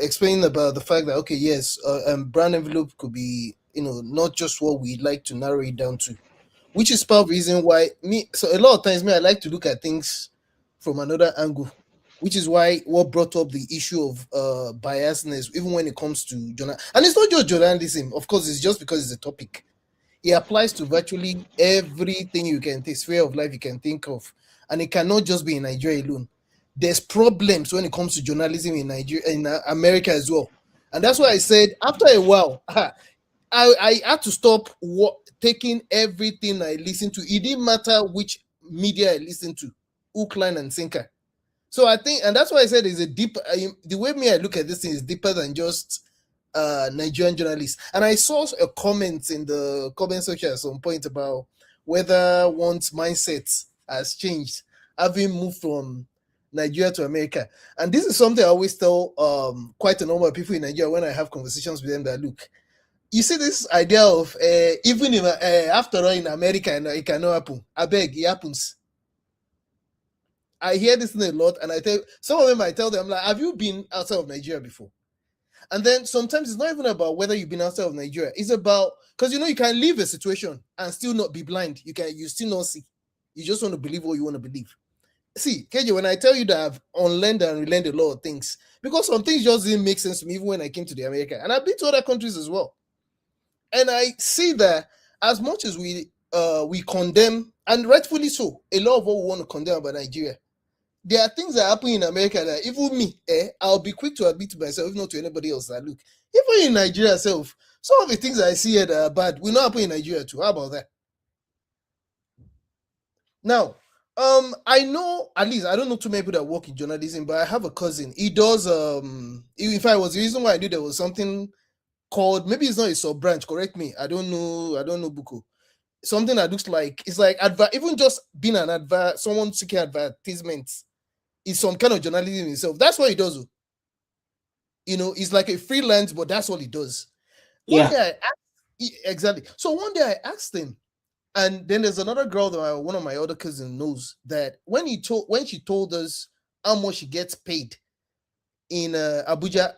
explaining about the fact that okay, yes, brand envelope could be, you know, not just what we like to narrow it down to, which is part of the reason why so a lot of times I like to look at things from another angle, which is why what brought up the issue of biasness, even when it comes to journalism. And it's not just journalism, of course, it's just because it's a topic. It applies to virtually everything you can think, sphere of life you can think of. And it cannot just be in Nigeria alone. There's problems when it comes to journalism in Nigeria, in America as well. And that's why I said after a while, I had to stop taking everything I listened to. It didn't matter which media I listened to, hook, line, and sinker. So I think, and that's why I said it's a deep. The way I look at this thing is deeper than just Nigerian journalists. And I saw a comment in the comment section at some point about whether one's mindset has changed, having moved from Nigeria to America. And this is something I always tell quite a number of people in Nigeria when I have conversations with them that look. You see this idea of even in, after all in America, it cannot happen. I beg, it happens. I hear this thing a lot, and I tell some of them, I tell them, like, have you been outside of Nigeria before? And then sometimes it's not even about whether you've been outside of Nigeria. It's about, because you know, you can leave a situation and still not be blind. You still not see. You just want to believe what you want to believe. See, KJ, when I tell you that I've unlearned and relearned a lot of things, because some things just didn't make sense to me even when I came to the America, and I've been to other countries as well, and I see that as much as we condemn, and rightfully so, a lot of what we want to condemn about Nigeria, there are things that happen in America that even me, I'll be quick to admit to myself, if not to anybody else, that look, even in Nigeria itself, some of the things I see here that are bad will not happen in Nigeria too. How about that? Now, I know, at least I don't know too many people that work in journalism, but I have a cousin. He does in fact, it was the reason why I knew there was something called, maybe it's not a sub branch, correct me. I don't know Buko. Something that looks like, it's like even just being an advert, someone seeking advertisements is some kind of journalism himself. That's what he does. You know, it's like a freelance, but that's what he does. One day exactly. So one day I asked him, and then there's another girl that one of my other cousins knows, that when she told us how much she gets paid in Abuja,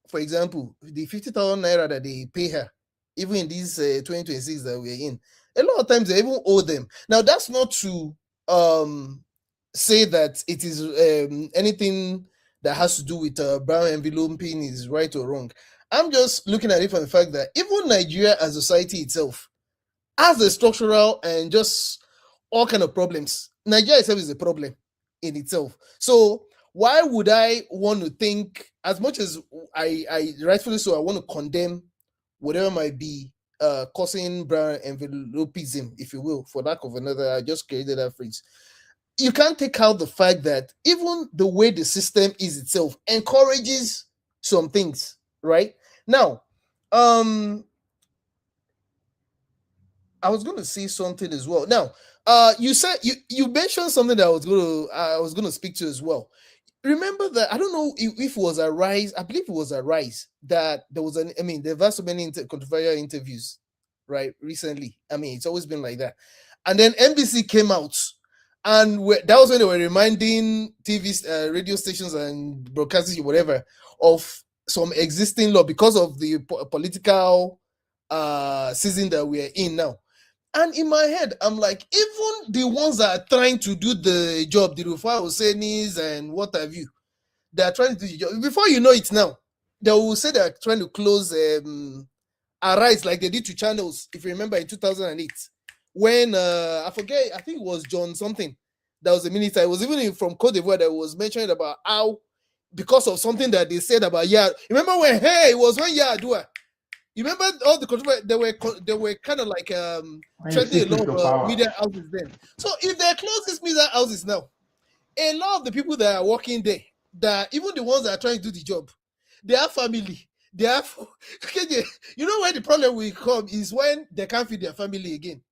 for example, the 50,000 naira that they pay her, even in these 2026 that we're in, a lot of times they even owe them. Now, that's not to say that it is anything that has to do with brown enveloping is right or wrong. I'm just looking at it from the fact that even Nigeria as a society itself has a structural and just all kind of problems. Nigeria itself is a problem in itself. So why would I want to think, as much as I rightfully so, I want to condemn whatever might be causing brown envelopism, if you will, for lack of another, I just created that phrase. You can't take out the fact that even the way the system is itself encourages some things, right? Now, I was going to say something as well. Now, you said you mentioned something that I was going to speak to as well. Remember that, I don't know if it was a Rise, I believe it was a Rise, that there was there were so many controversial interviews, right, recently. I mean, it's always been like that. And then NBC came out, and that was when they were reminding TV, radio stations and broadcasters, whatever, of some existing law because of the political season that we are in now. And in my head, I'm like, even the ones that are trying to do the job, the Rufai Hosseini's and what have you, they are trying to do the job. Before you know it now, they will say they are trying to close Arise like they did to channels, if you remember, in 2008. When, I forget, I think it was John something, that was a minister. It was even from Cote d'Ivoire that was mentioning about how, because of something that they said about remember when, it was when Yar'Adua, you remember all the controversy? They were kind of like threatening a lot of media houses then. So if they close these media houses now, a lot of the people that are working there, that even the ones that are trying to do the job, they have family. They have, you know where the problem will come is when they can't feed their family again.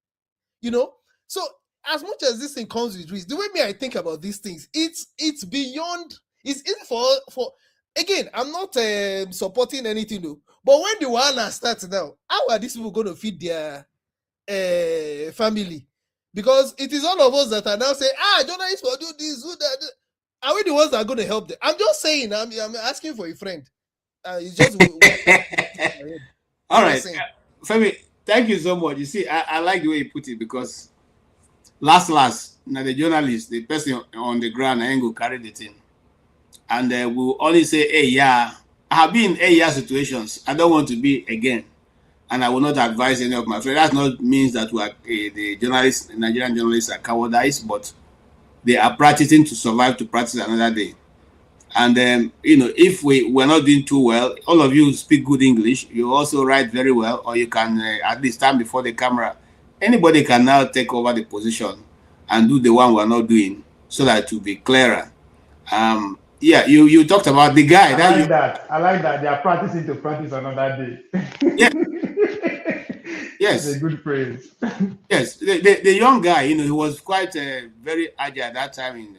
You know, so as much as this thing comes with risk, the way I think about these things, it's beyond. It's in for. Again, I'm not supporting anything though. But when the Wahala starts now, how are these people going to feed their family? Because it is all of us that are now saying, journalists will do this, do that. Are we the ones that are going to help them? I'm just saying, I'm asking for a friend. It's just all right. Femi, thank you so much. You see, I like the way you put it, because last, now the journalist, the person on the ground, I ain't go carry the thing. And we'll only say, hey, I have been in situations. I don't want to be again. And I will not advise any of my friends. That not means that we are, the journalists, Nigerian journalists are cowardice, but they are practicing to survive to practice another day. And if we're not doing too well, all of you speak good English, you also write very well, or you can at least stand before the camera. Anybody can now take over the position and do the one we're not doing, so that it will be clearer. You talked about the guy. I like that. They are practicing to practice another day. Yeah. Yes. It's a good phrase. Yes. The young guy, he was quite very agile at that time.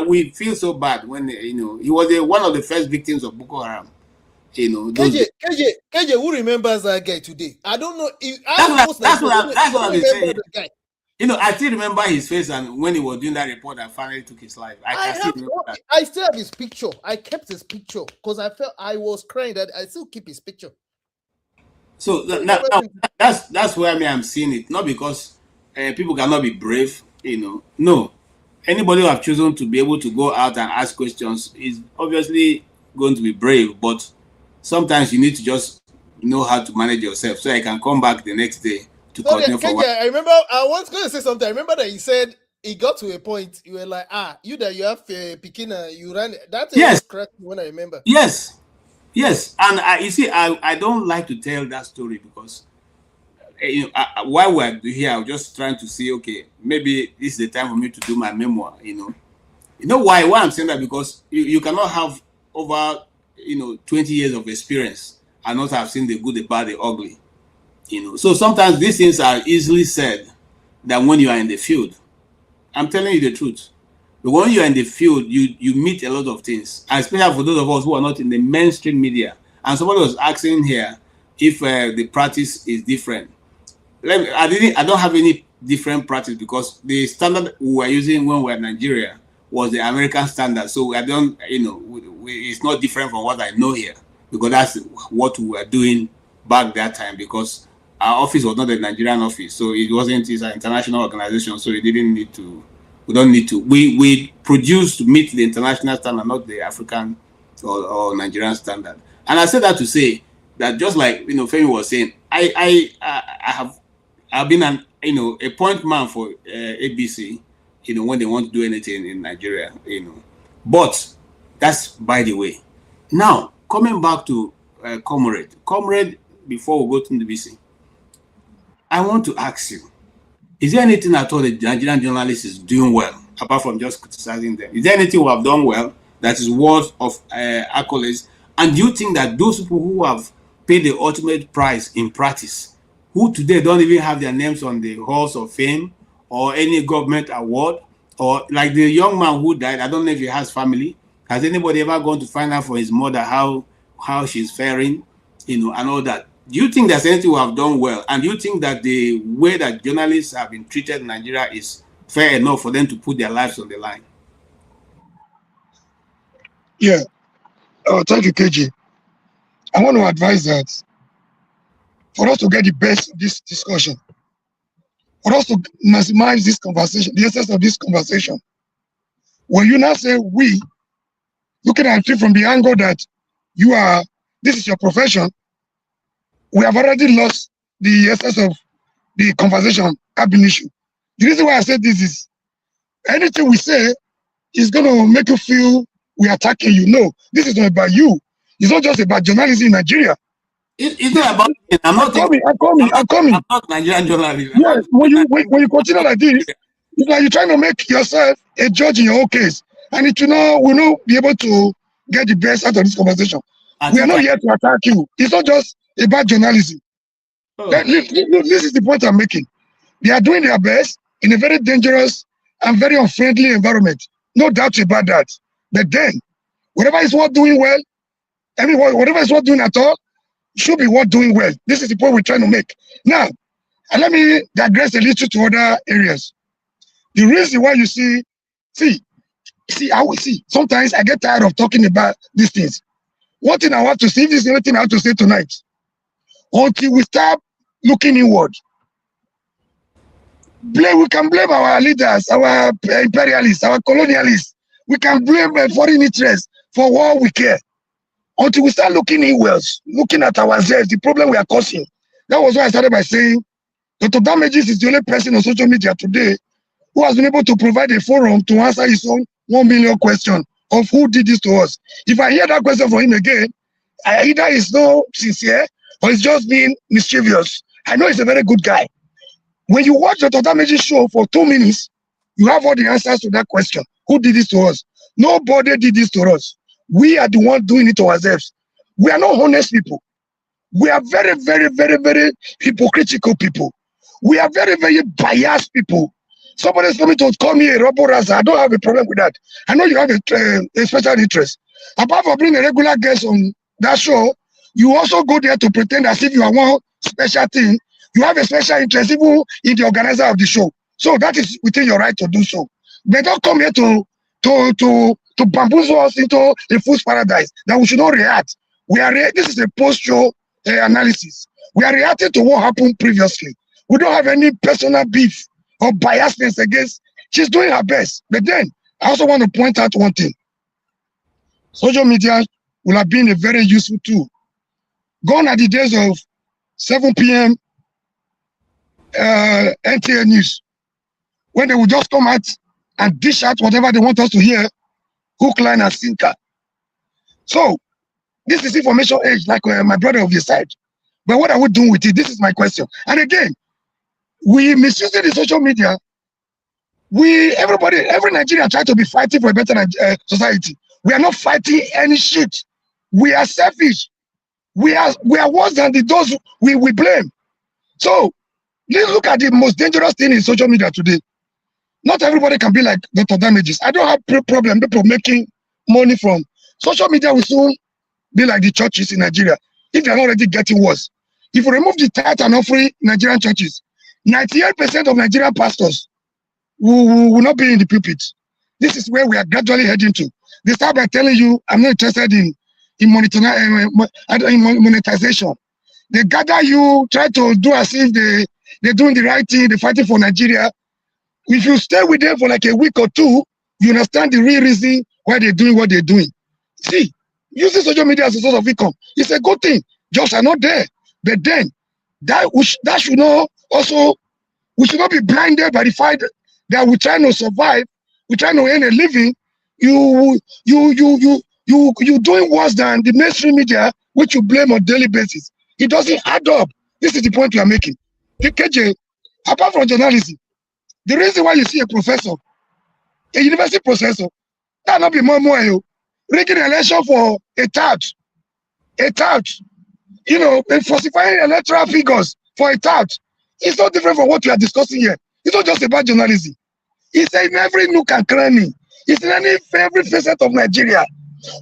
We feel so bad when, he was one of the first victims of Boko Haram. KJ, who remembers that guy today? I don't know. That's what I'm saying. I still remember his face, and when he was doing that report that finally took his life. I still have his picture. I kept his picture because I felt I was crying that I still keep his picture. So now that's where I'm seeing it. Not because people cannot be brave. no. Anybody who have chosen to be able to go out and ask questions is obviously going to be brave, but sometimes you need to just know how to manage yourself so I can come back the next day to continue for KJ, I remember I was going to say something. I remember that he said it got to a point you were like, you that you have Pikina, you ran that. Yes. Correct when I remember. Yes, and you see, I don't like to tell that story because while we're here, I'm just trying to see, okay, maybe this is the time for me to do my memoir. You know why I'm saying that? Because you cannot have over 20 years of experience and not have seen the good, the bad, the ugly. So sometimes these things are easily said than when you are in the field. I'm telling you the truth. But when you're in the field, you meet a lot of things, and especially for those of us who are not in the mainstream media. And somebody was asking here if the practice is different. I don't have any different practice because the standard we were using when we were in Nigeria was the American standard. So I don't, it's not different from what I know here because that's what we were doing back that time because our office was not a Nigerian office. So it's an international organization. So we don't need to. We produce to meet the international standard, not the African or Nigerian standard. And I said that to say that just like Femi was saying, I've been a point man for ABC, when they want to do anything in Nigeria, But that's by the way. Now, coming back to Comrade, before we go to the BC, I want to ask you, is there anything at all the Nigerian journalist is doing well, apart from just criticizing them? Is there anything we have done well that is worth of accolades? And do you think that those people who have paid the ultimate price in practice, who today don't even have their names on the halls of fame or any government award, or like the young man who died, I don't know if he has family. Has anybody ever gone to find out for his mother how she's faring, and all that? Do you think there's anything we have done well? And do you think that the way that journalists have been treated in Nigeria is fair enough for them to put their lives on the line? Yeah. Thank you, KJ. I want to advise that for us to get the best of this discussion, for us to maximize this conversation, the essence of this conversation, when you now say we, looking at it from the angle that this is your profession, we have already lost the essence of the conversation ab initio. The reason why I said this is anything we say is going to make you feel we're attacking you. No, this is not about you. It's not just about journalism in Nigeria. It's not about me. I'm not Nigerian journalist. Yeah, when you continue like this, it's like you're trying to make yourself a judge in your own case. And it will not be able to get the best out of this conversation. We are not here to attack you. It's not just about journalism. Oh. This is the point I'm making. They are doing their best in a very dangerous and very unfriendly environment. No doubt about that. But then, whatever is worth doing well, whatever is worth doing at all, should be worth doing well. This is the point we're trying to make. Now, and let me digress a little to other areas. The reason why you see, sometimes I get tired of talking about these things. One thing I want to see, if this is anything I have to say tonight, until we start looking inward, we can blame our leaders, our imperialists, our colonialists. We can blame foreign interests for what we care. Until we start looking inwards, looking at ourselves, the problem we are causing. That was why I started by saying Dr. Damages is the only person on social media today who has been able to provide a forum to answer his own 1 million question of who did this to us. If I hear that question from him again, either he's not sincere or he's just being mischievous. I know he's a very good guy. When you watch Dr. Damages' show for 2 minutes, you have all the answers to that question. Who did this to us? Nobody did this to us. We are the ones doing it to ourselves. We are not honest people. We are very, very, very, very hypocritical people. We are very, very biased people. Somebody is coming to call me a rubber rasa. I don't have a problem with that. I know you have a special interest. Apart from being a regular guest on that show, you also go there to pretend as if you are one special thing. You have a special interest even in the organizer of the show. So that is within your right to do so. They don't come here to bamboozle us into a fool's paradise that we should not react. This is a post-show analysis. We are reacting to what happened previously. We don't have any personal beef or biasness against She's doing her best. But then I also want to point out one thing. Social media will have been a very useful tool. Gone are the days of 7 p.m. NTA News, when they will just come out and dish out whatever they want us to hear, hook, line, and sinker. So this is information age, like my brother of the side. But what are we doing with it? This is my question. And again, we misusing the social media. Every Nigerian try to be fighting for a better society. We are not fighting any shit. We are selfish. We are worse than those we blame. So let's look at the most dangerous thing in social media today. Not everybody can be like Dr. Damages. I don't have problem people making money from social media. Will soon be like the churches in Nigeria if they're not already getting worse. If you remove the tithe and offering Nigerian churches, 98% of Nigerian pastors will not be in the pulpit. This is where we are gradually heading to. They start by telling you, I'm not interested in monetization. They gather you, try to do as if they're doing the right thing, they're fighting for Nigeria. If you stay with them for like a week or two, you understand the real reason why they're doing what they're doing. See, using social media as a source of income, it's a good thing. Jobs are not there. But then, that should not also, we should not be blinded by the fact that we're trying to survive, we're trying to earn a living. You doing worse than the mainstream media, which you blame on daily basis. It doesn't add up. This is the point we are making. KJ, apart from journalism, the reason why you see a professor, a university professor, that not be more rigging an election for a tout, and falsifying electoral figures for a tout. It's not different from what we are discussing here. It's not just about journalism. It's in every nook and cranny. It's in every facet of Nigeria.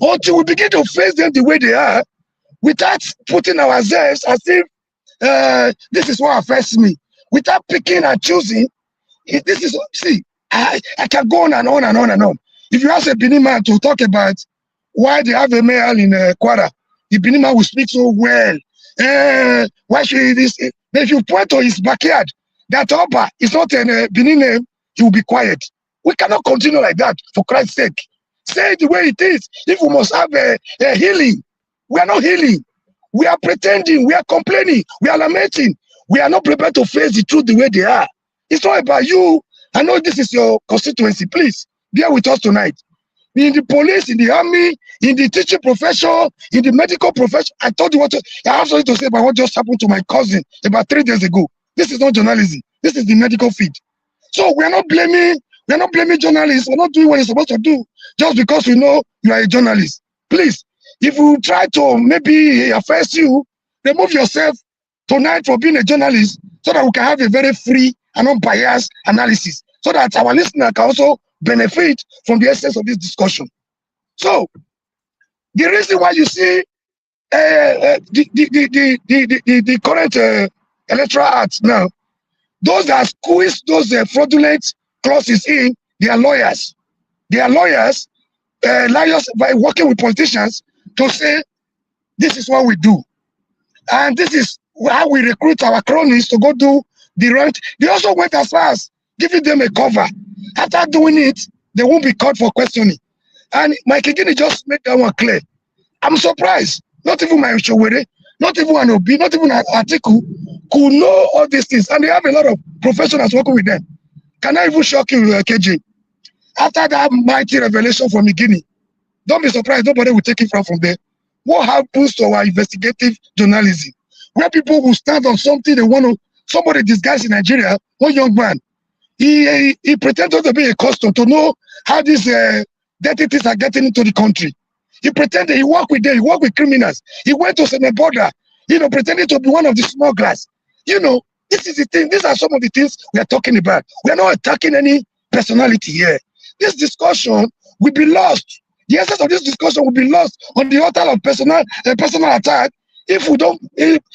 Until we begin to face them the way they are, without putting ourselves as if this is what affects me, without picking and choosing. I can go on and on and on and on. If you ask a Benin man to talk about why they have a male in Kwara, the Benin man will speak so well. Why should this? But if you point to his backyard, that Oba is not a Benin name, he will be quiet. We cannot continue like that, for Christ's sake. Say it the way it is. If we must have a healing, we are not healing. We are pretending, we are complaining, we are lamenting. We are not prepared to face the truth the way they are. It's not about you. I know this is your constituency. Please, bear with us tonight. In the police, in the army, in the teaching profession, in the medical profession. I told you I have something to say about what just happened to my cousin about 3 days ago. This is not journalism. This is the medical field. So we are not blaming journalists. We're not doing what you're supposed to do just because we know you are a journalist. Please, if you try to maybe affect you, remove yourself tonight for being a journalist so that we can have a very free and unbiased analysis so that our listener can also benefit from the essence of this discussion. So, the reason why you see the current electoral act now, those that squeeze those fraudulent clauses in, they are lawyers. They are lawyers by working with politicians to say, this is what we do. And this is how we recruit our cronies to go do the right. They also went as far as giving them a cover. After doing it, they won't be caught for questioning. And Mike Gini just made that one clear. I'm surprised. Not even my Showere, not even an OB, not even an article could know all these things. And they have a lot of professionals working with them. Can I even shock you, KJ? After that mighty revelation from Guinea, don't be surprised, nobody will take it from there. What happens to our investigative journalism? Where people will stand on something they want to, somebody disguised in Nigeria, one young man, he pretended to be a custom to know how these dirty things are getting into the country. He pretended he worked with them, he worked with criminals. He went to the border, pretending to be one of the smugglers. This is the thing. These are some of the things we are talking about. We are not attacking any personality here. This discussion will be lost. The essence of this discussion will be lost on the altar of personal attack if we don't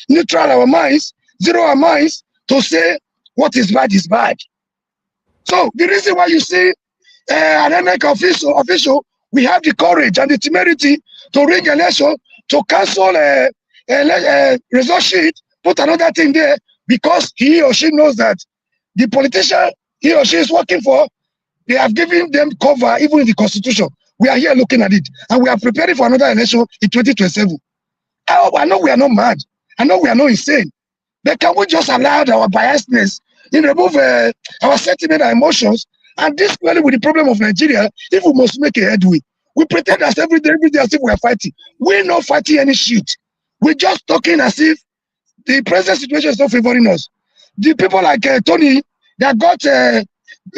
neutral our minds, zero our minds to say what is bad is bad. So the reason why you see an NEC official, we have the courage and the temerity to rig election, to cancel a result sheet, put another thing there, because he or she knows that the politician he or she is working for They have given them cover even in the constitution. We are here looking at it, and we are preparing for another election in 2027. I know we are not mad. I know we are not insane. But can we just allow our biasness and remove our sentiment and emotions and this clearly with the problem of Nigeria? If we must make a headway, we pretend as every day as if we are fighting. We're not fighting any shit. We're just talking as if the present situation is not favoring us. The people like Tony that got a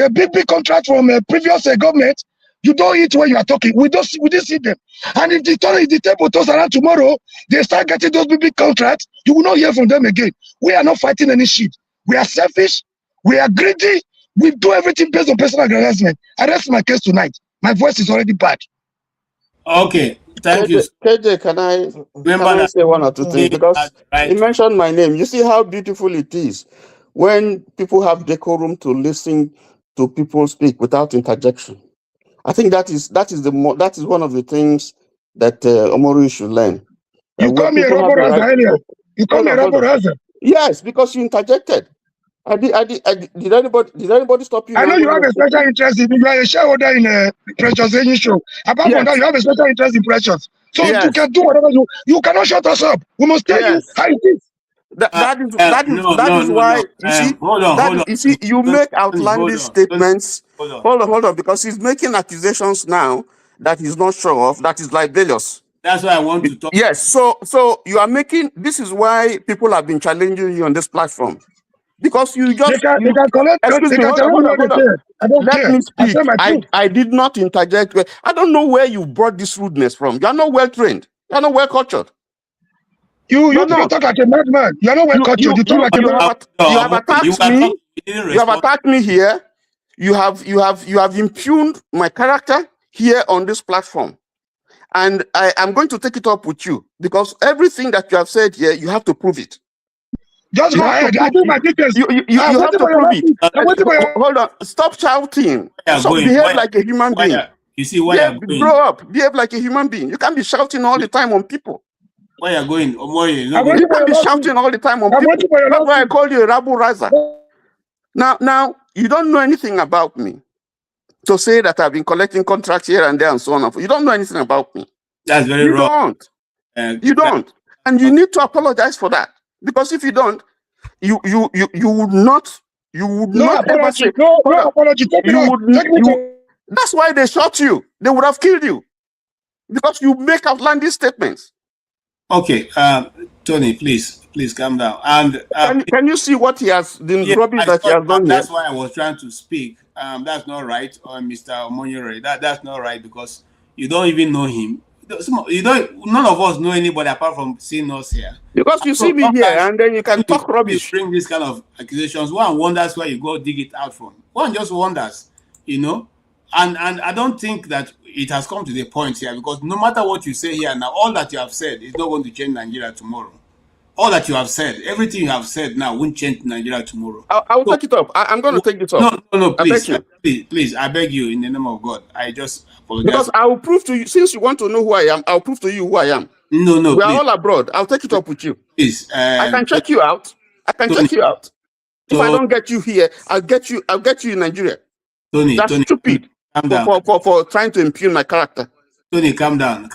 big contract from a previous government, you don't eat when you are talking. We didn't see them. And if the table turns around tomorrow, they start getting those big contracts, you will not hear from them again. We are not fighting any shit. We are selfish. We are greedy. We do everything based on personal aggrandizement. I rest my case tonight. My voice is already bad. Okay, thank you. KJ, can I say one or two things? Because you mentioned my name. You see how beautiful it is when people have decorum to listen to people speak without interjection. I think that is one of the things that Omori should learn. You call me a rubber razor earlier. You call me a rubber razor. Yes, because you interjected. Did anybody stop you? I know you have a special interest in. You are a shareholder in a Precious Enyi show. Apart from that, you have a special interest in Precious. So you can do whatever you cannot shut us up. We must tell you how it is. That is why you see. Hold on. You see, you make outlandish statements. Hold on, because he's making accusations now that he's not sure of. That is libelous. That's why I want to talk. Yes. So you are making. This is why people have been challenging you on this platform. Because you just excuse me, hold on. Let me speak. I did not interject. I don't know where you brought this rudeness from. You are not well trained. You are not well cultured. You talk like a madman. You are not well cultured. You talk like a madman. You have attacked me. You have attacked me here. You have impugned my character here on this platform. And I am going to take it up with you because everything that you have said here, you have to prove it. Just go ahead. I do my details. You have to prove it. Hold on. Stop shouting. Behave like a human being. You see why you're going. Grow up. Behave like a human being. You can't be shouting all the time on people. Why you're going? You can't be shouting all the time on people. That's why I called you a rabble riser. Now, you don't know anything about me. To say that I've been collecting contracts here and there and so on. You don't know anything about me. That's very wrong. You don't. And you need to apologize for that. Because if you don't, you would not ever say, no apology. That's why they shot you. They would have killed you. Because you make outlandish statements. Okay, Tony, please calm down. And can you see what he has, the rubbish that he has done here? That's why I was trying to speak. That's not right, Mr. Omonyore. That's not right because you don't even know him. None of us know anybody apart from seeing us here. Because you see me here and then you can talk rubbish. Bring this kind of accusations. One wonders where you go dig it out from. One just wonders, And I don't think that it has come to the point here because no matter what you say here now, all that you have said is not going to change Nigeria tomorrow. All that you have said, everything you have said now won't change Nigeria tomorrow. I will take it up. I'm going to take it up. No, please, I beg you in the name of God. I just apologize. Because I will prove to you, since you want to know who I am, I'll prove to you who I am. No, we are all abroad. I'll take it up with you. Please, I can check you out. Check you out. If I don't get you here, I'll get you in Nigeria. Tony, that's stupid. For trying to impugn my character. Tony, calm down,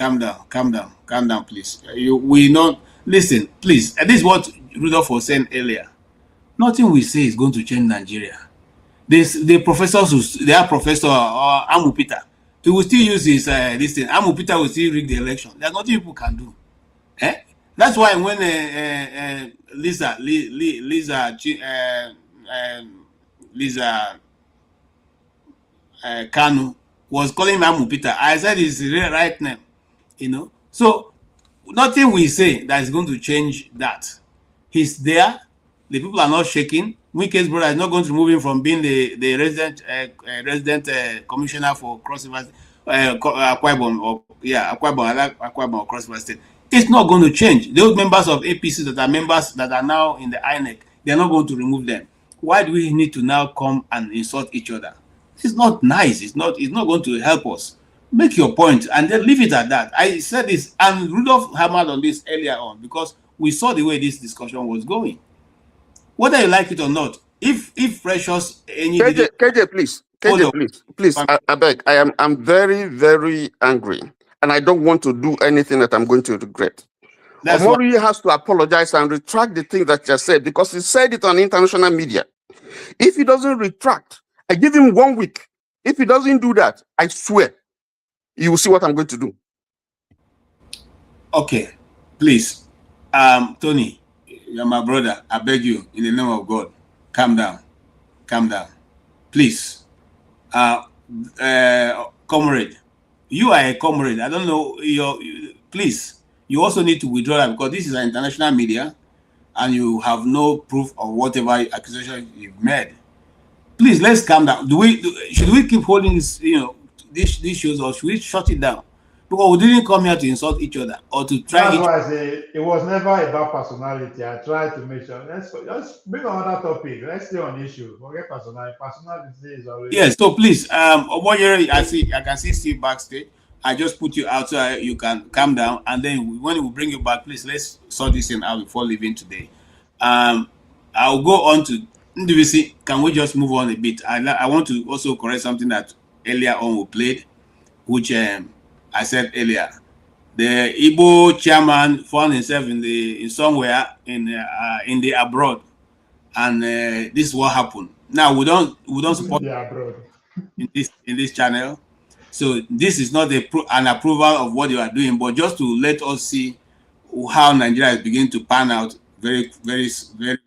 please. We not listen, please. This is what Rudolph was saying earlier. Nothing we say is going to change Nigeria. The professors, they are Professor Amupita. He will still use his this thing. Amupita will still rig the election. There's nothing people can do. That's why when Lisa Kanu was calling him Amupita, I said it's the right name, So nothing we say that is going to change that. He's there. The people are not shaking. Wike's brother is not going to remove him from being the resident commissioner for Cross River Akwa Ibom or Cross River State. It's not going to change. Those members of APC that are now in the INEC, they're not going to remove them. Why do we need to now come and insult each other? It's not nice. It's not going to help us. Make your point and then leave it at that. I said this, and Rudolph hammered on this earlier on because we saw the way this discussion was going. Whether you like it or not, if Precious Enyi KJ, please. KJ, please, I beg. I'm very, very angry, and I don't want to do anything that I'm going to regret. Omori has to apologize and retract the thing that he said, because he said it on international media. If he doesn't retract, I give him 1 week. If he doesn't do that, I swear, you will see what I'm going to do. Okay, please, Tony, you're my brother. I beg you, in the name of God, calm down, please. Comrade, you are a comrade. I don't know please. You also need to withdraw that, because this is an international media, and you have no proof of whatever accusation you've made. Please, let's calm down. Should we keep holding this? These shows, or should we shut it down? Because we didn't come here to insult each other or to try. That's why I say it was never about personality. I tried to make sure. Let's bring another topic. Let's stay on issue. Forget personality. Personality is always. Yes. So please, Oboyere, I can see Steve backstage. I just put you out so you can calm down, and then when we bring you back, please let's sort this thing out before leaving today. I'll go on to NDVC. Can we just move on a bit? I want to also correct something that earlier on we played, which I said earlier. The Igbo chairman found himself in somewhere in the abroad, and this is what happened. Now we don't support the abroad in this channel, so this is not an approval of what you are doing, but just to let us see how Nigeria is beginning to pan out. Very, very, very.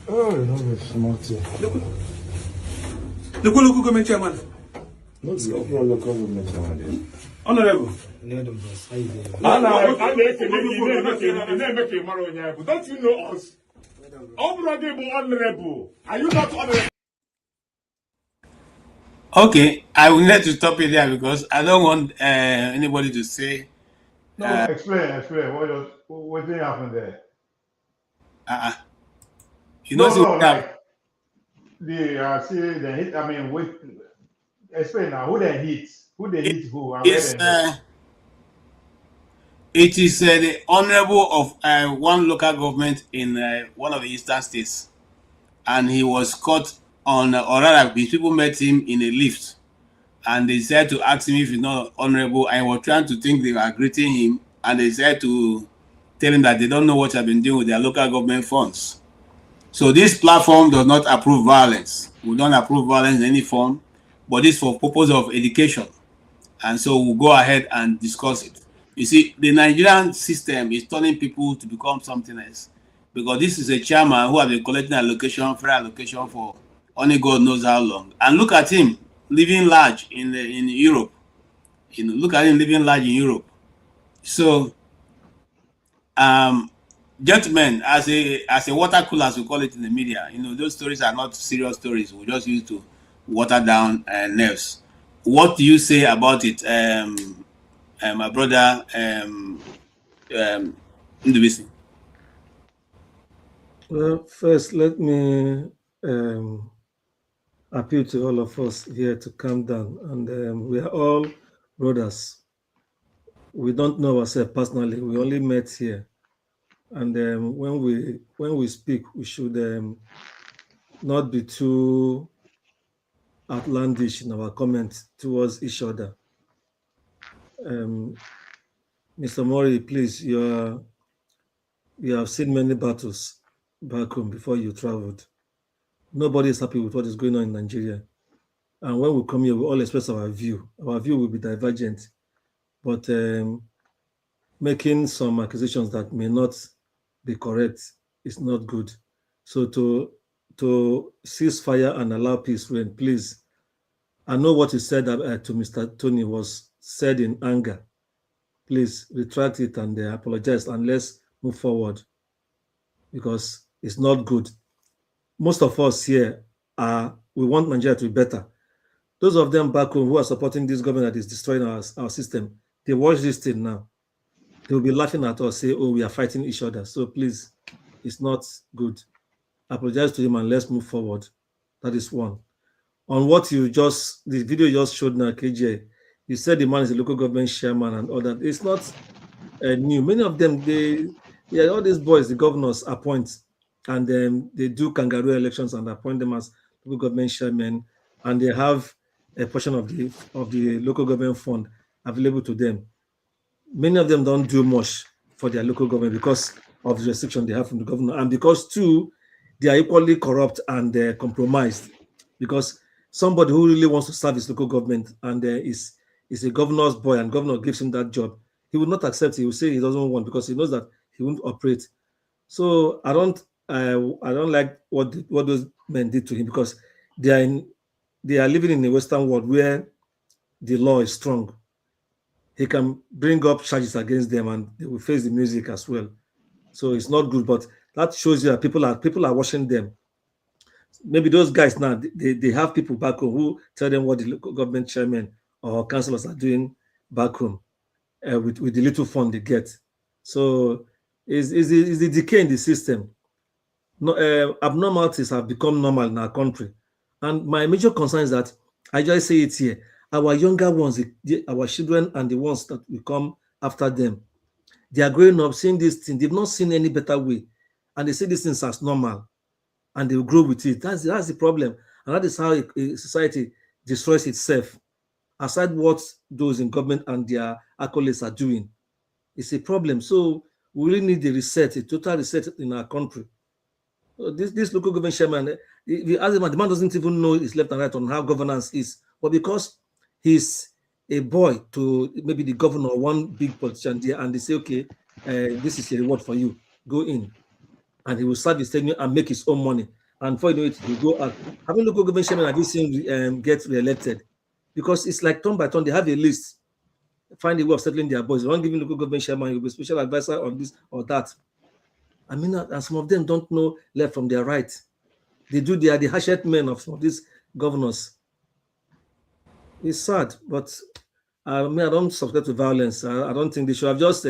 Oh, no, it's smart. Local government chairman. Not the local government chairman. Honorable. Don't you know us? Honorable. Are you not honorable? Okay, I will need to stop it there, because I don't want anybody to say. No, explain. What did happen there? You know, like the hit. I mean, explain now. Who they hit? Who they hit? Who? It is the honorable of one local government in one of the eastern states, and he was caught on, or rather, people met him in a lift, and they said to ask him if he's not honorable, and he was trying to think they were greeting him, and they said to tell him that they don't know what they've been doing with their local government funds. So this platform does not approve violence. We don't approve violence in any form, but it's for purpose of education. And so we'll go ahead and discuss it. You see, the Nigerian system is turning people to become something else, because this is a chairman who has been collecting allocation, free allocation for only God knows how long. And look at him living large in Europe. Look at him living large in Europe. So, gentlemen, as a water cooler, as we call it in the media, those stories are not serious stories. We just used to water down nerves. What do you say about it, my brother, Ndubisi? Well, first, let me appeal to all of us here to calm down. And we are all brothers. We don't know ourselves personally. We only met here. And when we speak, we should not be too outlandish in our comments towards each other. Mr. Mori, please, you have seen many battles back home before you traveled. Nobody is happy with what is going on in Nigeria. And when we come here, we all express our view. Our view will be divergent, but making some accusations that may not be correct is not good. So to cease fire and allow peace reign, please. I know what you said to Mr. Tony was said in anger. Please retract it and apologize, and let's move forward, because it's not good. Most of us here we want Nigeria to be better. Those of them back home who are supporting this government that is destroying our system, they watch this thing now. They will be laughing at us, say, oh, we are fighting each other. So please, it's not good. Apologize to him and let's move forward. That is one. On what the video just showed now, KJ, you said the man is a local government chairman and all that. It's not new. Many of them, all these boys, the governors appoint, and they do kangaroo elections and appoint them as local government chairmen, and they have a portion of the local government fund available to them. Many of them don't do much for their local government because of the restriction they have from the governor, and because too, they are equally corrupt and compromised. Because somebody who really wants to serve his local government and is a governor's boy, and governor gives him that job, he will not accept it. He will say he doesn't want, because he knows that he won't operate. So I don't like what those men did to him, because they are living in a Western world where the law is strong. He can bring up charges against them, and they will face the music as well. So it's not good, but that shows you that people are watching them. Maybe those guys now, they have people back home who tell them what the local government chairman or councillors are doing back home with the little fund they get. So it's the decay in the system. No, abnormalities have become normal in our country. And my major concern is that, I just say it here, our younger ones, our children and the ones that will come after them, they are growing up seeing this thing. They've not seen any better way. And they see these things as normal. And they will grow with it. That's the problem. And that is how a society destroys itself. Aside what those in government and their accolades are doing, it's a problem. So we really need a total reset in our country. This local government chairman, if you ask him, the man doesn't even know his left and right on how governance is. But because he's a boy to maybe the governor or one big politician there, and they say, okay, this is a reward for you, go in. And he will serve his tenure and make his own money. And for you know it, he will go out. Having local government chairman, have you seen get re-elected? Because it's like turn by turn, they have a list. Find a way of settling their boys. They don't give local government chairman, you'll be special advisor on this or that. I mean, and some of them don't know left from their right. They are the harshest men of some of these governors. It's sad, but I mean, I don't subscribe to violence. I don't think they should have just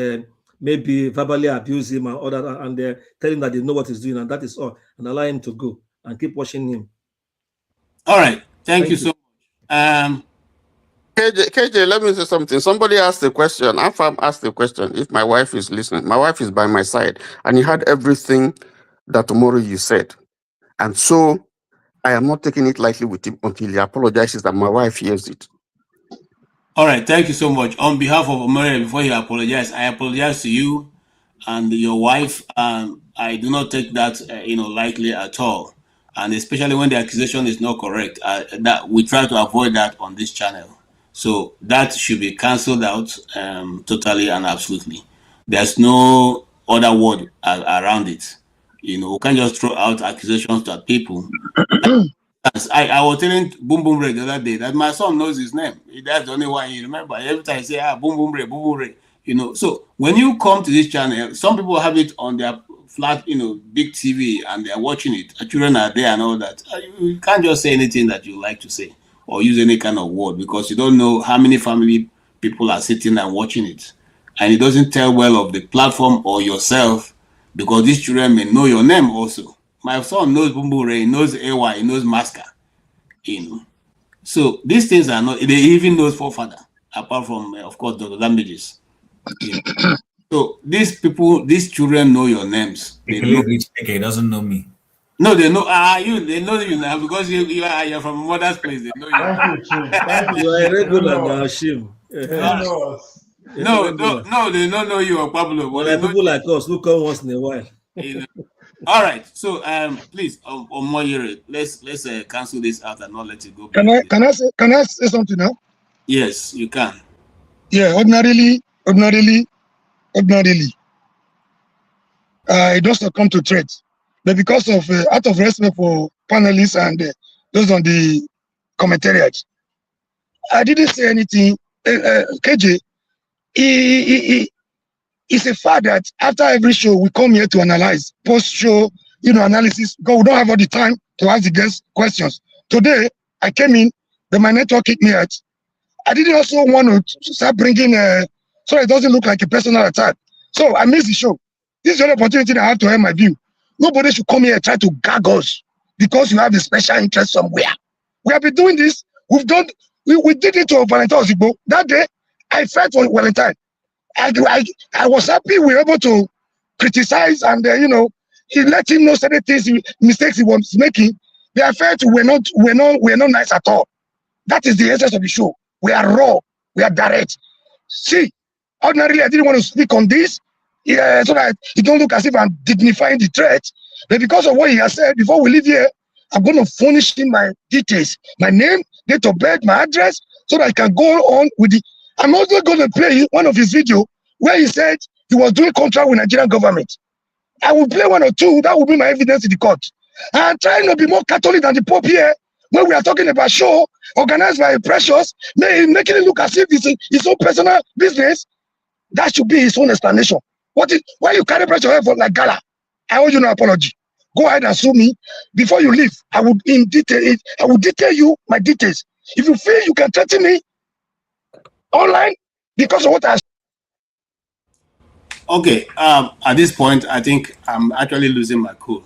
maybe verbally abuse him and other, and tell him that they know what he's doing, and that is all, and allow him to go and keep watching him. All right, thank you so much. KJ, let me say something. Somebody asked a question. Afam asked a question. If my wife is listening, my wife is by my side, and he had everything that tomorrow you said, and so I am not taking it lightly with him until he apologizes that my wife hears it. All right, thank you so much. On behalf of Omeri, before you apologize, I apologize to you and your wife. I do not take that lightly at all, and especially when the accusation is not correct. That we try to avoid that on this channel. So that should be cancelled out totally and absolutely. There's no other word around it. We can't just throw out accusations at people. I was telling Boom Boom Ray the other day that my son knows his name. That's the only one he remember. Every time I say, Boom Boom Ray, Boom Boom Ray. So when you come to this channel, some people have it on their flat, big TV, and they're watching it. Children are there and all that. You can't just say anything that you like to say or use any kind of word, because you don't know how many family people are sitting and watching it. And it doesn't tell well of the platform or yourself, because these children may know your name also. My son knows Boom Boom Ray, he knows AY, he knows Masker. So these things are not, they even knows forefather, apart from, of course, Dr. Damages. So these people, these children know your names. They know. He doesn't know me. No, they know they know you now, because you're from a mother's place. They know you. Thank you, Chief. Thank you. You are a regular now, Shim. No, they don't know you, Pablo. Well, like people like us who come once in a while. All right, so please, Omoyere, let's cancel this out and not let it go. Can I say something now? Yes, you can. Yeah, ordinarily, it does not come to threat, but because of out of respect for panelists and those on the commentariat, I didn't say anything. KJ, it's a fact that after every show we come here to analyze post-show, analysis, because we don't have all the time to ask the guests questions. Today I came in, but my network kicked me out. I didn't also want to start bringing so it doesn't look like a personal attack. So I missed the show. This is an opportunity that I have to have my view. Nobody should come here and try to gag us because you have a special interest somewhere. We have been doing this. We did it to Valentine Ozigbo. That day, I felt for Valentine. I was happy we were able to criticize and, he let him know certain things, mistakes he was making. Their faith were not nice at all. That is the essence of the show. We are raw, we are direct. See, ordinarily I didn't want to speak on this, so that it don't look as if I'm dignifying the threat. But because of what he has said, before we leave here, I'm going to furnish him my details, my name, date of birth, my address, so that I can go on with the. I'm also going to play one of his videos where he said he was doing contract with Nigerian government. I will play one or two. That will be my evidence in the court. I'm trying to be more Catholic than the Pope here. When we are talking about show organized by Precious, making it look as if it's his own personal business, that should be his own explanation. Why you carry Precious for like gala? I owe you no apology. Go ahead and sue me. Before you leave, I will detail you my details. If you feel you can threaten me online because of what I. Okay. At this point, I think I'm actually losing my cool.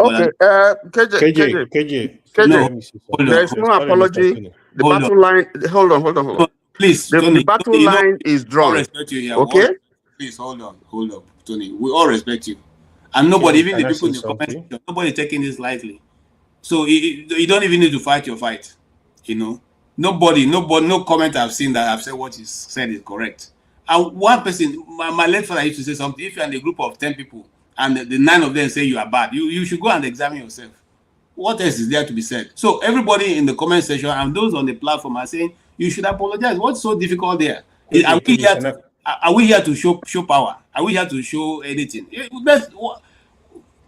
Okay. KJ. No, there is no apology. The battle line. Hold on. No, please, the Tony, battle line is drawn. I respect you here. Okay. Please hold on, Tony. We all respect you, and nobody, even the people in the comments, nobody taking this lightly. So you don't even need to fight your fight. You know, nobody, no comment I've seen that I've said what is said is correct. And one person, my late father used to say something. If you're in a group of 10 people and the 9 of them say you are bad, you should go and examine yourself. What else is there to be said? So everybody in the comment section and those on the platform are saying you should apologize. What's so difficult there? Are we here to show power? Are we here to show anything?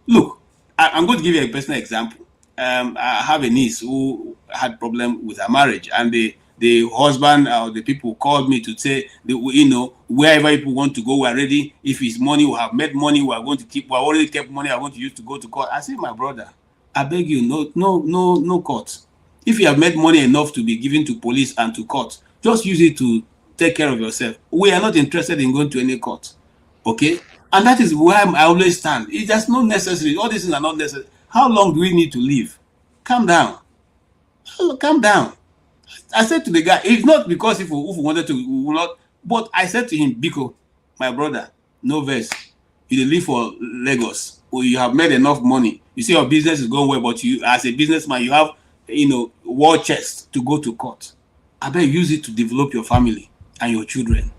Look, I'm going to give you a personal example. I have a niece who had problem with her marriage, and the husband or the people called me to say, wherever people want to go, we're ready. If it's money, we have made money. We are going to keep. We already kept money. I want to use to go to court. I said, my brother, I beg you, no court. If you have made money enough to be given to police and to court, just use it to take care of yourself. We are not interested in going to any court, okay? And that is where I always stand. It's just not necessary. All these things are not necessary. How long do we need to live? Calm down. Calm down. I said to the guy, it's not because if we wanted to, we will not. But I said to him, Biko, my brother, no verse. You live for Lagos, or you have made enough money. You see your business is going well, but you, as a businessman, you have, war chest to go to court. I bet use it to develop your family and your children.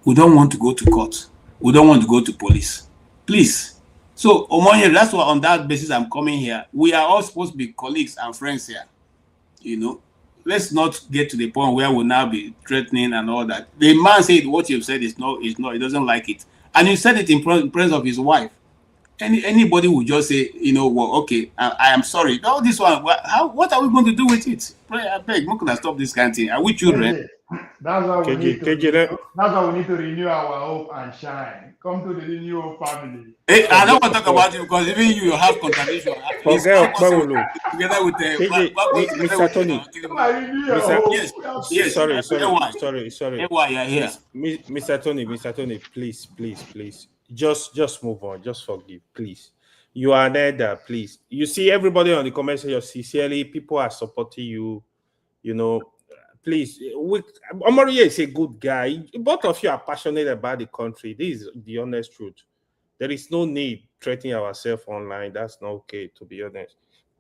We don't want to go to court. We don't want to go to police. Please. So, Omonye, that's why on that basis I'm coming here. We are all supposed to be colleagues and friends here. Let's not get to the point where we'll now be threatening and all that. The man said what you've said is not, he doesn't like it. And you said it in presence of his wife. Anybody would just say, okay, I am sorry. All this one, what are we going to do with it? I beg, we're going to stop this kind of thing. Are we children? That's why we need to renew our hope and shine. Come to the new hope family. Hey, I don't want to talk about you because even you have contradiction. Together with Mr. Tony. Yes. Sorry. Why you're here? Mr. Tony, please. Just move on. Just forgive, please. You are there, please. You see everybody on the comment section, sincerely, people are supporting you. Please. Omori is a good guy. Both of you are passionate about the country. This is the honest truth. There is no need threatening ourselves online. That's not okay, to be honest.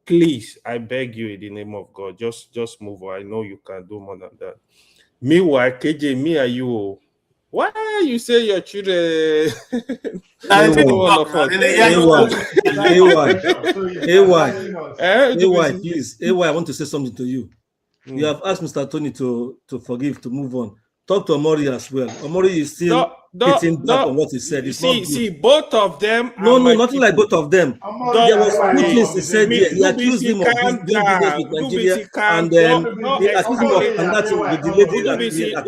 Please, I beg you in the name of God, just move on. I know you can do more than that. Meanwhile, KJ, me and you, why you say your children? Please. I want to say something to you. You have asked Mr. Tony to forgive, to move on. Talk to Omori as well. Omori is still hitting back on what he said. See, both of them. No, nothing like both of them. There was two things he said here. He accused him of doing business with Nigeria, and then he accused him of with the lady that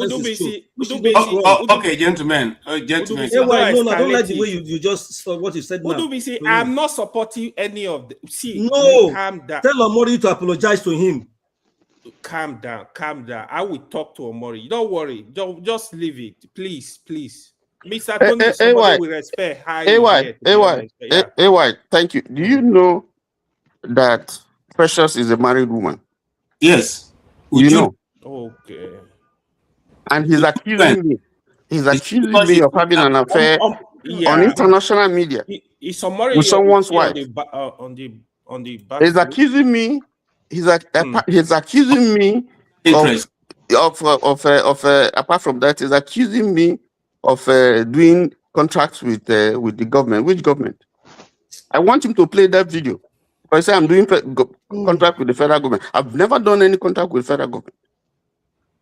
Okay, gentlemen. No, I don't like the way you just what you said now. I'm not supporting any of them. See, calm down. Tell Omori to apologize to him. Calm down. I will talk to Omori. Don't worry. Just leave it, please. Mr. Tony, somebody will respect. White, thank you. Do you know that Precious is a married woman? Yes. Okay. And he's accusing me. He's accusing me of having an affair on international media with someone's wife. On the He's accusing me he's accusing me Interest. apart from that, he's accusing me of doing contracts with the government. Which government? I want him to play that video. I say I'm doing contract with the federal government. I've never done any contract with the federal government.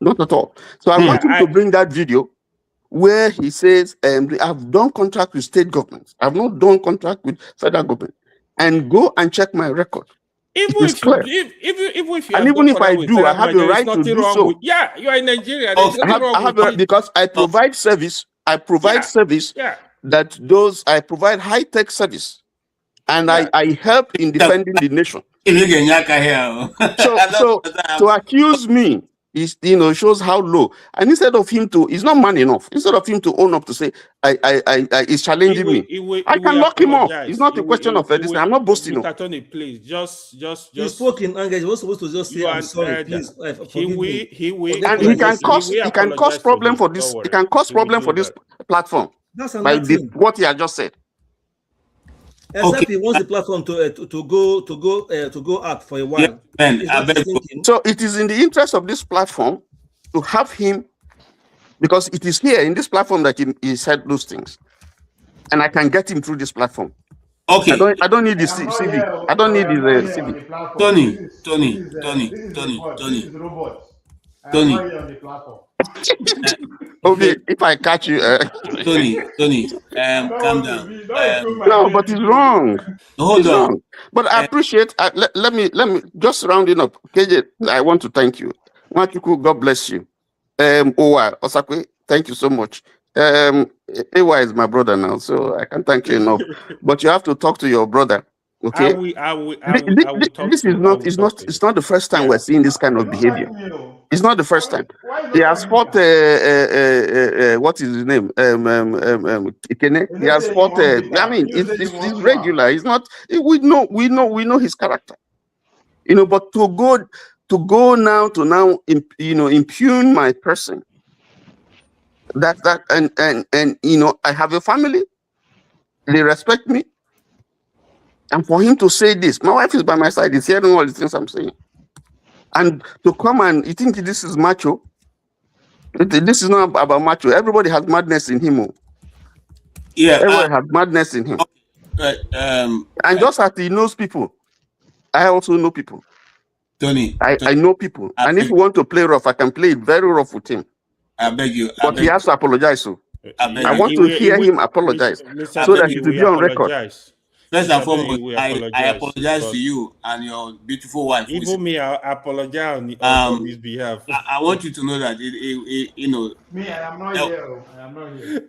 Not at all. So I want him to bring that video where he says, I've done contract with state governments. I've not done contract with federal government. And go and check my record. Even if I do, I have a right to do so. Yeah, you are in Nigeria. Because I provide service. I provide service that I provide high-tech service. And I help in defending the nation. So to accuse me is, shows how low. And instead of him to, he's not man enough. Instead of him to own up to say, he's challenging me. I can lock him up. It's not a question of this. I'm not boasting. Mr. Tony, please, just. He spoke in anger. He was supposed to just say, "I'm sorry, please." And he can cause problem for this. He can cause problem for this platform. That's what he has just said. Except he wants the platform to go out for a while. So it is in the interest of this platform to have him, because it is here in this platform that he said those things, and I can get him through this platform. Okay. I don't need his CV. I don't need his CV. Okay, if I catch you, Tony, calm down. No, but it's wrong. Hold on. Wrong. But I appreciate. Let me just rounding up. KJ, I want to thank you. Machuku, God bless you. Owa Osakwe, thank you so much. AY is my brother now, so I can't thank you enough. But you have to talk to your brother. Okay. This is not. It's not the first time we're seeing this kind of behavior. It's not the first time. He has fought. What is his name? Ikene. He has fought. I mean, it's regular. It's not. We know his character. But to go now impugn my person. And I have a family. They respect me. And for him to say this, my wife is by my side, is hearing all the things I'm saying. And to come and you think this is macho? This is not about macho. Everybody has madness in him. Everybody has madness in him. And just as he knows people, I also know people. Tony, I know people. And if you want to play rough, I can play it very rough with him. I beg you. But he has to apologize. So I want to hear him apologize so that it will be on record. First and foremost, I apologize to you and your beautiful wife. Even me, I apologize on his behalf. I want you to know that Me, I am not here. I am not here.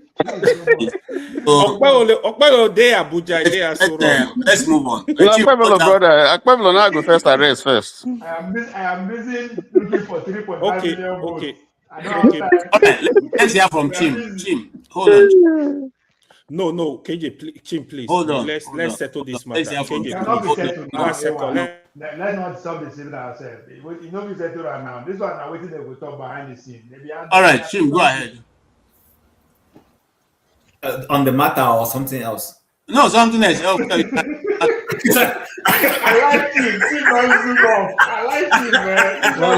Let's move on. Akpeblo now go first arrest first. I am busy looking for 3.5 million votes. Okay. Okay, let's hear from Chim. Hold on. No, KJ, Chim, please. Hold on. Let's settle this matter. KJ, let's not stop the civil ourselves. We settle right now. This one now waiting they will talk behind the scene. All right, Chim, go ahead. On the matter or something else? No, something else. I like him. I like him, man. Well,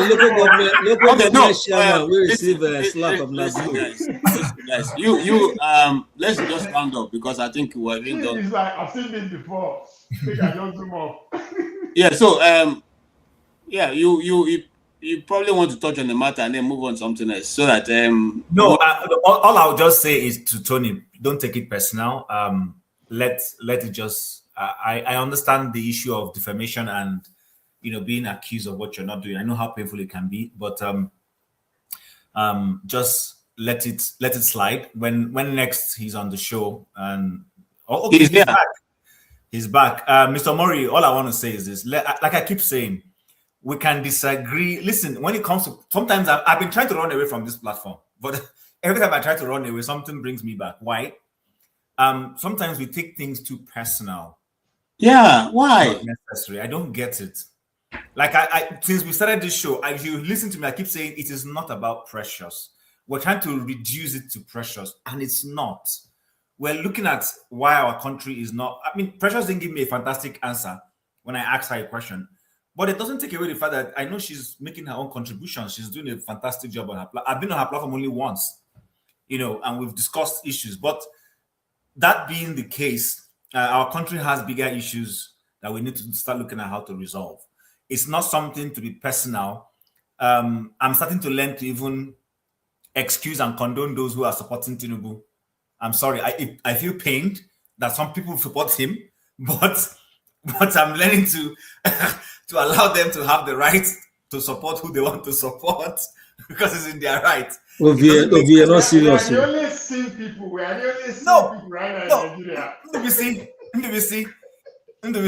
local government chairman will receive a slap of Nazi. Guys, let's just round up because I think we're being done. It's like I've seen this before. I think I don't zoom off. Yeah. So you probably want to touch on the matter and then move on to something else so that No, all I'll just say is to Tony, don't take it personal. Let it just. I understand the issue of defamation and being accused of what you're not doing. I know how painful it can be, but just let it slide. When next he's on the show and he's back. Mr. Mori, all I want to say is this: like I keep saying, we can disagree. Listen, when it comes to sometimes I've been trying to run away from this platform, but every time I try to run away, something brings me back. Why? Sometimes we take things too personal. Yeah, why? Not necessary. I don't get it. Like I since we started this show, you listen to me, I keep saying it is not about Precious. We're trying to reduce it to Precious, and it's not. We're looking at why our country is not. I mean, Precious didn't give me a fantastic answer when I asked her a question, But it doesn't take away the fact that I know she's making her own contributions. She's doing a fantastic job on her platform. I've been on her platform only once, and we've discussed issues. But that being the case, our country has bigger issues that we need to start looking at how to resolve. It's not something to be personal. I'm starting to learn to even excuse and condone those who are supporting Tinubu. I'm sorry. I feel pained that some people support him, but I'm learning to to allow them to have the right to support who they want to support because it's in their right. Not serious. We are the only seeing people. We are the only seeing people right now in Nigeria. Let me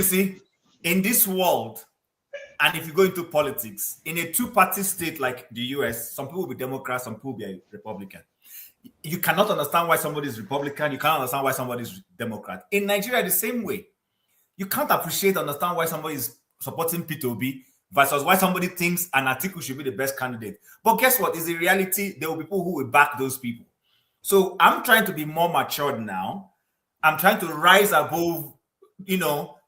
see. In this world, and if you go into politics, in a two-party state like the US, some people will be Democrats, some people will be Republican. You cannot understand why somebody is Republican. You cannot understand why somebody is Democrat. In Nigeria, the same way. You can't understand why somebody is supporting P2B versus why somebody thinks an article should be the best candidate. But guess what? Is the reality there will be people who will back those people. So I'm trying to be more matured now. I'm trying to rise above,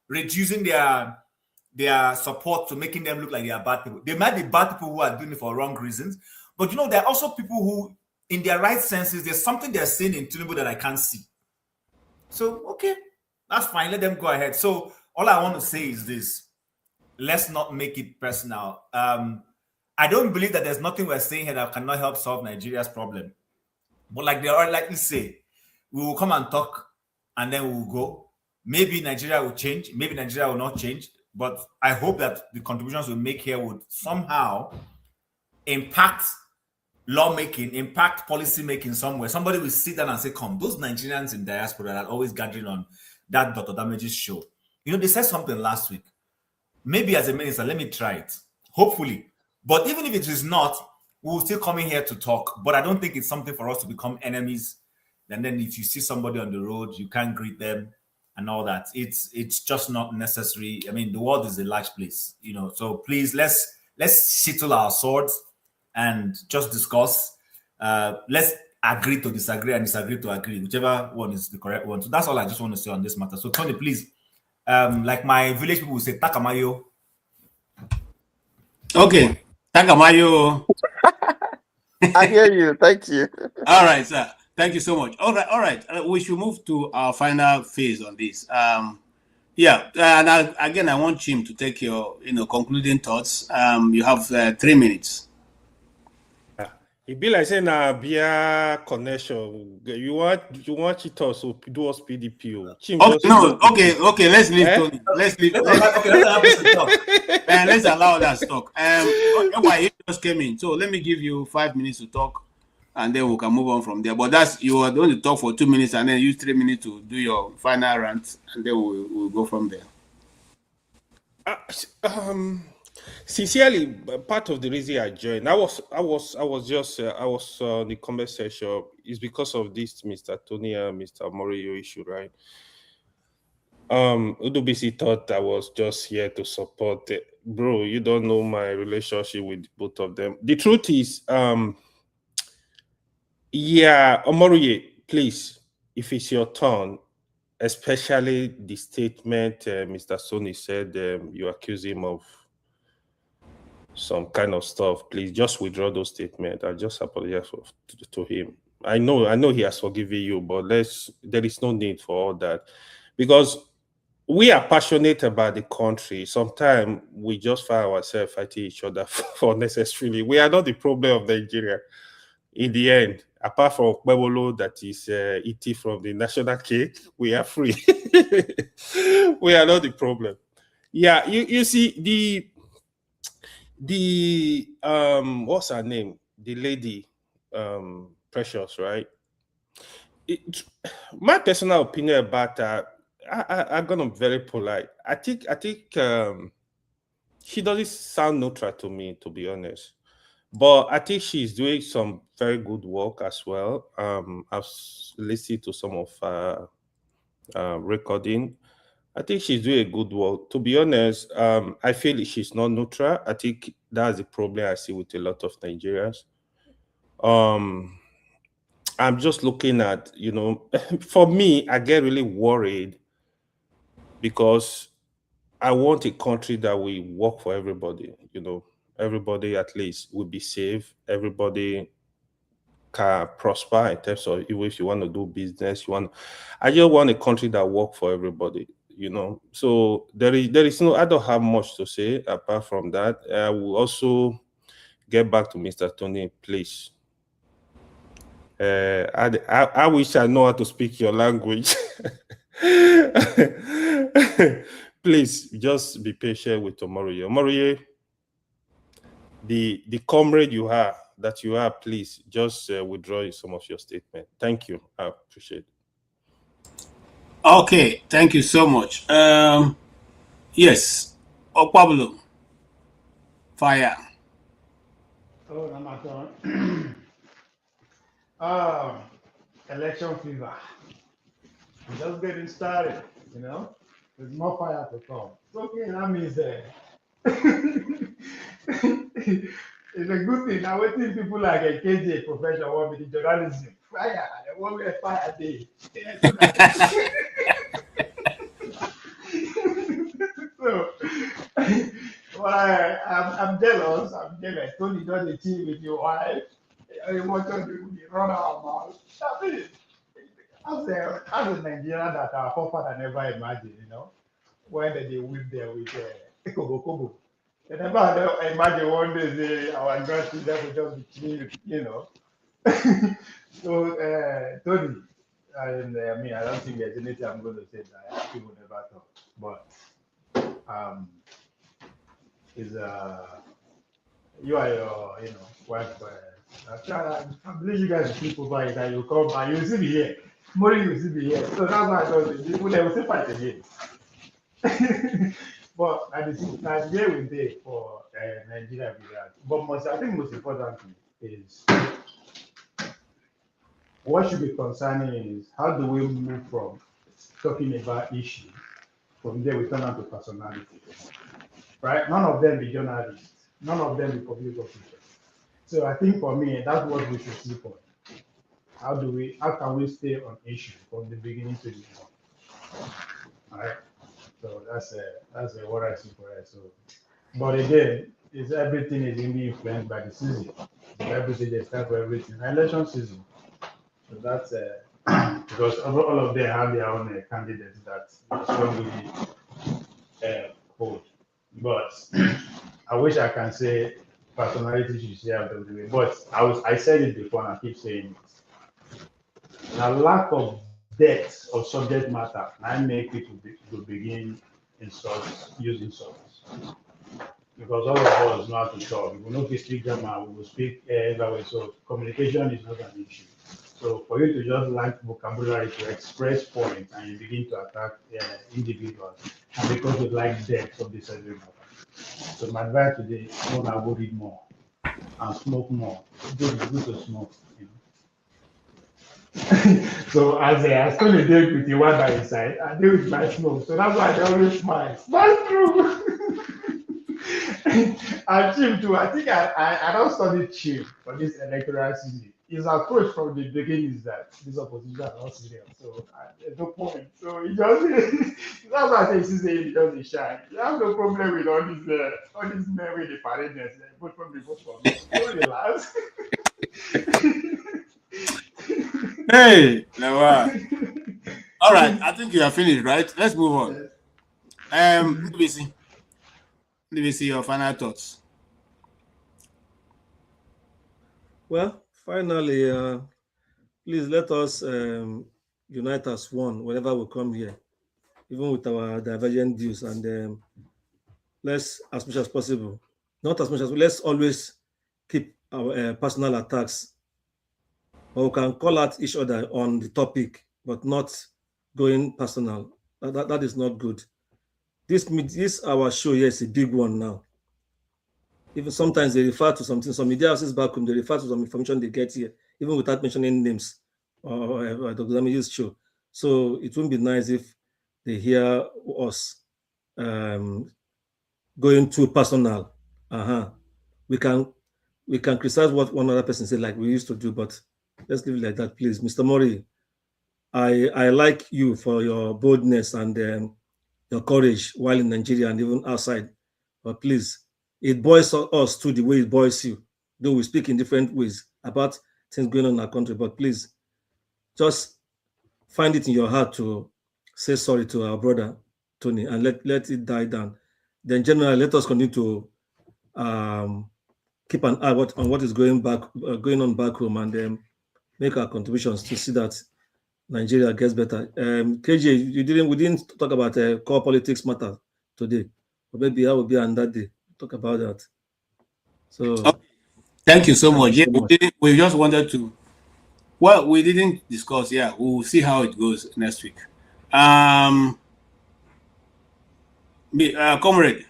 reducing their support to making them look like they are bad people. They might be bad people who are doing it for wrong reasons, but there are also people who, in their right senses, there's something they're seeing in Tinubu that I can't see. So, okay, that's fine. Let them go ahead. So all I want to say is this. Let's not make it personal. I don't believe that there's nothing we're saying here that cannot help solve Nigeria's problem. But like they are likely say, we will come and talk and then we will go. Maybe Nigeria will change. Maybe Nigeria will not change. But I hope that the contributions we make here would somehow impact lawmaking, impact policy making somewhere. Somebody will sit down and say, come, those Nigerians in diaspora that are always gathering on that Dr. Damage's show. They said something last week. Maybe as a minister, let me try it. Hopefully. But even if it is not, we will still come in here to talk. But I don't think it's something for us to become enemies. And then if you see somebody on the road, you can't greet them and all that. It's just not necessary. I mean, the world is a large place, So please, let's settle our swords and just discuss. Let's agree to disagree and disagree to agree, whichever one is the correct one. So that's all I just want to say on this matter. So Tony, please, like my village people will say, Takamayo. Okay, Takamayo. I hear you. Thank you. All right, sir. Thank you so much. All right. We should move to our final phase on this. And again, I want Jim to take your, concluding thoughts. You have 3 minutes. It be like saying Bia connection. You want it also do us PDP. Okay. Let's leave Tony. Let's leave. Let's allow that talk. Why you just came in? So let me give you 5 minutes to talk, and then we can move on from there. But you are going to talk for 2 minutes, and then use 3 minutes to do your final rant, and then we'll go from there. Sincerely, part of the reason I joined, I was on the comment section is because of this Mr. Tony and Mr. Morio issue, right? Udubisi thought I was just here to support it. Bro, you don't know my relationship with both of them. The truth is, Omoruye, please, if it's your turn, especially the statement Mr. Soni said you accuse him of some kind of stuff, please just withdraw those statements. I just apologize to him. I know he has forgiven you, but there is no need for all that, because we are passionate about the country. Sometimes we just find ourselves fighting each other for unnecessarily. We are not the problem of Nigeria in the end. Apart from Kwebolo that is eating from the national cake, we are free. We are not the problem. Yeah, you see the what's her name? The lady, Precious, right? My personal opinion about her, I'm gonna be very polite. I think she doesn't sound neutral to me, to be honest. But I think she's doing some very good work as well. I've listened to some of her recording. I think she's doing a good work. To be honest, I feel she's not neutral. I think that's the problem I see with a lot of Nigerians. I'm just looking at, for me, I get really worried because I want a country that will work for everybody. You know, everybody at least will be safe. Everybody can prosper in terms of, even if you want to do business, I just want a country that work for everybody. You know, so there is no. I don't have much to say apart from that. I will also get back to Mr. Tony, please. I wish I know how to speak your language. Please just be patient with Omoroye. Omoroye, the comrade you are, please just withdraw some of your statement. Thank you. I appreciate it. Okay, thank you so much. Yes, Pablo, fire. Oh, Ramadan. Election fever. We're just getting started, you know. There's more fire to come. It's okay, that means it's a good thing. Now, waiting people like a KJ profession want me to journalism. Fire, they want me a fire day. So, well, I'm jealous. Tony does the team with your wife. You want to run our mouth. I mean, as a Nigerian that our forefather never imagined, you know, when they whip there with Kobo Kobo. They never imagine one day say our grandchildren will just be chill, you know. So, Tony, and I mean, I don't think there's anything I'm going to say that people never thought. But is you are your, you know, wife. I believe you guys will sleep over it and you'll come back. You'll see me here. Tomorrow you'll see me here. So that's why I told you. People they will still fight again. But Nigeria will be for Nigeria with that. But I think most importantly is what should be concerning is how do we move from talking about issues, from there we turn on to personality. Right? None of them be journalists. None of them be public officials. So I think for me, that's what we should sleep on. How can we stay on issue from the beginning to the end? All right. So that's what I see for it. So, but again, everything is really influenced by the season. Everything is time for everything. Election season. So that's because all of them have their own candidates that strongly hold. But I wish I can say personality should share out of the way. But I said it before and I keep saying it. The lack of depth of subject matter and make people to begin using insults. Because all of us know how to talk. If we know to speak grammar, we will speak that way. So communication is not an issue. So for you to just lack vocabulary to express points and you begin to attack individuals, and because you like depth of the subject matter. So my advice today is I will read more and smoke more. It's good to smoke, you know. So as I still deal with the one by his side, I deal with my smoke. So that's why I always smile. That's true. And Chim too, I think I don't study Chim for this electoral season. His approach from the beginning is that this opposition are not serious. So there's no point. So he just that's why I say he just a shy. You have no problem with all these men with the paradness. Vote for me, vote for me. Don't relax. Hey, Lawa. All right, I think you are finished, right? Let's move on. Let me see your final thoughts. Well, finally, please let us unite as one whenever we come here, even with our divergent views, and let's, as much as possible, not as much as, let's always keep our personal attacks, but we can call out each other on the topic, but not going personal. That is not good. This our show here is a big one now. Even sometimes they refer to something, some media houses back home, they refer to some information they get here, even without mentioning names or Dr. Damage's show. So it wouldn't be nice if they hear us going too personal. We can criticize what one other person said like we used to do, but let's leave it like that, please. Mr. Mori, I like you for your boldness and your your courage while in Nigeria and even outside. But please, it boils us to the way it boils you. Though we speak in different ways about things going on in our country, but please, just find it in your heart to say sorry to our brother Tony and let it die down. Then generally, let us continue to keep an eye on what is going on back home, and make our contributions to see that Nigeria gets better. KJ, we didn't talk about core politics matter today, but maybe I will be on that day talk about that. So thank you so much. Yeah, we just wanted to. Well, we didn't discuss. Yeah, we'll see how it goes next week. Comrade.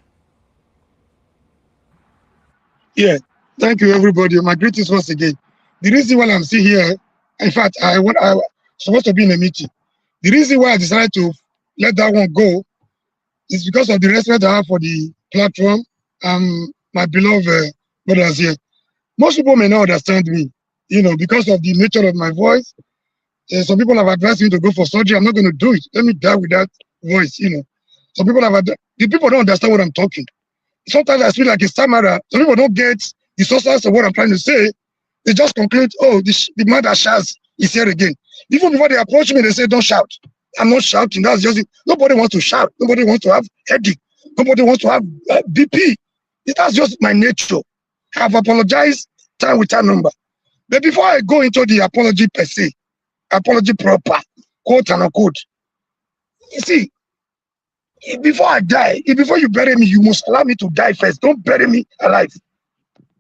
Yeah, thank you, everybody. My greetings once again. The reason why I'm still here, in fact, I supposed to be in a meeting. The reason why I decided to let that one go is because of the respect I have for the platform and my beloved brothers here. Most people may not understand me, because of the nature of my voice. Some people have advised me to go for surgery. I'm not going to do it. Let me die with that voice, Some people the people don't understand what I'm talking. Sometimes I feel like a stammerer. Some people don't get the substance of what I'm trying to say. They just conclude, oh, the man that shouts is here again. Even before they approach me, they say, don't shout. I'm not shouting. That's just it. Nobody wants to shout. Nobody wants to have headache. Nobody wants to have BP. That's just my nature. I've apologized time with time number. But before I go into the apology per se, apology proper, quote and unquote, you see, before I die, before you bury me, you must allow me to die first. Don't bury me alive.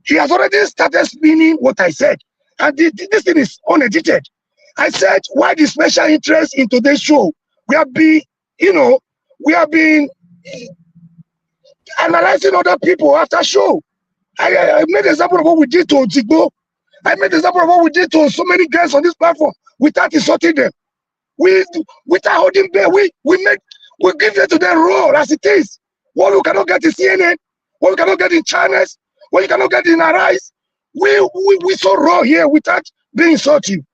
He has already started spinning what I said. And this thing is unedited. I said, why the special interest in today's show? We have been analyzing other people after show. I made an example of what we did to Ozigbo. I made an example of what we did to so many guys on this platform without insulting them. Without holding back, we give it to them raw as it is. What we cannot get in CNN, what we cannot get in channels, what you cannot get in our eyes. We so raw here without being insulting.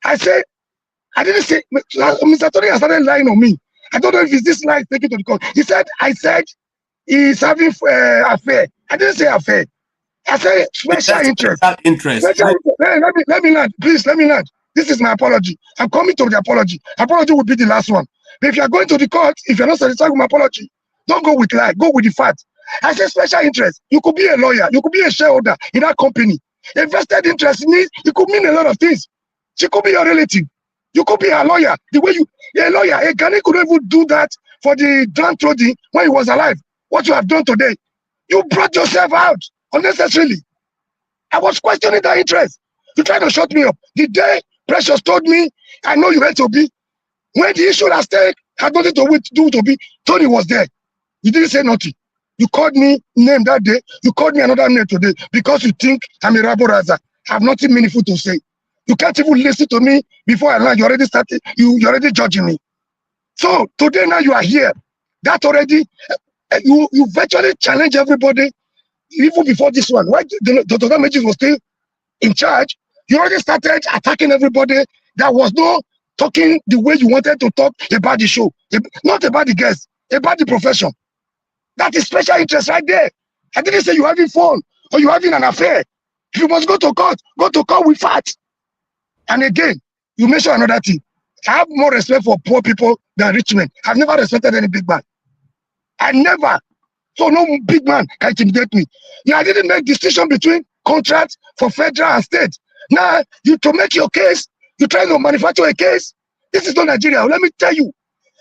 I didn't say, Mr. Tony has started lying on me. I don't know if it's this lie taken to the court. I said he's having affair. I didn't say affair. I said special interest. Let me land. Please, let me land. This is my apology. I'm coming to the apology. Apology will be the last one. But if you're going to the court, if you're not satisfied with my apology, don't go with lie. Go with the fact. I say special interest. You could be a lawyer. You could be a shareholder in that company. Invested interest means it could mean a lot of things. She could be your relative. You could be a lawyer. The way you're a lawyer, a Ghanaian could even do that for the downtrodden when he was alive. What you have done today, you brought yourself out unnecessarily. I was questioning that interest. You tried to shut me up. The day Precious told me, I know you went to be. When the issue at stake had nothing to do with Obi, Tony was there. You didn't say nothing. You called me name that day. You called me another name today because you think I'm a rabble rouser. I have nothing meaningful to say. You can't even listen to me before I land. You already started. You're already judging me. So today now you are here. That already you virtually challenge everybody even before this one. Why Dr. Damages was still in charge? You already started attacking everybody that was not talking the way you wanted to talk about the show, not about the guests, about the profession. That is special interest right there. I didn't say you're having fun or you're having an affair. If you must go to court with facts. And again, you mentioned another thing. I have more respect for poor people than rich men. I've never respected any big man. I never. So no big man can intimidate me. Yeah, I didn't make distinction between contracts for federal and state. Now, to make your case, you try to manufacture a case. This is not Nigeria. Let me tell you.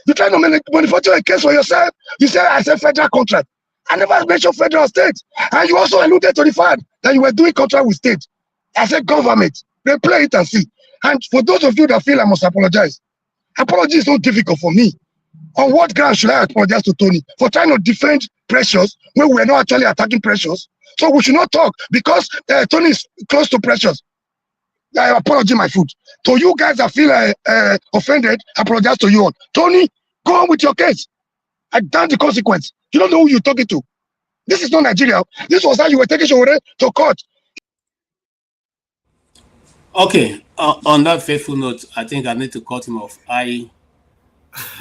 You try to manufacture a case for yourself. You say, I said federal contract. I never mentioned federal state. And you also alluded to the fact that you were doing contract with state. I said government. They play it and see. And for those of you that feel I must apologize, apology is not difficult for me. On what ground should I apologize to Tony? For trying to defend Precious when we're not actually attacking Precious. So we should not talk because Tony is close to Precious. I apologize, my foot. To you guys that feel offended, I apologize to you all. Tony, go on with your case. I done the consequence. You don't know who you're talking to. This is not Nigeria. This was how you were taking Showore to court. Okay, on that faithful note, I think I need to cut him off.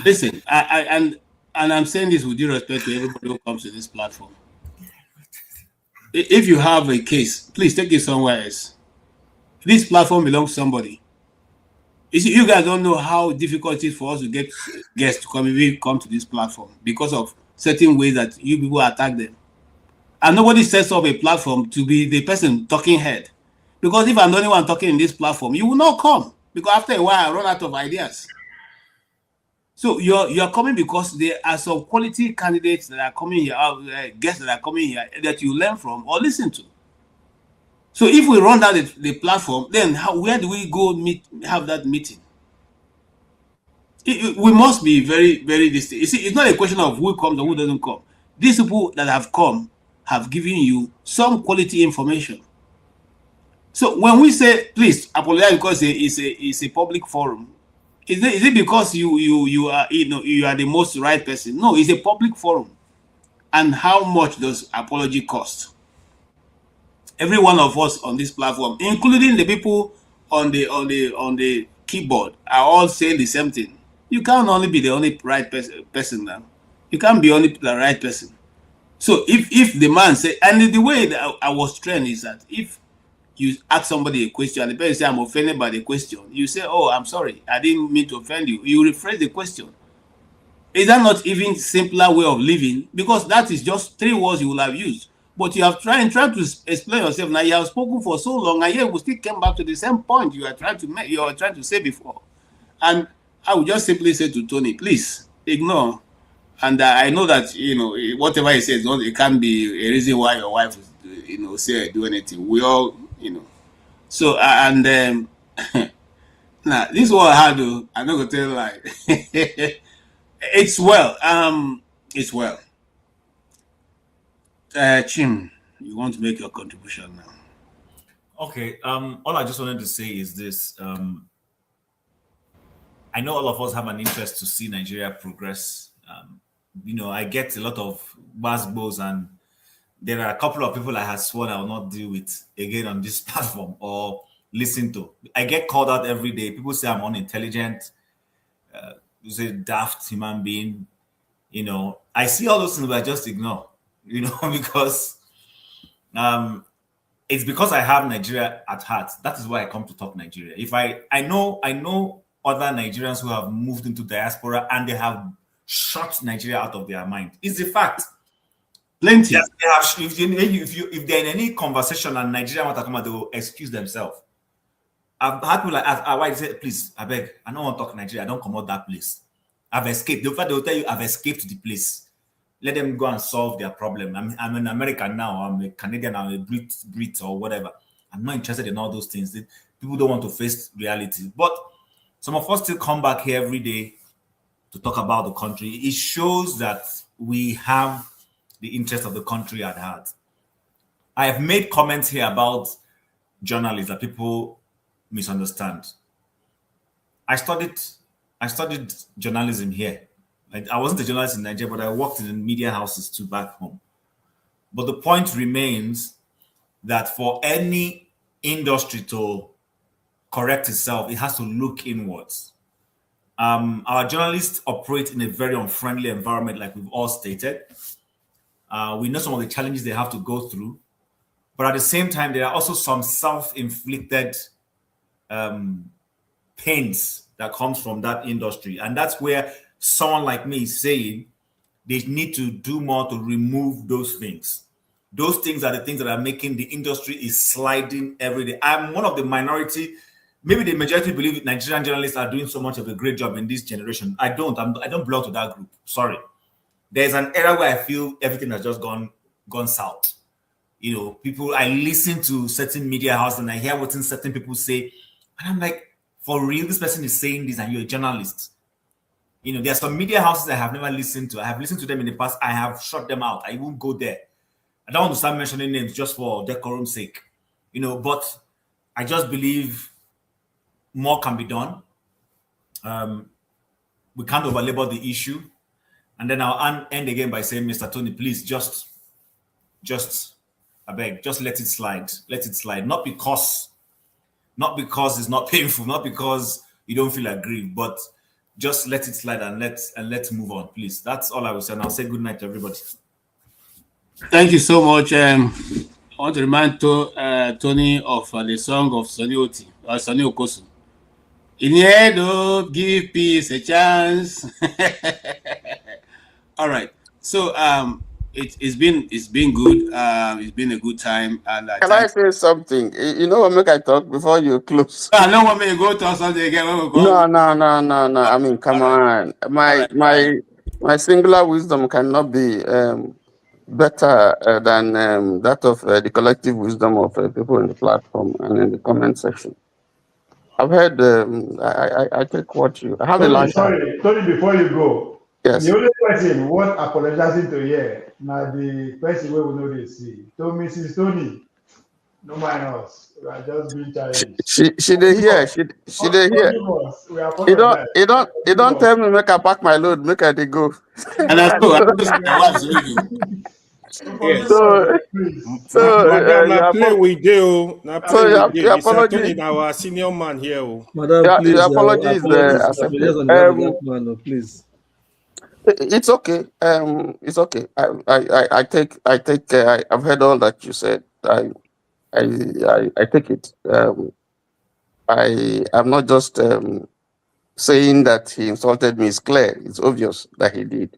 Listen, and and I'm saying this with due respect to everybody who comes to this platform. If you have a case, please take it somewhere else. This platform belongs to somebody. You guys don't know how difficult it is for us to get guests to come to this platform because of certain ways that you people attack them. And nobody sets up a platform to be the person talking head. Because if I'm the only one talking in this platform, you will not come. Because after a while, I run out of ideas. So you're coming because there are some quality candidates that are coming here, guests that are coming here that you learn from or listen to. So if we run down the platform, then where do we go have that meeting? We must be very, very distinct. You see, it's not a question of who comes or who doesn't come. These people that have come have given you some quality information. So when we say, please apologize because it's a public forum, is it because you are the most right person? No, it's a public forum. And how much does apology cost? Every one of us on this platform, including the people on the keyboard, are all saying the same thing. You can't only be the only right person now. You can't be only the right person. So if the man say, and the way that I was trained is that if you ask somebody a question and the person say, I'm offended by the question, you say, oh, I'm sorry, I didn't mean to offend you. You rephrase the question. Is that not even simpler way of living? Because that is just 3 words you will have used. But you have tried to explain yourself. Now you have spoken for so long, and yet we still came back to the same point you are trying to make. You are trying to say before. And I would just simply say to Tony, please ignore. And I know that whatever he says, it can't be a reason why your wife, say or do anything. We all, So and now this is what I had to. I'm not gonna tell you lie. It's well. It's well. Chim, you want to make your contribution now? Okay. All I just wanted to say is this. I know all of us have an interest to see Nigeria progress. I get a lot of buzzwords, and there are a couple of people I have sworn I will not deal with again on this platform or listen to. I get called out every day. People say I'm unintelligent. You say daft human being. I see all those things, but I just ignore. Because it's because I have Nigeria at heart. That is why I come to talk Nigeria. If I know other Nigerians who have moved into diaspora and they have shut Nigeria out of their mind. It's a fact. Plenty. Yes, if they're in any conversation and Nigeria want to come out, they will excuse themselves. I've had people like, why say, please, I beg, I don't want to talk Nigeria. I don't come out that place. I've escaped. They'll tell you I've escaped the place. Let them go and solve their problem. I'm in America now. I'm a Canadian. I'm a Brit or whatever. I'm not interested in all those things. People don't want to face reality. But some of us still come back here every day to talk about the country. It shows that we have the interest of the country at heart. I have made comments here about journalists that people misunderstand. I studied journalism here. I wasn't a journalist in Nigeria, but I worked in media houses too back home. But the point remains that for any industry to correct itself, it has to look inwards. Our journalists operate in a very unfriendly environment, like we've all stated. We know some of the challenges they have to go through. But at the same time, there are also some self-inflicted pains that comes from that industry. And that's where someone like me is saying they need to do more to remove those things. Those things are the things that are making the industry is sliding every day. I'm one of the minority. Maybe the majority believe Nigerian journalists are doing so much of a great job in this generation. I don't belong to that group. Sorry. There's an era where I feel everything has just gone south. People, I listen to certain media houses and I hear what certain people say. And I'm like, for real, this person is saying this and you're a journalist. There are some media houses I have never listened to. I have listened to them in the past. I have shut them out. I won't go there. I don't want to start mentioning names just for decorum's sake. But I just believe more can be done. We can't overlabor the issue. And then I'll end again by saying, Mr. Tony, please just I beg, just let it slide. Let it slide. Not because it's not painful, not because you don't feel aggrieved, but just let it slide and let's move on, please. That's all I will say. And I'll say good night to everybody. Thank you so much. I want to remind Tony of the song of Sonny Oti or Sonny Okosu. In the end, oh, give peace a chance. All right. So it's been good. It's been a good time. And Can I say something? You know what? Make I talk before you close. I don't want me to go to something again. No. I mean, come on. My singular wisdom cannot be better than that of the collective wisdom of people in the platform and in the comment section. I've heard. I take what you. I have a large. Sorry, before you go. Yes. The only person what apologizing to here now the person we will know they see. To Mrs. Tony, no mind us. We are just being childish. She dey hear. She dey hear. You don't tell me make I pack my load, make I dey go. And I Madam, play with you. Now play with you. Your apology. Our senior man here. Madam, please. Your apologies please. It's okay. It's okay. I take. I've heard all that you said. I take it. I'm not just saying that he insulted me. It's clear. It's obvious that he did.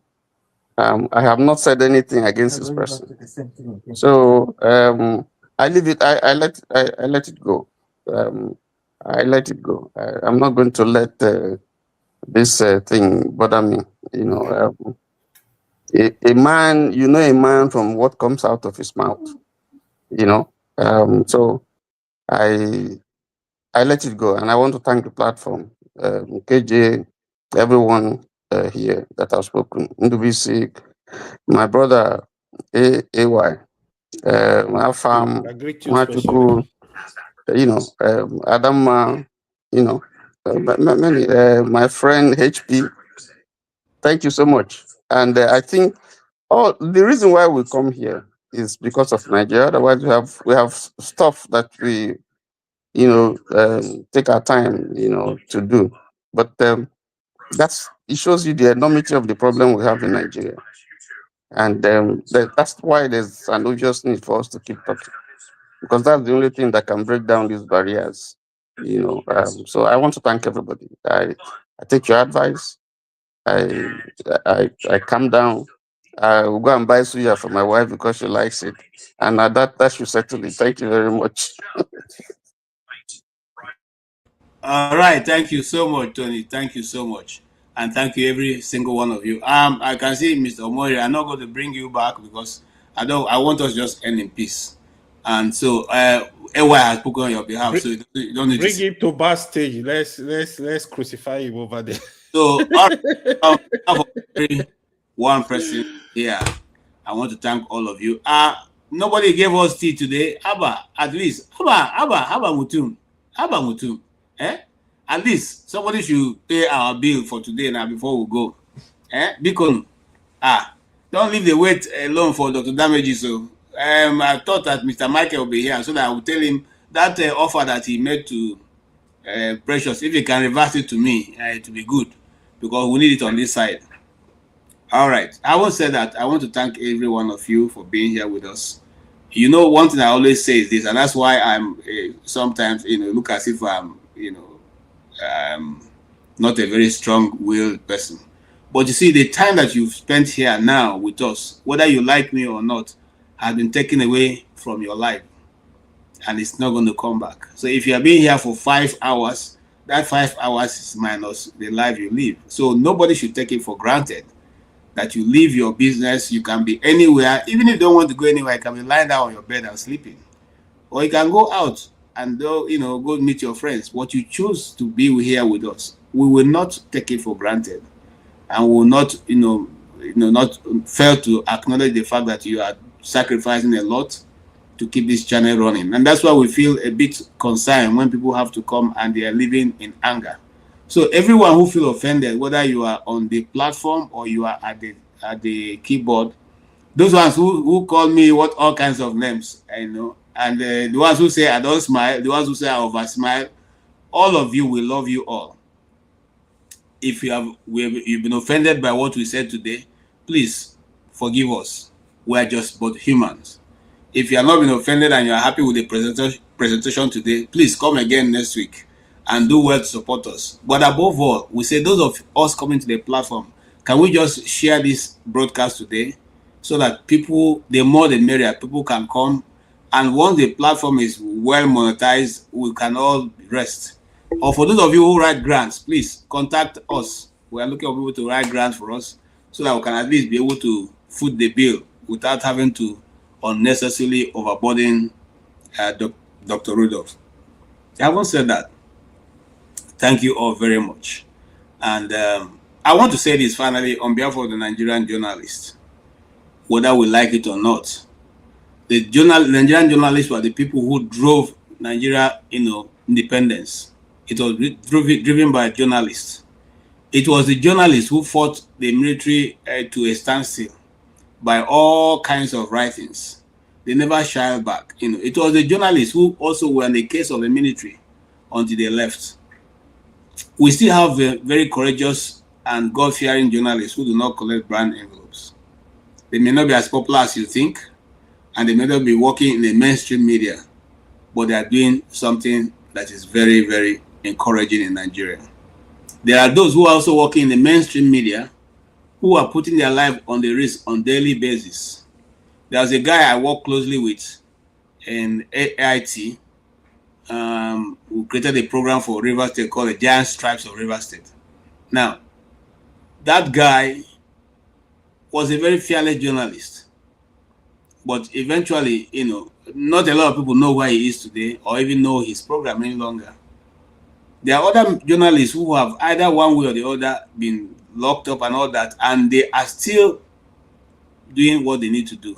I have not said anything against this person. So I leave it. I let it go. I let it go. I'm not going to let this thing bother me. You know, a man from what comes out of his mouth. You know, so I let it go, and I want to thank the platform, KJ, everyone here that have spoken, Ndubisi, my brother AY, my farm, Machuku, you know, Adama, you know, many, my friend HP. Thank you so much, and I think the reason why we come here is because of Nigeria. Otherwise, we have stuff that we, you know, take our time, you know, to do. But it shows you the enormity of the problem we have in Nigeria, and that's why there's an obvious need for us to keep talking, because that's the only thing that can break down these barriers, you know. So I want to thank everybody. I take your advice. I calm down. I will go and buy suya for my wife because she likes it, and that should settle it. Thank you very much. All right, thank you so much, Tony. Thank you so much, and thank you every single one of you. I can see Mr. Omori. I'm not going to bring you back because I want us just end in peace. And so, AY has spoken on your behalf, so you don't need bring him to backstage. Let's crucify him over there. So, one person here. I want to thank all of you. Nobody gave us tea today. Abba, at least. Abba Mutum. At least somebody should pay our bill for today now before we go. Because don't leave the wait alone for Dr. Damages. So I thought that Mr. Michael will be here so that I will tell him that offer that he made to Precious, if he can reverse it to me, it will be good, because we need it on this side. All right. I will say that I want to thank every one of you for being here with us. You know, one thing I always say is this, and that's why I'm sometimes, you know, look as if I'm, you know, not a very strong-willed person. But you see, the time that you've spent here now with us, whether you like me or not, has been taken away from your life, and it's not going to come back. So if you have been here for 5 hours, that 5 hours is minus the life you live. So nobody should take it for granted that you leave your business. You can be anywhere. Even if you don't want to go anywhere, you can be lying down on your bed and sleeping. Or you can go out and go meet your friends. But you choose to be here with us. We will not take it for granted. And we will not, not fail to acknowledge the fact that you are sacrificing a lot to keep this channel running. And that's why we feel a bit concerned when people have to come and they are living in anger. So everyone who feel offended, whether you are on the platform or you are at the keyboard, those ones who call me all kinds of names, and the ones who say I don't smile, the ones who say I over smile, all of you, we love you all. if you've been offended by what we said today, please forgive us. We are just but humans. If you are not been offended and you are happy with the presentation today, please come again next week and do well to support us. But above all, we say those of us coming to the platform, can we just share this broadcast today so that people, the more the merrier, people can come. And once the platform is well monetized, we can all rest. Or for those of you who write grants, please contact us. We are looking for people to write grants for us so that we can at least be able to foot the bill without having to unnecessarily overburden Dr. Rudolph. Having said that, thank you all very much. And I want to say this finally on behalf of the Nigerian journalists, whether we like it or not. The Nigerian journalists were the people who drove Nigeria, independence. It was driven by journalists. It was the journalists who fought the military to a standstill by all kinds of writings. They never shied back. It was the journalists who also were in the case of the military until they left. We still have very courageous and God-fearing journalists who do not collect brand envelopes. They may not be as popular as you think, and they may not be working in the mainstream media, but they are doing something that is very, very encouraging in Nigeria. There are those who are also working in the mainstream media who are putting their life on the risk on daily basis. There's a guy I work closely with in AIT who created a program for Rivers State called the Giant Stripes of Rivers State. Now, that guy was a very fearless journalist. But eventually, not a lot of people know where he is today or even know his program any longer. There are other journalists who have either one way or the other been locked up and all that, and they are still doing what they need to do.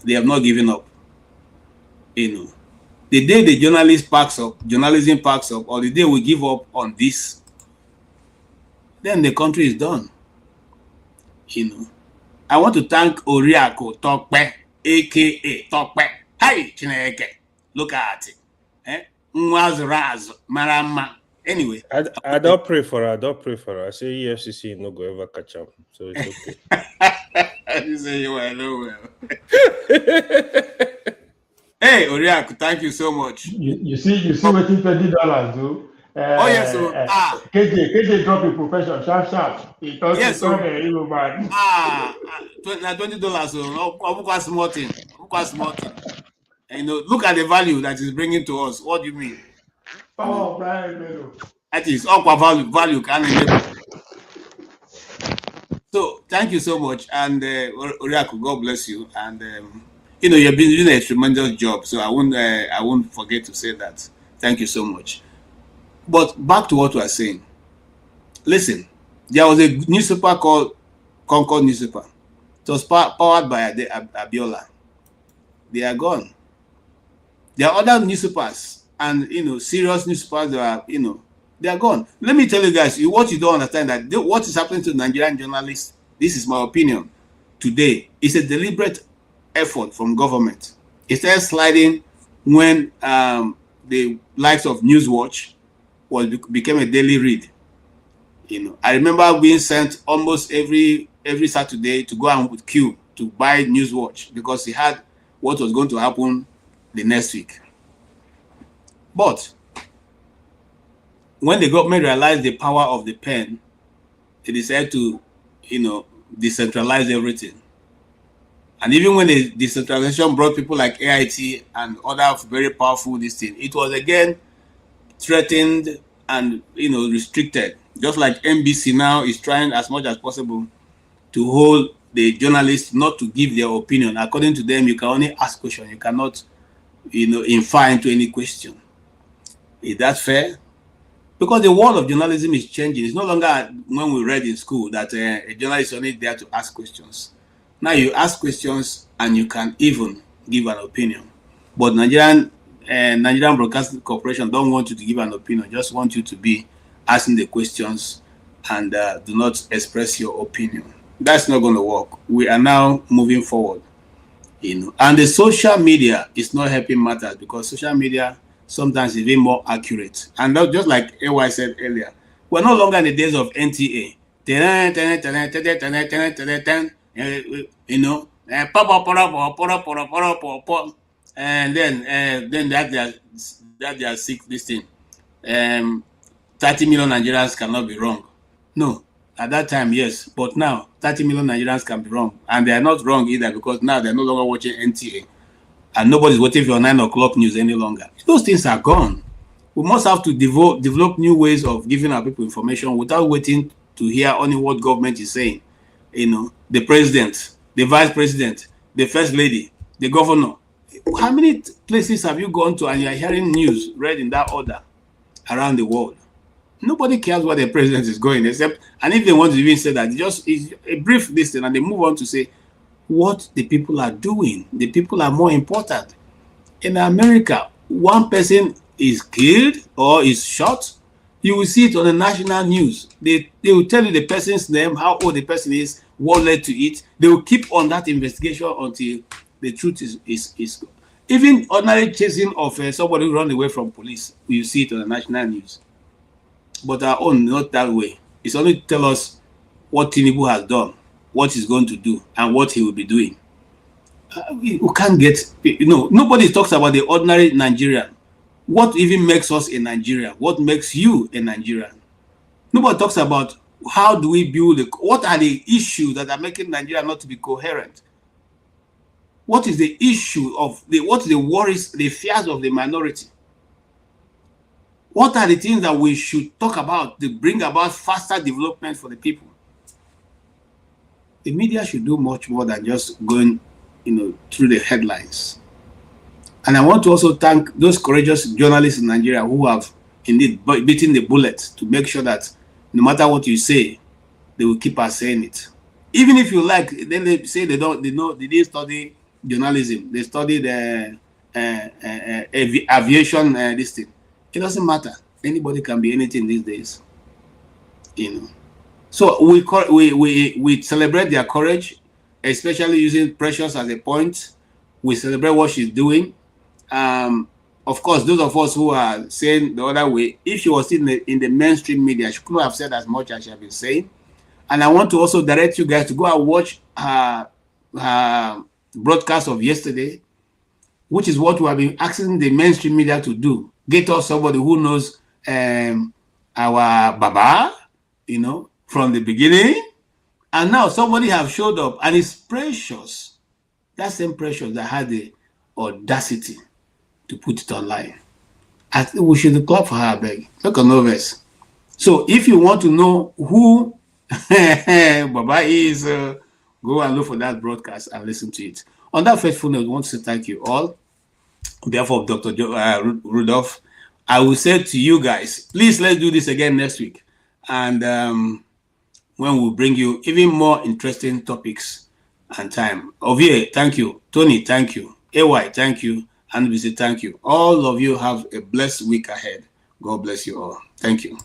They have not given up. The day the journalism packs up, or the day we give up on this, then the country is done. I want to thank Oriako Tokpe, aka Tokpe. Hey, Chineke, look at it. Marama. Anyway, I don't pray for her. I don't pray for her. I say EFCC no go ever catch up, so it's okay. You say you were nowhere. Hey, Oriako, thank you so much. You see what $20 do. Oh yes, so KJ drop a profession sharp. He thought yes, so man. $20. So small thing. And look at the value that is bringing to us. What do you mean? Oh, Brian, that is value can enable. So thank you so much, and Oriako, God bless you, and you've been doing a tremendous job. So I won't forget to say that. Thank you so much. But back to what we are saying. Listen, there was a newspaper called Concord Newspaper. It was powered by Abiola. They are gone. There are other newspapers and serious newspapers that are they are gone. Let me tell you guys, what you don't understand that what is happening to Nigerian journalists, this is my opinion, today, is a deliberate effort from government. It started sliding when the likes of Newswatch became a daily read. I remember being sent almost every Saturday to go and queue to buy Newswatch because he had what was going to happen the next week. But when the government realized the power of the pen, they decided to, decentralize everything. And even when the decentralization brought people like AIT and other very powerful things, it was again threatened and restricted. Just like NBC now is trying as much as possible to hold the journalists not to give their opinion. According to them, you can only ask questions. You cannot, infer into any question. Is that fair? Because the world of journalism is changing. It's no longer when we read in school that a journalist is only there to ask questions. Now you ask questions and you can even give an opinion. But Nigerian Broadcasting Corporation don't want you to give an opinion, just want you to be asking the questions and do not express your opinion. That's not going to work. We are now moving forward. And the social media is not helping matters because social media sometimes is even more accurate. And just like AY said earlier, We're no longer in the days of NTA. You know, and then that they are sick this thing. 30 million Nigerians cannot be wrong. No, at that time, yes, but now 30 million Nigerians can be wrong, and they are not wrong either because now they're no longer watching NTA, and nobody's waiting for your 9 o'clock news any longer. Those things are gone. We must have to develop new ways of giving our people information without waiting to hear only what government is saying. You know, the president, the vice president, the first lady, the governor. How many places have you gone to and you're hearing news read in that order around the world? Nobody cares where the president is going, except, and if they want to even say that, just is a brief listing and they move on to say what the people are doing. The people are more important. In America, one person is killed or is shot, you will see it on the national news. They will tell you the person's name, how old the person is, what led to it. They will keep on that investigation until the truth is. Even ordinary chasing of somebody who run away from police, you see it on the national news. But our own, not that way. It's only to tell us what Tinubu has done, what he's going to do, and what he will be doing. We can't get, nobody talks about the ordinary Nigerian. What even makes us a Nigerian? What makes you a Nigerian? Nobody talks about how do we build, what are the issues that are making Nigeria not to be coherent? What is the issue of, what are the worries, the fears of the minority? What are the things that we should talk about to bring about faster development for the people? The media should do much more than just going, through the headlines. And I want to also thank those courageous journalists in Nigeria who have indeed beaten the bullet to make sure that no matter what you say, they will keep us saying it. Even if you like, then they say they didn't study journalism. They studied aviation, this thing. It doesn't matter. Anybody can be anything these days. So we celebrate their courage, especially using Precious as a point. We celebrate what she's doing. Of course, those of us who are saying the other way, if she was in the mainstream media, she could have said as much as she has been saying. And I want to also direct you guys to go and watch her broadcast of yesterday, which is what we have been asking the mainstream media to do. Get us somebody who knows our Baba, from the beginning. And now somebody have showed up, and it's Precious. That same Precious that had the audacity to put it online. I think we should clap for her, I beg. Look at Noves. So if you want to know who Baba is, go and look for that broadcast and listen to it. On that faithful note, I want to say thank you all. On behalf of Dr. Rudolph, I will say to you guys, please let's do this again next week. And when we'll bring you even more interesting topics and time. Ovie, thank you. Tony, thank you. AY, thank you. And we say thank you. All of you have a blessed week ahead. God bless you all. Thank you.